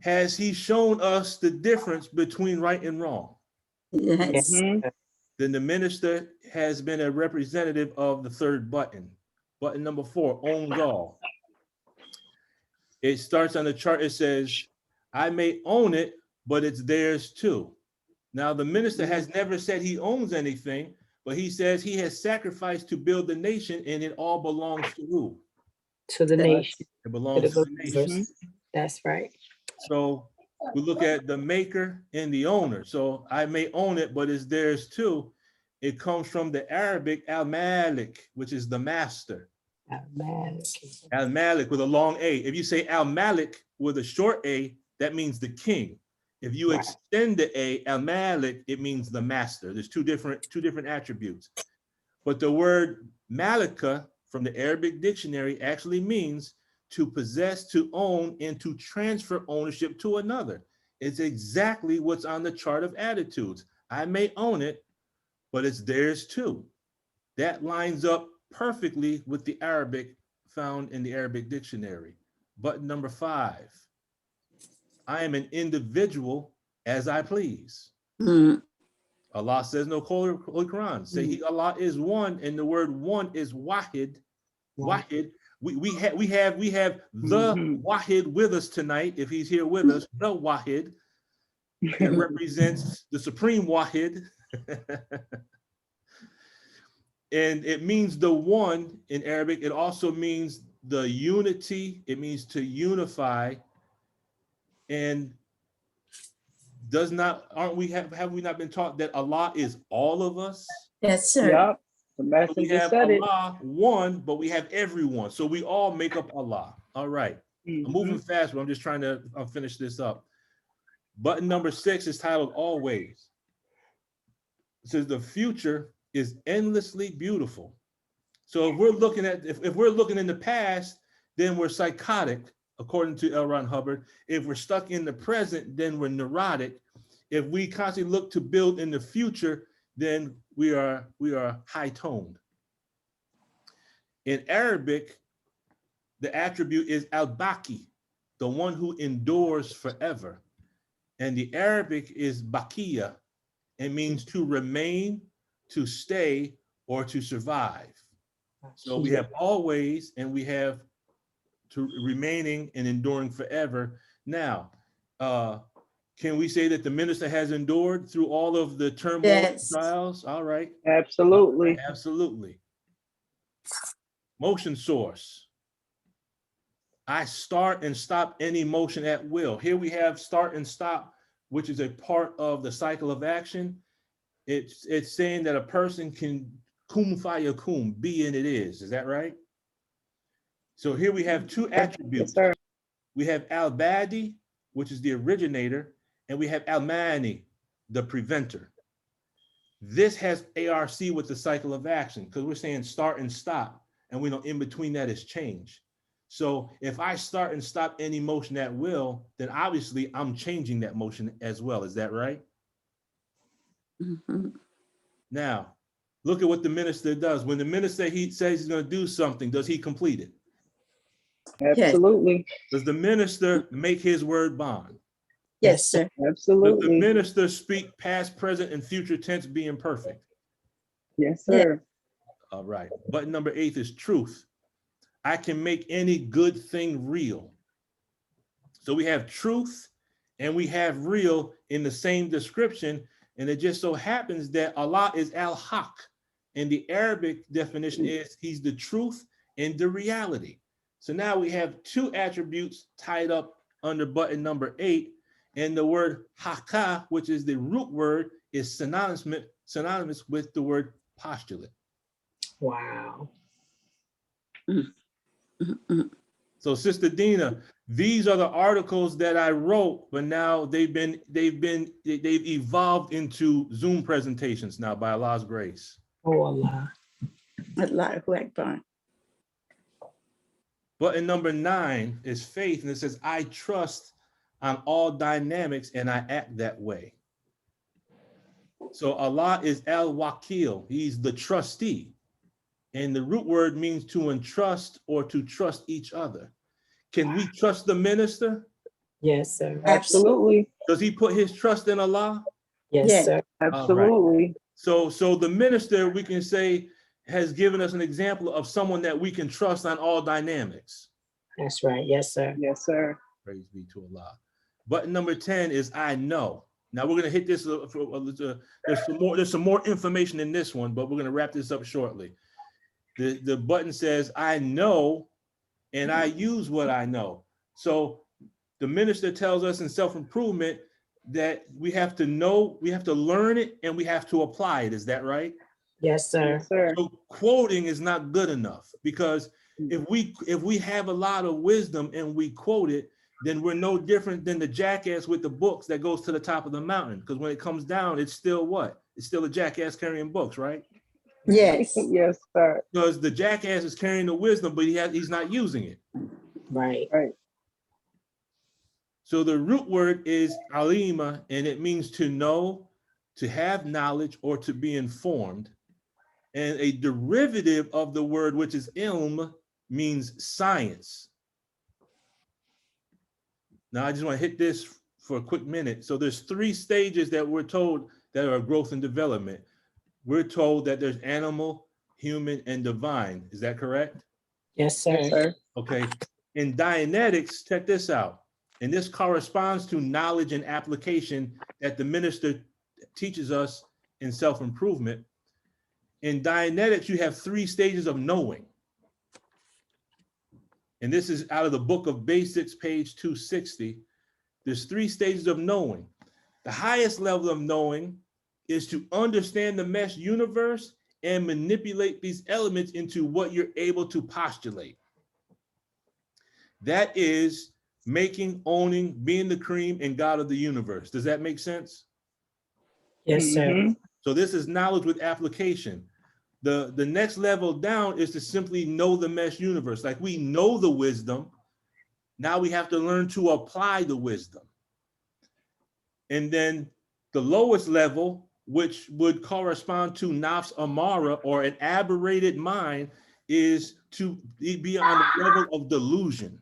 Has he shown us the difference between right and wrong? Yes. Then the minister has been a representative of the third button. Button number 4, owns all. It starts on the chart, it says, I may own it, but it's theirs too. Now the minister has never said he owns anything, but he says he has sacrificed to build the nation, and it all belongs to who? To the nation. It belongs to the nation. That's right. So we look at the maker and the owner. So I may own it, but it's theirs too. It comes from the Arabic al-Malik, which is the master. Al-Malik. Al-Malik with a long A. If you say Al-Malik with a short A, that means the king. If you extend the A, Al-Malik, it means the master. There's two different attributes. But the word Malika from the Arabic dictionary actually means to possess, to own, and to transfer ownership to another. It's exactly what's on the chart of attitudes. I may own it, but it's theirs too. That lines up perfectly with the Arabic found in the Arabic dictionary. Button number 5. I am an individual as I please. Allah says no Holy Quran. Say Allah is one, and the word one is wahid. Wahid, We have the Wahid with us tonight. If he's here with us, the Wahid that represents the supreme Wahid. And it means the one in Arabic. It also means the unity. It means to unify. And have we not been taught that Allah is all of us? Yes, sir. Yup, the So we messenger have said it. Allah one, but we have everyone. So we all make up Allah. All right. I'm moving fast, but I'm just trying to finish this up. Button number 6 is titled Always. It says the future is endlessly beautiful. So if we're looking at, if we're looking in the past, then we're psychotic, according to L. Ron Hubbard. If we're stuck in the present, then we're neurotic. If we constantly look to build in the future, then we are high-toned. In Arabic, the attribute is al-baqi, the one who endures forever. And the Arabic is baqiya. It means to remain, to stay, or to survive. So we have always, and we have to remaining and enduring forever. Now, can we say that the minister has endured through all of the turmoil and trials? All right. Absolutely. Absolutely. Motion source. I start and stop any motion at will. Here we have start and stop, which is a part of the cycle of action. It's saying that a person can kum fayakum, be and it is. Is that right? So here we have two attributes. Yes, we have al-badi, which is the originator, and we have al-mani, the preventer. This has ARC with the cycle of action, because we're saying start and stop, and we know in between that is change. So if I start and stop any motion at will, then obviously I'm changing that motion as well. Is that right? Mm-hmm. Now, look at what the minister does. When the minister says he's going to do something, does he complete it? Absolutely. Does the minister make his word bond? Yes, sir. Absolutely. Does the minister speak past, present, and future tense being perfect? Yes, sir. All right. Button number 8 is truth. I can make any good thing real. So we have truth and we have real in the same description. And it just so happens that Allah is al-haq. And the Arabic definition is he's the truth and the reality. So now we have two attributes tied up under button number 8. And the word haka, which is the root word, is synonymous with the word postulate. Wow. So Sister Dina, these are the articles that I wrote, but now they've evolved into Zoom presentations now by Allah's grace. Oh, Allah. Allahu Akbar. Button number 9 is faith, and it says, I trust on all dynamics and I act that way. So Allah is al-wakil, he's the trustee. And the root word means to entrust or to trust each other. Can we trust the minister? Yes, sir. Absolutely. Does he put his trust in Allah? Yes, sir. Absolutely. So the minister, we can say, has given us an example of someone that we can trust on all dynamics. That's right. Yes, sir. Yes, sir. Praise be to Allah. Button number 10 is I know. Now we're going to hit this. There's some more information in this one, but we're going to wrap this up shortly. The button says I know, and I use what I know. So the minister tells us in self-improvement that we have to know, we have to learn it, and we have to apply it. Is that right? Yes, sir. Yes, sir. So quoting is not good enough, because if we have a lot of wisdom and we quote it, then we're no different than the jackass with the books that goes to the top of the mountain. Because when it comes down, it's still what? It's still a jackass carrying books, right? Yes. Yes, sir. Because the jackass is carrying the wisdom, but he's not using it. Right. Right. So the root word is alima, and it means to know, to have knowledge, or to be informed. And a derivative of the word, which is ilm, means science. Now I just want to hit this for a quick minute. So there's 3 stages that we're told that are growth and development. We're told that there's animal, human, and divine. Is that correct? Yes, sir. Yes, sir. Okay. In Dianetics, check this out. And this corresponds to knowledge and application that the minister teaches us in self-improvement. In Dianetics, you have 3 stages of knowing. And this is out of the Book of Basics, page 260. There's 3 stages of knowing. The highest level of knowing is to understand the mesh universe and manipulate these elements into what you're able to postulate. That is making, owning, being the cream and God of the universe. Does that make sense? Yes, sir. So this is knowledge with application. The next level down is to simply know the mesh universe. Like we know the wisdom. Now we have to learn to apply the wisdom. And then the lowest level, which would correspond to nafs amara, or an aberrated mind, is to be on the level of delusion.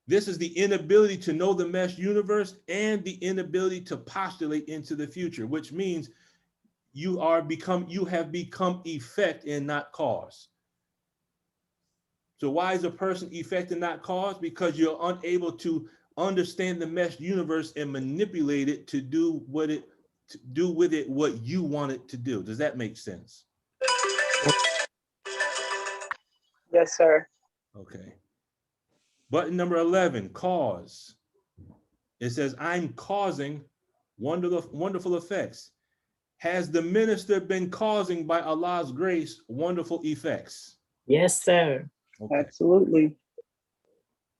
This is the inability to know the mesh universe and the inability to postulate into the future, which means you have become effect and not cause. So why is a person effect and not cause? Because you're unable to understand the mesh universe and manipulate it to do with it what you want it to do. Does that make sense? Yes, sir. Okay. Button number 11, cause. It says, I'm causing wonderful effects. Has the minister been causing, by Allah's grace, wonderful effects? Yes, sir. Okay. Absolutely.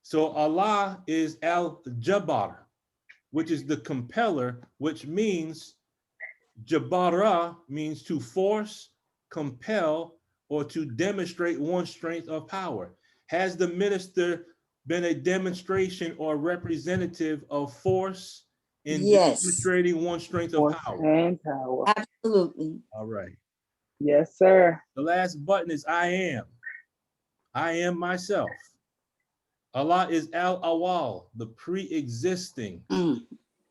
So Allah is Al-Jabbar, which is the compeller, which means Jabara means to force, compel, or to demonstrate one's strength of power. Has the minister been a demonstration or representative of force in demonstrating one's strength of power? And power. Absolutely. All right. Yes, sir. The last button is I am. I am myself. Allah is Al-Awwal, the pre-existing.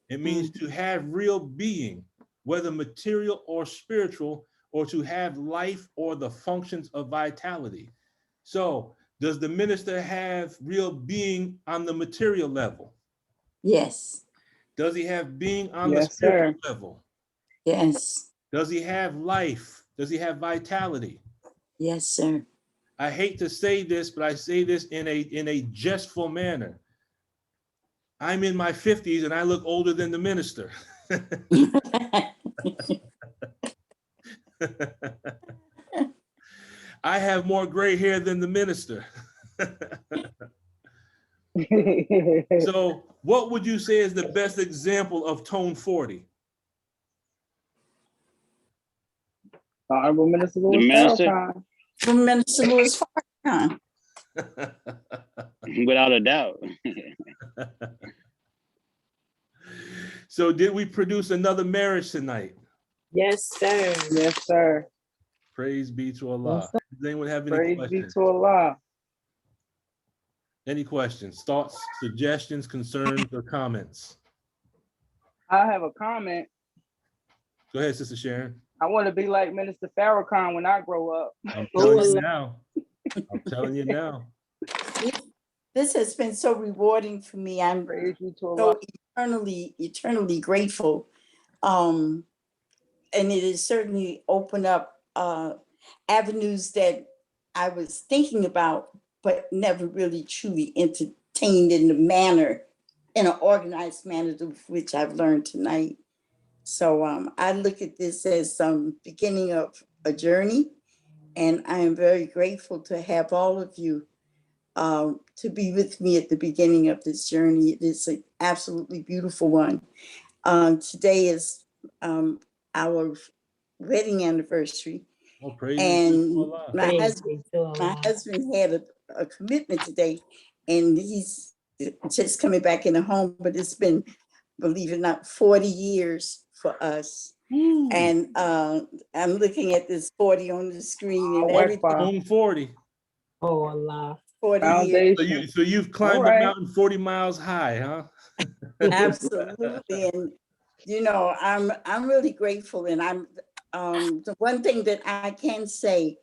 It means to have real being, whether material or spiritual, or to have life or the functions of vitality. So does the minister have real being on the material level? Yes. Does he have being on the Yes, spiritual sir. level? Yes. Does he have life? Does he have vitality? Yes, sir. I hate to say this, but I say this in a jestful manner. I'm in my 50s and I look older than the minister. I have more gray hair than the minister. So what would you say is the best example of tone 40? Honorable Minister Louis minister? Farrakhan. From Minister Louis Farrakhan. Without a doubt. So did we produce another marriage tonight? Yes, sir. Yes, sir. Praise be to Allah. Yes, Does anyone have any Praise questions? be to Allah. Any questions, thoughts, suggestions, concerns, or comments? I have a comment. Go ahead, Sister Sharon. I want to be like Minister Farrakhan when I grow up. I'm telling you now. I'm telling you now. This has been so rewarding for me. I'm Praise be to Allah. so eternally grateful. And it has certainly opened up avenues that I was thinking about, but never really truly entertained in an organized manner, which I've learned tonight. So I look at this as some beginning of a journey, and I am very grateful to have all of you to be with me at the beginning of this journey. It is an absolutely beautiful one. Today is our wedding anniversary. Oh, praise And be to Allah. my husband had a commitment today, and he's just coming back in the home, but it's been, believe it or not, 40 years for us. And I'm looking at this 40 on the screen, and everything. Home 40. Oh, Allah. 40 years. So you've climbed the mountain 40 miles high, huh? Absolutely. And you know, I'm really grateful, and I'm the one thing that I can say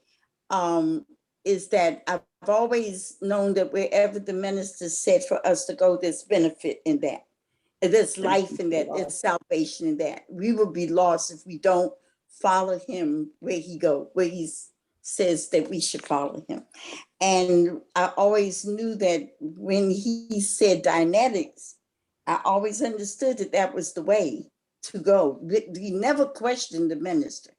is that I've always known that wherever the minister said for us to go, there's benefit in that. There's life in that, there's salvation in that. We will be lost if we don't follow him where he go, where he says that we should follow him. And I always knew that when he said Dianetics, I always understood that that was the way to go. We never questioned the minister.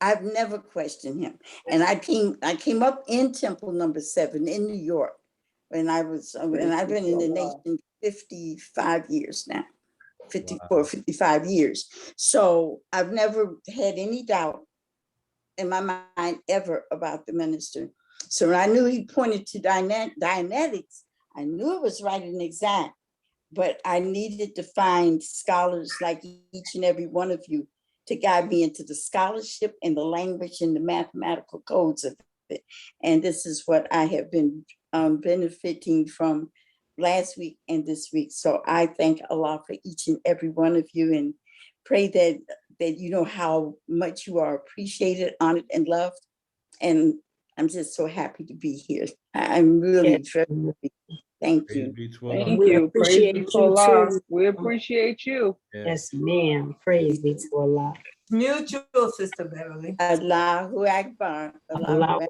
I've never questioned him. And I came up in Temple number 7 in New York and I've been in the nation 55 years now, 54, 55 years. So I've never had any doubt in my mind ever about the minister. So when I knew he pointed to Dianetics, I knew it was right and exact, but I needed to find scholars like each and every one of you to guide me into the scholarship and the language and the mathematical codes of it. And this is what I have been benefiting from last week and this week. So I thank Allah for each and every one of you and pray that you know how much you are appreciated, honored, and loved. And I'm just so happy to be here. I'm really very happy. Thank you. Thank We you. Praise appreciate be you to Allah. too. We appreciate you. Yes, ma'am. Praise be to Allah. Mutual, Sister Beverly. Allahu Akbar. Allah.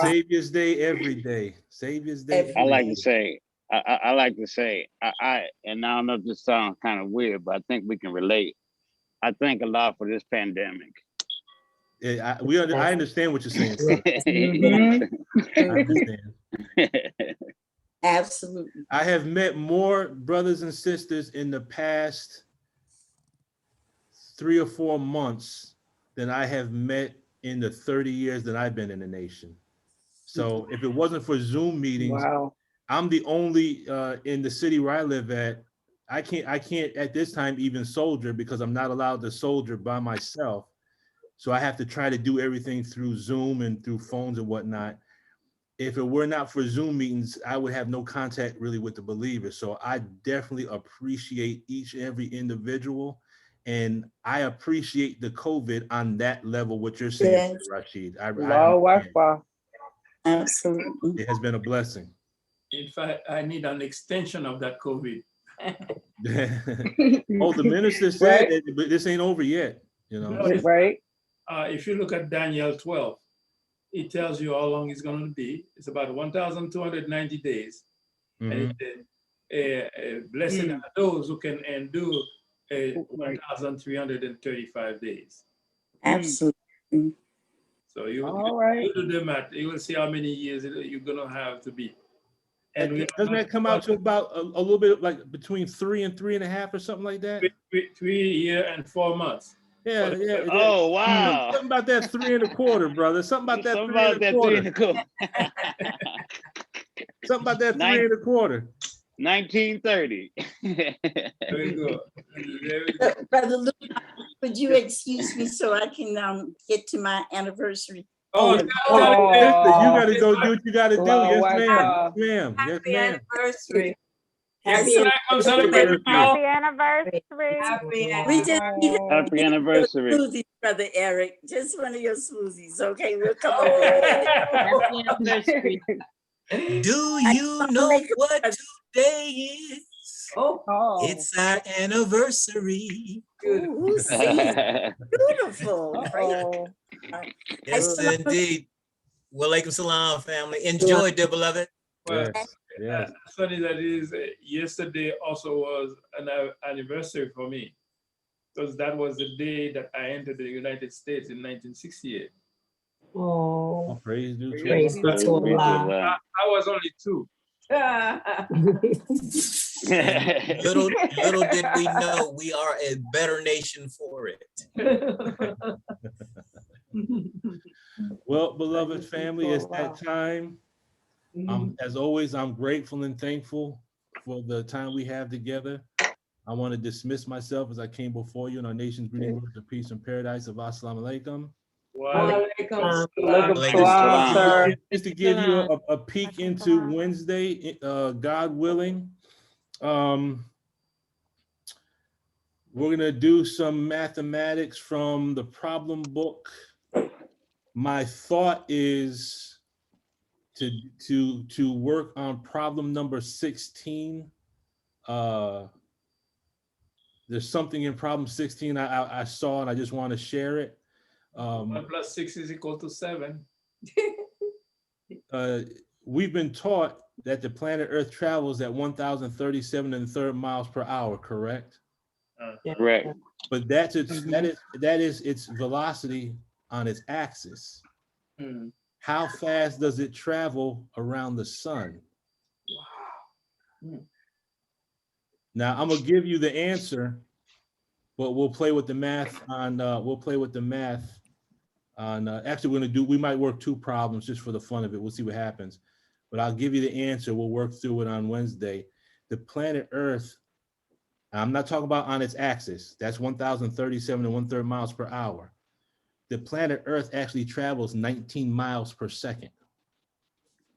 Savior's Day every day. Savior's Day. I like to say, I like to say, and I don't know if this sounds kind of weird, but I think we can relate. I thank Allah for this pandemic. Yeah, I understand what you're saying. Sir. I understand. Absolutely. I have met more brothers and sisters in the past 3 or 4 months than I have met in the 30 years that I've been in the nation. So if it wasn't for Zoom meetings, I'm the only in the city where I live at. I can't at this time even soldier because I'm not allowed to soldier by myself. So I have to try to do everything through Zoom and through phones and whatnot. If it were not for Zoom meetings, I would have no contact really with the believers. So I definitely appreciate each and every individual. And I appreciate the COVID on that level, what you're saying, Yes. Rashid. Absolutely. It has been a blessing. In fact, I need an extension of that COVID. Oh, the minister said that, but this ain't over yet, you know. Right. If you look at Daniel 12, it tells you how long it's going to be. It's about 1,290 days. And it said, blessed are those who can endure 1,335 days. Absolutely. So you do the math, you will see how many years you're going to have to be. And doesn't that come out to about a little bit like between 3 and 3.5 or something like that? 3 years and 4 months. Yeah, yeah. Oh, wow. Something about that 3 1/4, brother. Something about that 3 1/4. Something about that 3 1/4. 1930. Very good. Brother Luke, would you excuse me so I can get to my anniversary? Oh, you gotta go do what you gotta do. Yes, ma'am. Yes, ma'am. Happy anniversary. Happy anniversary. Happy anniversary. Smoothies, Brother Eric. Just one of your smoothies. Okay, we'll come over. Happy anniversary. Do you know what today is? It's our anniversary. Beautiful. Yes, indeed. Walaikum salam, family. Enjoy, dear beloved. Well, funny that is, yesterday also was an anniversary for me, because that was the day that I entered the United States in 1968. Oh, praise be to Allah. I was only 2. Little did we know we are a better nation for it. Well, beloved family, it's that time. As always, I'm grateful and thankful for the time we have together. I want to dismiss myself as I came before you in our nation's greeting words of peace and paradise of Assalamu alaikum. Just to give you a peek into Wednesday, God willing, we're gonna do some mathematics from the problem book. My thought is to work on problem number 16. There's something in problem 16 I saw and I just want to share it. 1 + 6 = 7. We've been taught that the planet Earth travels at 1,037 1/3 miles per hour, correct? Correct. But that is its velocity on its axis. How fast does it travel around the sun? Now I'm gonna give you the answer, but we'll play with the math on. Actually, we might work 2 problems just for the fun of it. We'll see what happens. But I'll give you the answer. We'll work through it on Wednesday. The planet Earth, I'm not talking about on its axis. That's 1,037 1/3 miles per hour. The planet Earth actually travels 19 miles per second.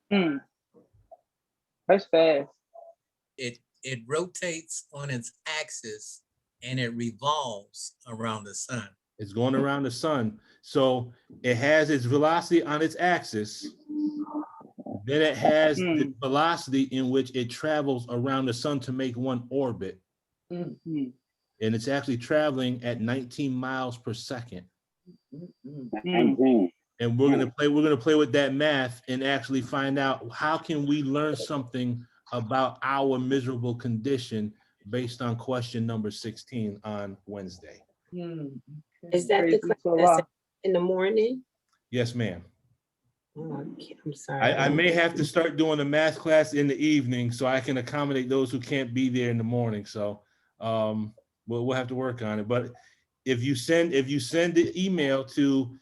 That's fast. It rotates on its axis and it revolves around the sun. It's going around the sun. So it has its velocity on its axis. Then it has the velocity in which it travels around the sun to make one orbit. And it's actually traveling at 19 miles per second. And we're gonna play with that math and actually find out how can we learn something about our miserable condition based on question number 16 on Wednesday. Is that the class that's in the morning? Yes, ma'am. Oh, I'm sorry. I may have to start doing a math class in the evening so I can accommodate those who can't be there in the morning. So we'll have to work on it. But if you send the email to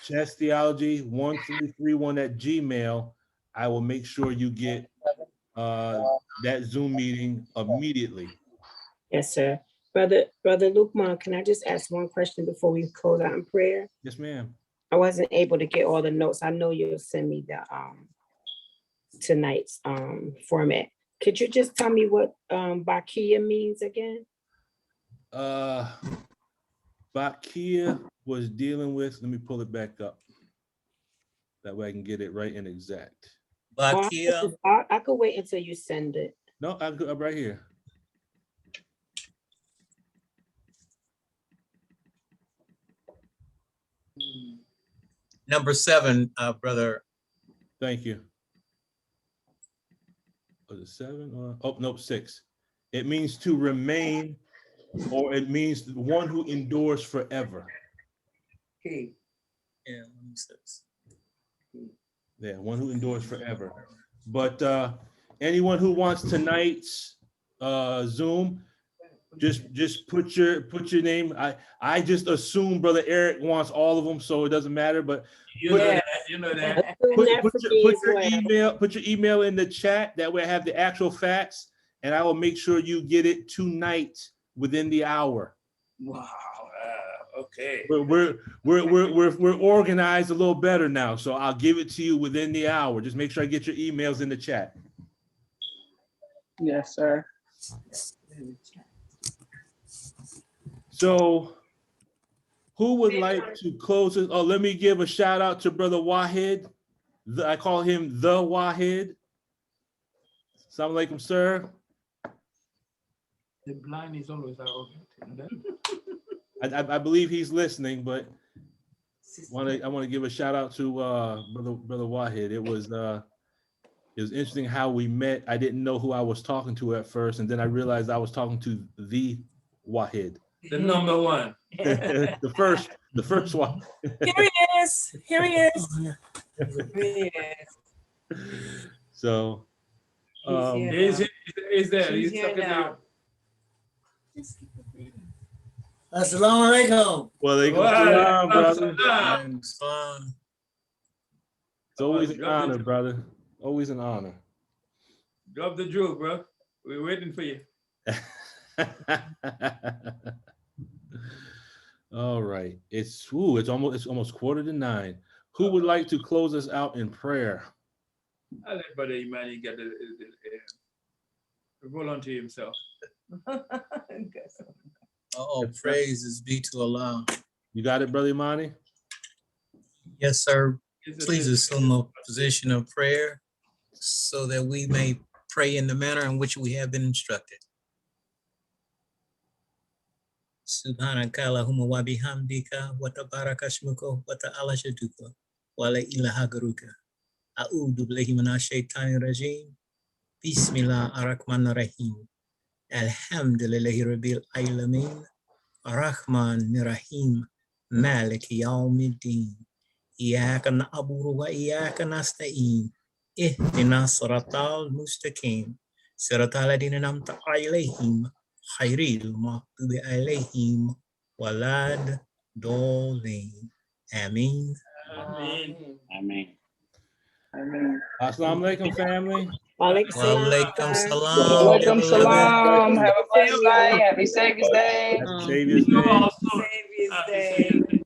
chesstheology1331@gmail.com, I will make sure you get that Zoom meeting immediately. Yes, sir. Brother Lukman, can I just ask one question before we close out in prayer? Yes, ma'am. I wasn't able to get all the notes. I know you'll send me the tonight's format. Could you just tell me what Bakia means again? Bakia was dealing with, let me pull it back up. That way I can get it right and exact. Bakia. I could wait until you send it. No, I'm right here. Number 7, brother. Thank you. Was it 7? Oh, no, 6. It means to remain, or it means the one who endures forever. Okay. Yeah, Yeah, one who endures forever. But anyone who wants tonight's Zoom, just put your name. I just assume Brother Eric wants all of them, so it doesn't matter. But You know that. Put your email in the chat. That way I have the actual facts, and I will make sure you get it tonight within the hour. Wow. Okay. We're organized a little better now, so I'll give it to you within the hour. Just make sure I get your emails in the chat. Yes, sir. So who would like to close it? Oh, let me give a shout out to Brother Wahid. I call him the Wahid. Assalamu alaikum, sir. The blind is always arrogant. I believe he's listening, but I want to give a shout out to Brother Wahid. It was interesting how we met. I didn't know who I was talking to at first, and then I realized I was talking to the Wahid. The number 1. the first one. Here he is. Here he is. So he's there. He's here talking now. Assalamu alaikum. Well, they go brother. It's always an honor, brother. Always an honor. Drop the jewel, bro. We're waiting for you. All right. It's almost 8:45. Who would like to close us out in prayer? I'll let Brother Imani get the volunteer himself. Oh, praises be to Allah. You got it, Brother Imani? Yes, sir. Please assume a position of prayer. so that we may pray in the manner in which we have been instructed. Subhanaka Allahumma wa bihamdika wa tabaraka shmuka wa ta'ala shaduka wa la ilaha garuka. A'udhu billahi minash shaitanir rajim. Bismillah ar-Rahmanir Rahim. Alhamdulillahi rabbil alamin. Ar-Rahmanir Rahim. Maliki yawmiddin. Iyyaka na'budu wa iyyaka nasta'in. Ihdinas siratal mustaqim. Siratal ladzina an'amta 'alaihim ghairil maghdubi 'alaihim waladdallin. Amin. Amen. Assalamu alaikum, family. Walaikum Walaikum salam. Walaikum salam. Have a blessed night. Happy Savior's Day. Happy Savior's You Day. also. Savior's Happy Day. Savior's Day.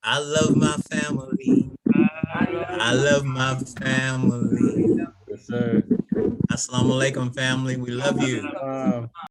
I love my family. I love my family. Yes, sir. Assalamu alaikum, family. We love you.